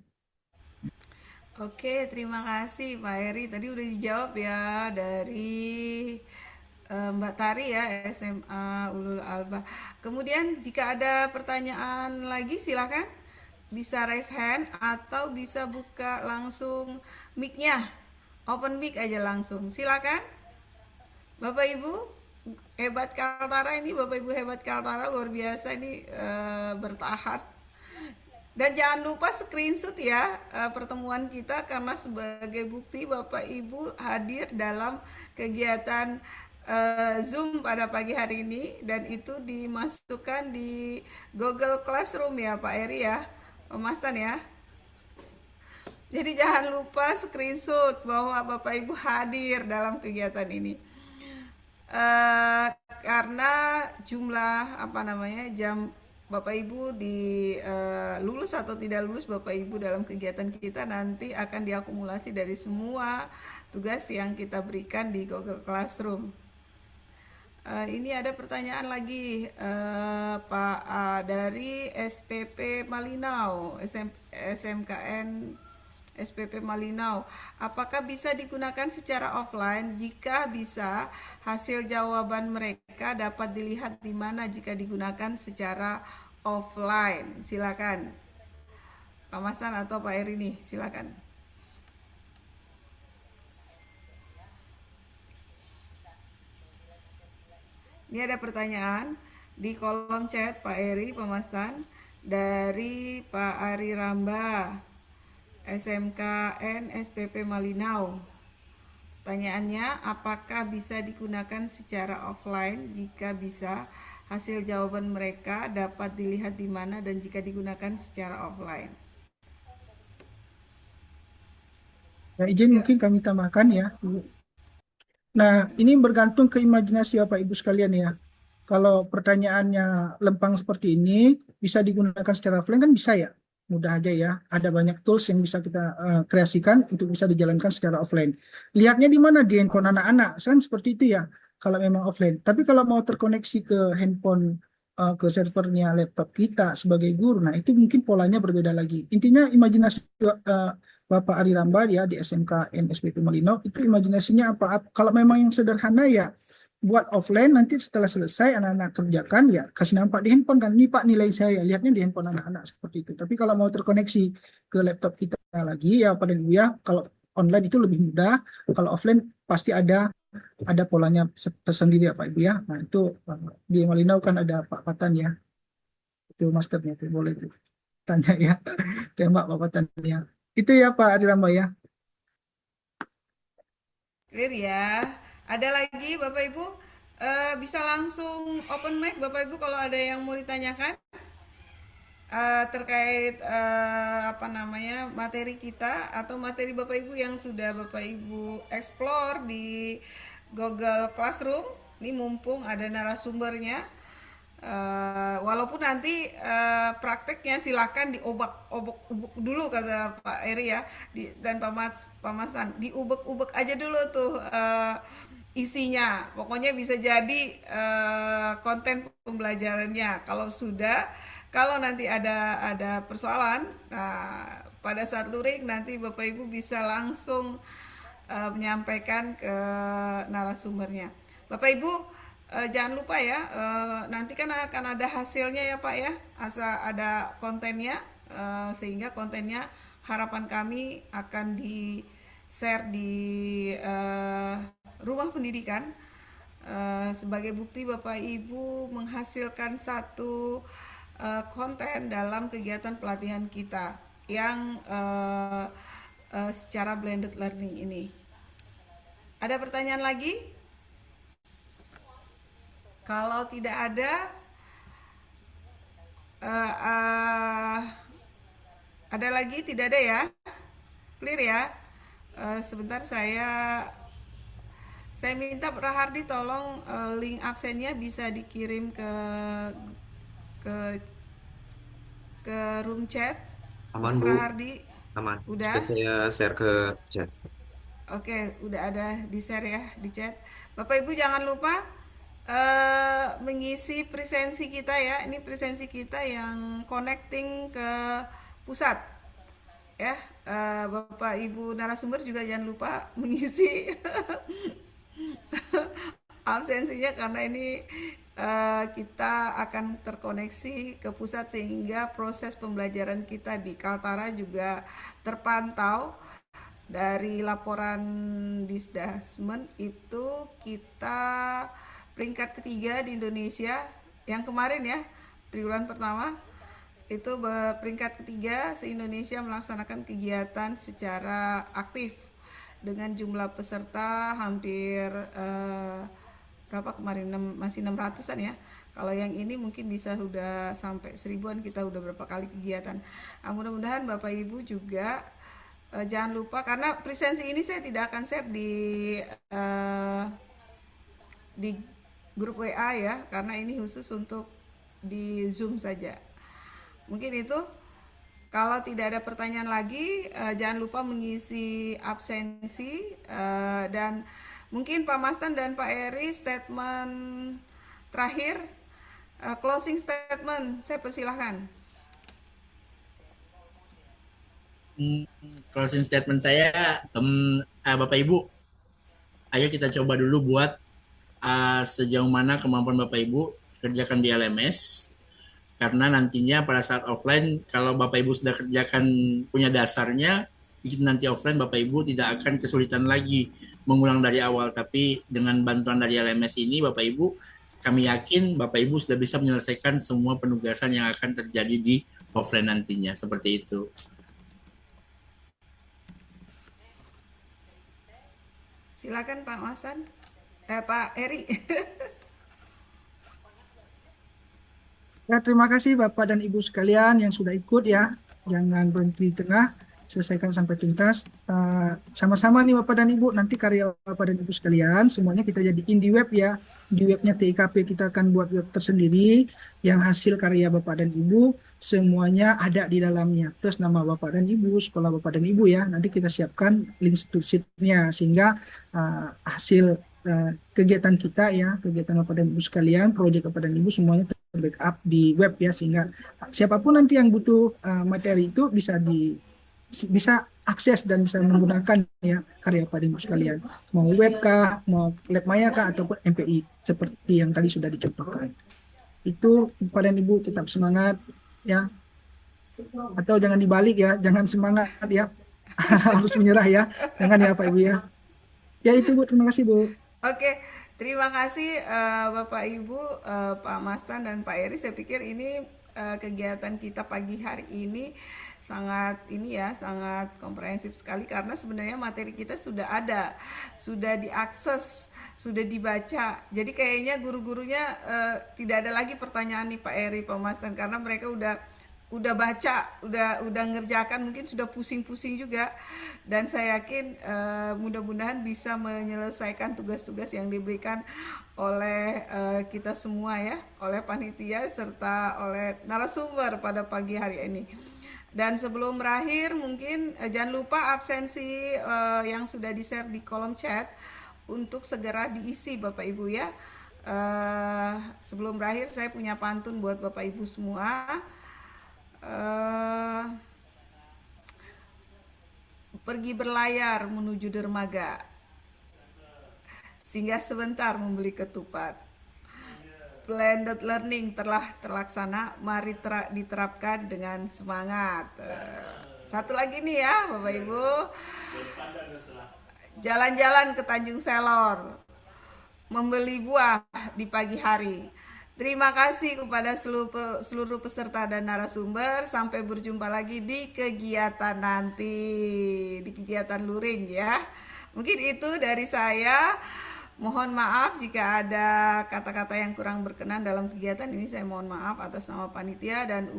Oke, terima kasih Pak Heri. Tadi udah dijawab ya dari Mbak Tari ya, SMA Ulul Alba. Kemudian jika ada pertanyaan lagi silakan bisa raise hand atau bisa buka langsung mic-nya. Open mic aja langsung. Silakan. Bapak Ibu hebat Kaltara ini, Bapak Ibu hebat Kaltara luar biasa ini bertahan. Dan jangan lupa screenshot ya pertemuan kita karena sebagai bukti Bapak Ibu hadir dalam kegiatan Zoom pada pagi hari ini dan itu dimasukkan di Google Classroom ya Pak Eri ya, Mas Tan ya. Jadi jangan lupa screenshot bahwa Bapak Ibu hadir dalam kegiatan ini. Karena jumlah jam Bapak Ibu di lulus atau tidak lulus Bapak Ibu dalam kegiatan kita nanti akan diakumulasi dari semua tugas yang kita berikan di Google Classroom. Ini ada pertanyaan lagi Pak dari SPP Malinau, SMKN SPP Malinau. Apakah bisa digunakan secara offline? Jika bisa, hasil jawaban mereka dapat dilihat di mana jika digunakan secara offline. Silakan Pak Masan atau Pak Eri nih, silakan. Ini ada pertanyaan di kolom chat Pak Eri, Pak Masan, dari Pak Ari Ramba, SMKN SPP Malinau. Pertanyaannya, apakah bisa digunakan secara offline? Jika bisa, hasil jawaban mereka dapat dilihat di mana dan jika digunakan secara offline. Ya, izin mungkin kami tambahkan ya, Bu. Nah, ini bergantung ke imajinasi Bapak Ibu sekalian ya. Kalau pertanyaannya lempang seperti ini, bisa digunakan secara offline kan bisa ya. Mudah aja ya. Ada banyak tools yang bisa kita kreasikan untuk bisa dijalankan secara offline. Lihatnya di mana? Di handphone anak-anak. Kan seperti itu ya. Kalau memang offline. Tapi kalau mau terkoneksi ke handphone, ke servernya laptop kita sebagai guru, nah itu mungkin polanya berbeda lagi. Intinya imajinasi Bapak Ari Ramba ya di SMK NSPP Malinau itu imajinasinya apa? Kalau memang yang sederhana ya buat offline, nanti setelah selesai anak-anak kerjakan ya kasih nampak di handphone kan, ini Pak nilai saya, lihatnya di handphone anak-anak seperti itu. Tapi kalau mau terkoneksi ke laptop kita lagi ya pada dia ya, kalau online itu lebih mudah, kalau offline pasti ada polanya tersendiri ya Pak Ibu ya. Nah itu di Malinau kan ada Pak Patan ya, itu masternya itu boleh itu tanya ya, tembak Pak Patan ya. Itu ya Pak Adi Ramba ya. Clear ya. Ada lagi Bapak Ibu? Bisa langsung open mic Bapak Ibu kalau ada yang mau ditanyakan terkait materi kita atau materi Bapak Ibu yang sudah Bapak Ibu explore di Google Classroom. Ini mumpung ada narasumbernya. Walaupun nanti prakteknya silakan diobak-obak dulu kata Pak Eri ya, dan Pak Masan, diubek-ubek aja dulu tuh isinya. Pokoknya bisa jadi konten pembelajarannya. Kalau nanti ada persoalan, pada saat luring nanti Bapak Ibu bisa langsung menyampaikan ke narasumbernya. Bapak Ibu jangan lupa ya, nanti kan akan ada hasilnya ya Pak ya, asal ada kontennya, sehingga kontennya harapan kami akan di-share di rumah pendidikan sebagai bukti Bapak Ibu menghasilkan satu konten dalam kegiatan pelatihan kita yang secara blended learning ini. Ada pertanyaan lagi? Kalau tidak ada, ada lagi? Tidak ada ya? Clear ya? Sebentar saya minta Pak Rahardi tolong link absennya bisa dikirim ke room chat. Aman, Mas Bu. Rahardi. Aman. Udah? Sudah saya share ke chat. Oke, udah ada di share ya, di chat. Bapak Ibu jangan lupa mengisi presensi kita ya. Ini presensi kita yang connecting ke pusat ya. Bapak Ibu narasumber juga jangan lupa mengisi absensinya, karena ini kita akan terkoneksi ke pusat sehingga proses pembelajaran kita di Kaltara juga terpantau. Dari laporan Disdasmen itu kita peringkat ketiga di Indonesia yang kemarin ya, triwulan pertama itu peringkat ketiga se-Indonesia melaksanakan kegiatan secara aktif dengan jumlah peserta hampir berapa kemarin, masih 600-an ya. Kalau yang ini mungkin bisa sudah sampai 1000-an, kita udah berapa kali kegiatan. Mudah-mudahan Bapak Ibu juga jangan lupa, karena presensi ini saya tidak akan share di grup WA ya, karena ini khusus untuk di Zoom saja. Mungkin itu. Kalau tidak ada pertanyaan lagi, jangan lupa mengisi absensi, dan mungkin Pak Mastan dan Pak Eri statement terakhir, closing statement, saya persilahkan. Closing statement saya, Bapak Ibu, ayo kita coba dulu buat sejauh mana kemampuan Bapak Ibu kerjakan di LMS. Karena nantinya pada saat offline, kalau Bapak Ibu sudah kerjakan punya dasarnya, nanti offline Bapak Ibu tidak akan kesulitan lagi mengulang dari awal. Tapi dengan bantuan dari LMS ini, Bapak Ibu, kami yakin Bapak Ibu sudah bisa menyelesaikan semua penugasan yang akan terjadi di offline nantinya. Seperti itu. Silakan Pak Mastan, Pak Eri. Ya, terima kasih Bapak dan Ibu sekalian yang sudah ikut ya. Jangan berhenti di tengah, selesaikan sampai tuntas. Sama-sama nih Bapak dan Ibu, nanti karya Bapak dan Ibu sekalian, semuanya kita jadiin di web ya. Di webnya TIKP kita akan buat web tersendiri, yang hasil karya Bapak dan Ibu, semuanya ada di dalamnya. Terus nama Bapak dan Ibu, sekolah Bapak dan Ibu ya, nanti kita siapkan link spreadsheet-nya, sehingga hasil kegiatan kita ya, kegiatan Bapak dan Ibu sekalian, proyek Bapak dan Ibu semuanya backup di web ya, sehingga siapapun nanti yang butuh materi itu bisa akses dan bisa menggunakan ya karya Bapak dan Ibu sekalian, mau web kah, mau lab maya kah, ataupun MPI seperti yang tadi sudah dicontohkan. Itu Bapak dan Ibu tetap semangat ya, atau jangan dibalik ya, jangan semangat ya harus menyerah ya, jangan ya Pak Ibu ya. Ya itu Bu, terima kasih Bu. Oke, terima kasih Bapak Ibu, Pak Mastan dan Pak Eri. Saya pikir ini kegiatan kita pagi hari ini sangat sangat komprehensif sekali, karena sebenarnya materi kita sudah ada, sudah diakses, sudah dibaca. Jadi kayaknya guru-gurunya tidak ada lagi pertanyaan nih Pak Eri, Pak Mastan, karena mereka udah baca, udah ngerjakan, mungkin sudah pusing-pusing juga, dan saya yakin mudah-mudahan bisa menyelesaikan tugas-tugas yang diberikan oleh kita semua ya, oleh panitia serta oleh narasumber pada pagi hari ini. Dan sebelum berakhir, mungkin jangan lupa absensi yang sudah di-share di kolom chat untuk segera diisi Bapak Ibu ya. Sebelum berakhir, saya punya pantun buat Bapak Ibu semua. Pergi berlayar menuju dermaga, singgah sebentar membeli ketupat. Blended learning telah terlaksana, mari diterapkan dengan semangat. Satu lagi nih ya Bapak Ibu, jalan-jalan ke Tanjung Selor, membeli buah di pagi hari. Terima kasih kepada seluruh peserta dan narasumber. Sampai berjumpa lagi di kegiatan nanti, di kegiatan luring ya. Mungkin itu dari saya. Mohon maaf jika ada kata-kata yang kurang berkenan dalam kegiatan ini. Saya mohon maaf atas nama panitia dan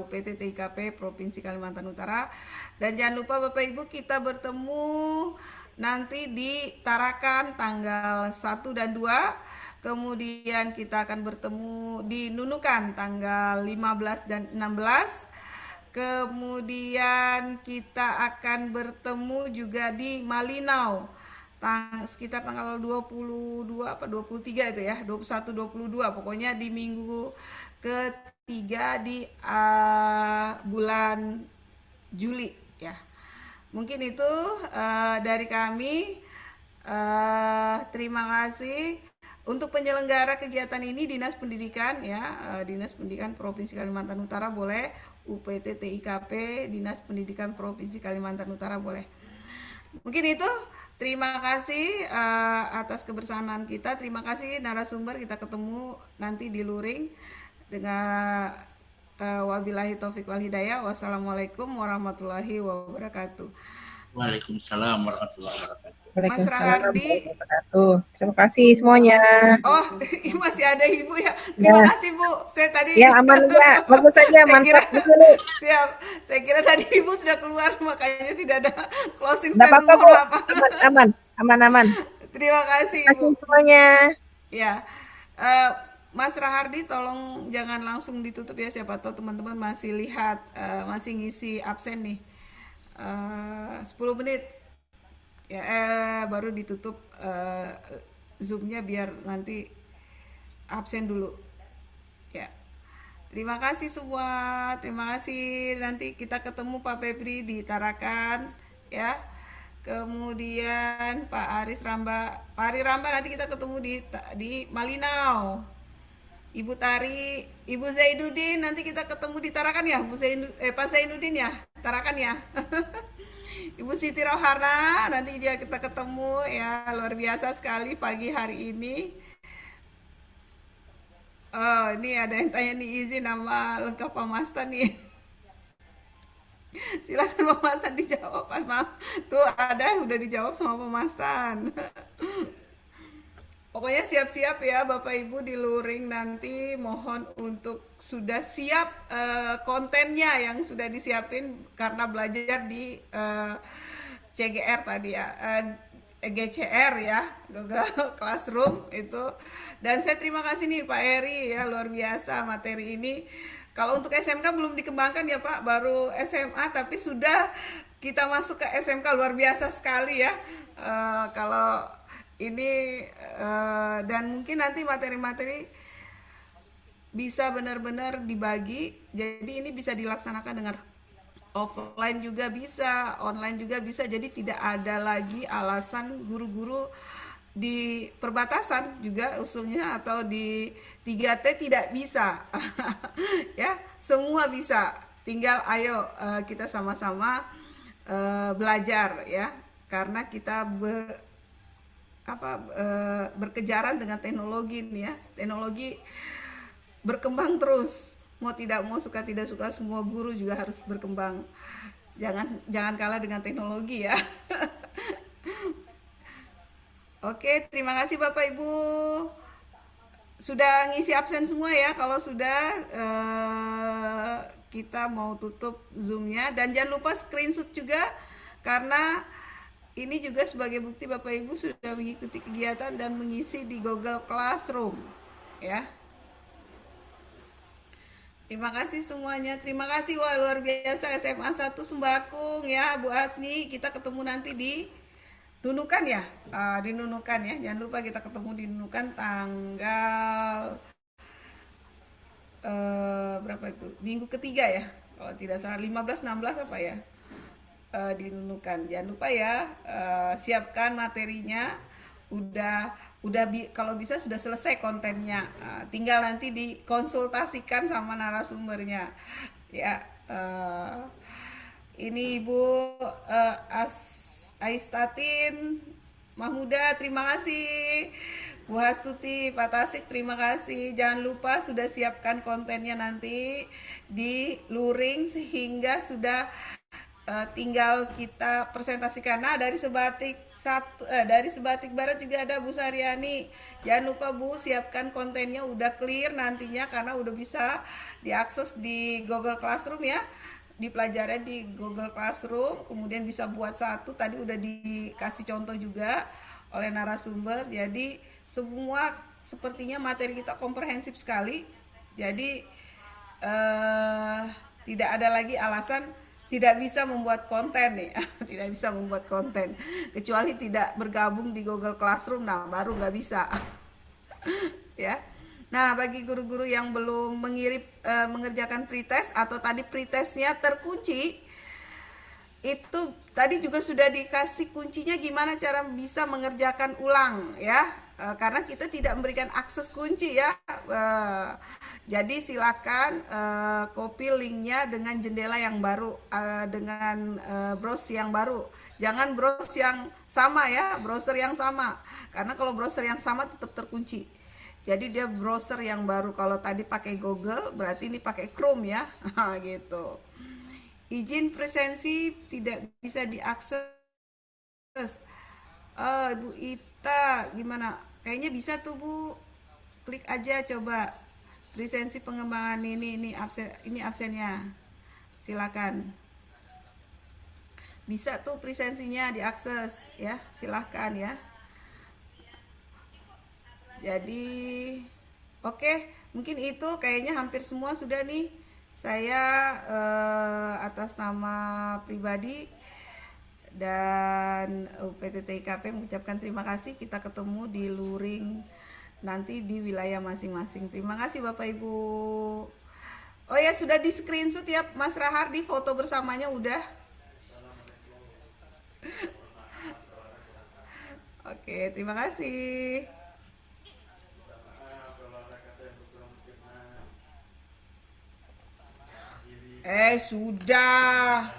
UPT TIKP Provinsi Kalimantan Utara. Dan jangan lupa Bapak Ibu, kita bertemu nanti di Tarakan tanggal 1 dan 2. Kemudian kita akan bertemu di Nunukan tanggal 15 dan 16. Kemudian kita akan bertemu juga di Malinau sekitar tanggal 22 apa 23 itu ya, 21 22, pokoknya di minggu ketiga di bulan Juli ya. Mungkin itu dari kami. Terima kasih. Untuk penyelenggara kegiatan ini Dinas Pendidikan ya, Dinas Pendidikan Provinsi Kalimantan Utara boleh, UPT TIKP Dinas Pendidikan Provinsi Kalimantan Utara boleh. Mungkin itu. Terima kasih atas kebersamaan kita. Terima kasih narasumber, kita ketemu nanti di luring dengan wabillahi taufiq wal hidayah. Wassalamualaikum warahmatullahi wabarakatuh. Waalaikumsalam warahmatullahi wabarakatuh. Mas Waalaikumsalam Rahardi. warahmatullahi wabarakatuh. Terima kasih semuanya. Oh, masih ada Ibu ya. Terima Ya, kasih Bu. Saya tadi ya aman ya. Bagus saja, saya kira mantap dulu. siap. Saya kira tadi Ibu sudah keluar makanya tidak ada closing Enggak statement. apa-apa, Bu. Mohon maaf. Aman. Terima kasih Terima Ibu. kasih semuanya. Ya, Mas Rahardi tolong jangan langsung ditutup ya, siapa tahu teman-teman masih lihat, masih ngisi absen nih. 10 menit ya, baru ditutup Zoom-nya biar nanti absen dulu ya. Terima kasih semua, terima kasih. Nanti kita ketemu Pak Febri di Tarakan ya. Kemudian Pak Aris Ramba, Pak Ari Ramba nanti kita ketemu di Malinau. Ibu Tari, Ibu Zainuddin nanti kita ketemu di Tarakan ya, Pak Zainuddin ya, Tarakan ya. Ibu Siti Rohana nanti dia kita ketemu ya, luar biasa sekali pagi hari ini. Oh, ini ada yang tanya nih izin nama lengkap Pak Mastan nih. Silakan Pak Mastan dijawab, Pas maaf. Tuh ada udah dijawab sama Pak Mastan. Pokoknya siap-siap ya Bapak Ibu di luring nanti, mohon untuk sudah siap kontennya yang sudah disiapin karena belajar di CGR tadi ya, GCR ya, Google Classroom itu. Dan saya terima kasih nih Pak Eri ya, luar biasa materi ini. Kalau untuk SMK belum dikembangkan ya Pak, baru SMA tapi sudah kita masuk ke SMK, luar biasa sekali ya. Kalau ini dan mungkin nanti materi-materi bisa benar-benar dibagi, jadi ini bisa dilaksanakan dengan offline juga bisa, online juga bisa, jadi tidak ada lagi alasan guru-guru di perbatasan juga usulnya atau di 3T tidak bisa. Ya, semua bisa, tinggal ayo kita sama-sama belajar ya, karena kita berkejaran dengan teknologi nih ya. Teknologi berkembang terus. Mau tidak mau, suka tidak suka, semua guru juga harus berkembang. Jangan kalah dengan teknologi ya. Oke, terima kasih Bapak Ibu. Sudah ngisi absen semua ya. Kalau sudah kita mau tutup Zoom-nya, dan jangan lupa screenshot juga karena ini juga sebagai bukti Bapak Ibu sudah mengikuti kegiatan dan mengisi di Google Classroom ya. Terima kasih semuanya. Terima kasih, wah luar biasa SMA 1 Sembakung ya Bu Asni. Kita ketemu nanti di Nunukan ya. Di Nunukan ya. Jangan lupa kita ketemu di Nunukan tanggal berapa itu? Minggu ketiga ya. Kalau tidak salah 15 16 apa ya? Dinunukan. Jangan lupa ya, siapkan materinya. Kalau bisa sudah selesai kontennya, tinggal nanti dikonsultasikan sama narasumbernya ya. Ini Ibu Aistatin Mahmuda, terima kasih. Bu Hastuti, Pak Tasik, terima kasih. Jangan lupa sudah siapkan kontennya nanti di luring sehingga sudah tinggal kita presentasikan. Nah, dari Sebatik Barat juga ada Bu Saryani. Jangan lupa Bu, siapkan kontennya udah clear nantinya karena udah bisa diakses di Google Classroom ya. Dipelajari di Google Classroom, kemudian bisa buat satu. Tadi udah dikasih contoh juga oleh narasumber. Jadi semua sepertinya materi kita komprehensif sekali. Jadi tidak ada lagi alasan tidak bisa membuat konten nih. Tidak bisa membuat konten kecuali tidak bergabung di Google Classroom, nah baru nggak bisa. Ya. Nah, bagi guru-guru yang belum mengerjakan pretest atau tadi pretestnya terkunci, itu tadi juga sudah dikasih kuncinya gimana cara bisa mengerjakan ulang ya. Karena kita tidak memberikan akses kunci ya. Jadi silakan copy linknya dengan jendela yang baru, dengan browser yang baru. Jangan browser yang sama ya, browser yang sama. Karena kalau browser yang sama tetap terkunci. Jadi dia browser yang baru. Kalau tadi pakai Google, berarti ini pakai Chrome ya, gitu. Izin presensi tidak bisa diakses Ibu Ita, gimana? Kayaknya bisa tuh Bu. Klik aja coba. Presensi pengembangan ini absennya. Silakan. Bisa tuh presensinya diakses ya, silakan ya. Jadi oke, mungkin itu kayaknya hampir semua sudah nih. Saya atas nama pribadi dan UPT TIKP mengucapkan terima kasih. Kita ketemu di luring nanti di wilayah masing-masing. Terima kasih Bapak Ibu. Oh ya, sudah di screenshot ya Mas Rahardi, foto bersamanya udah. Oke, terima kasih. Sudah.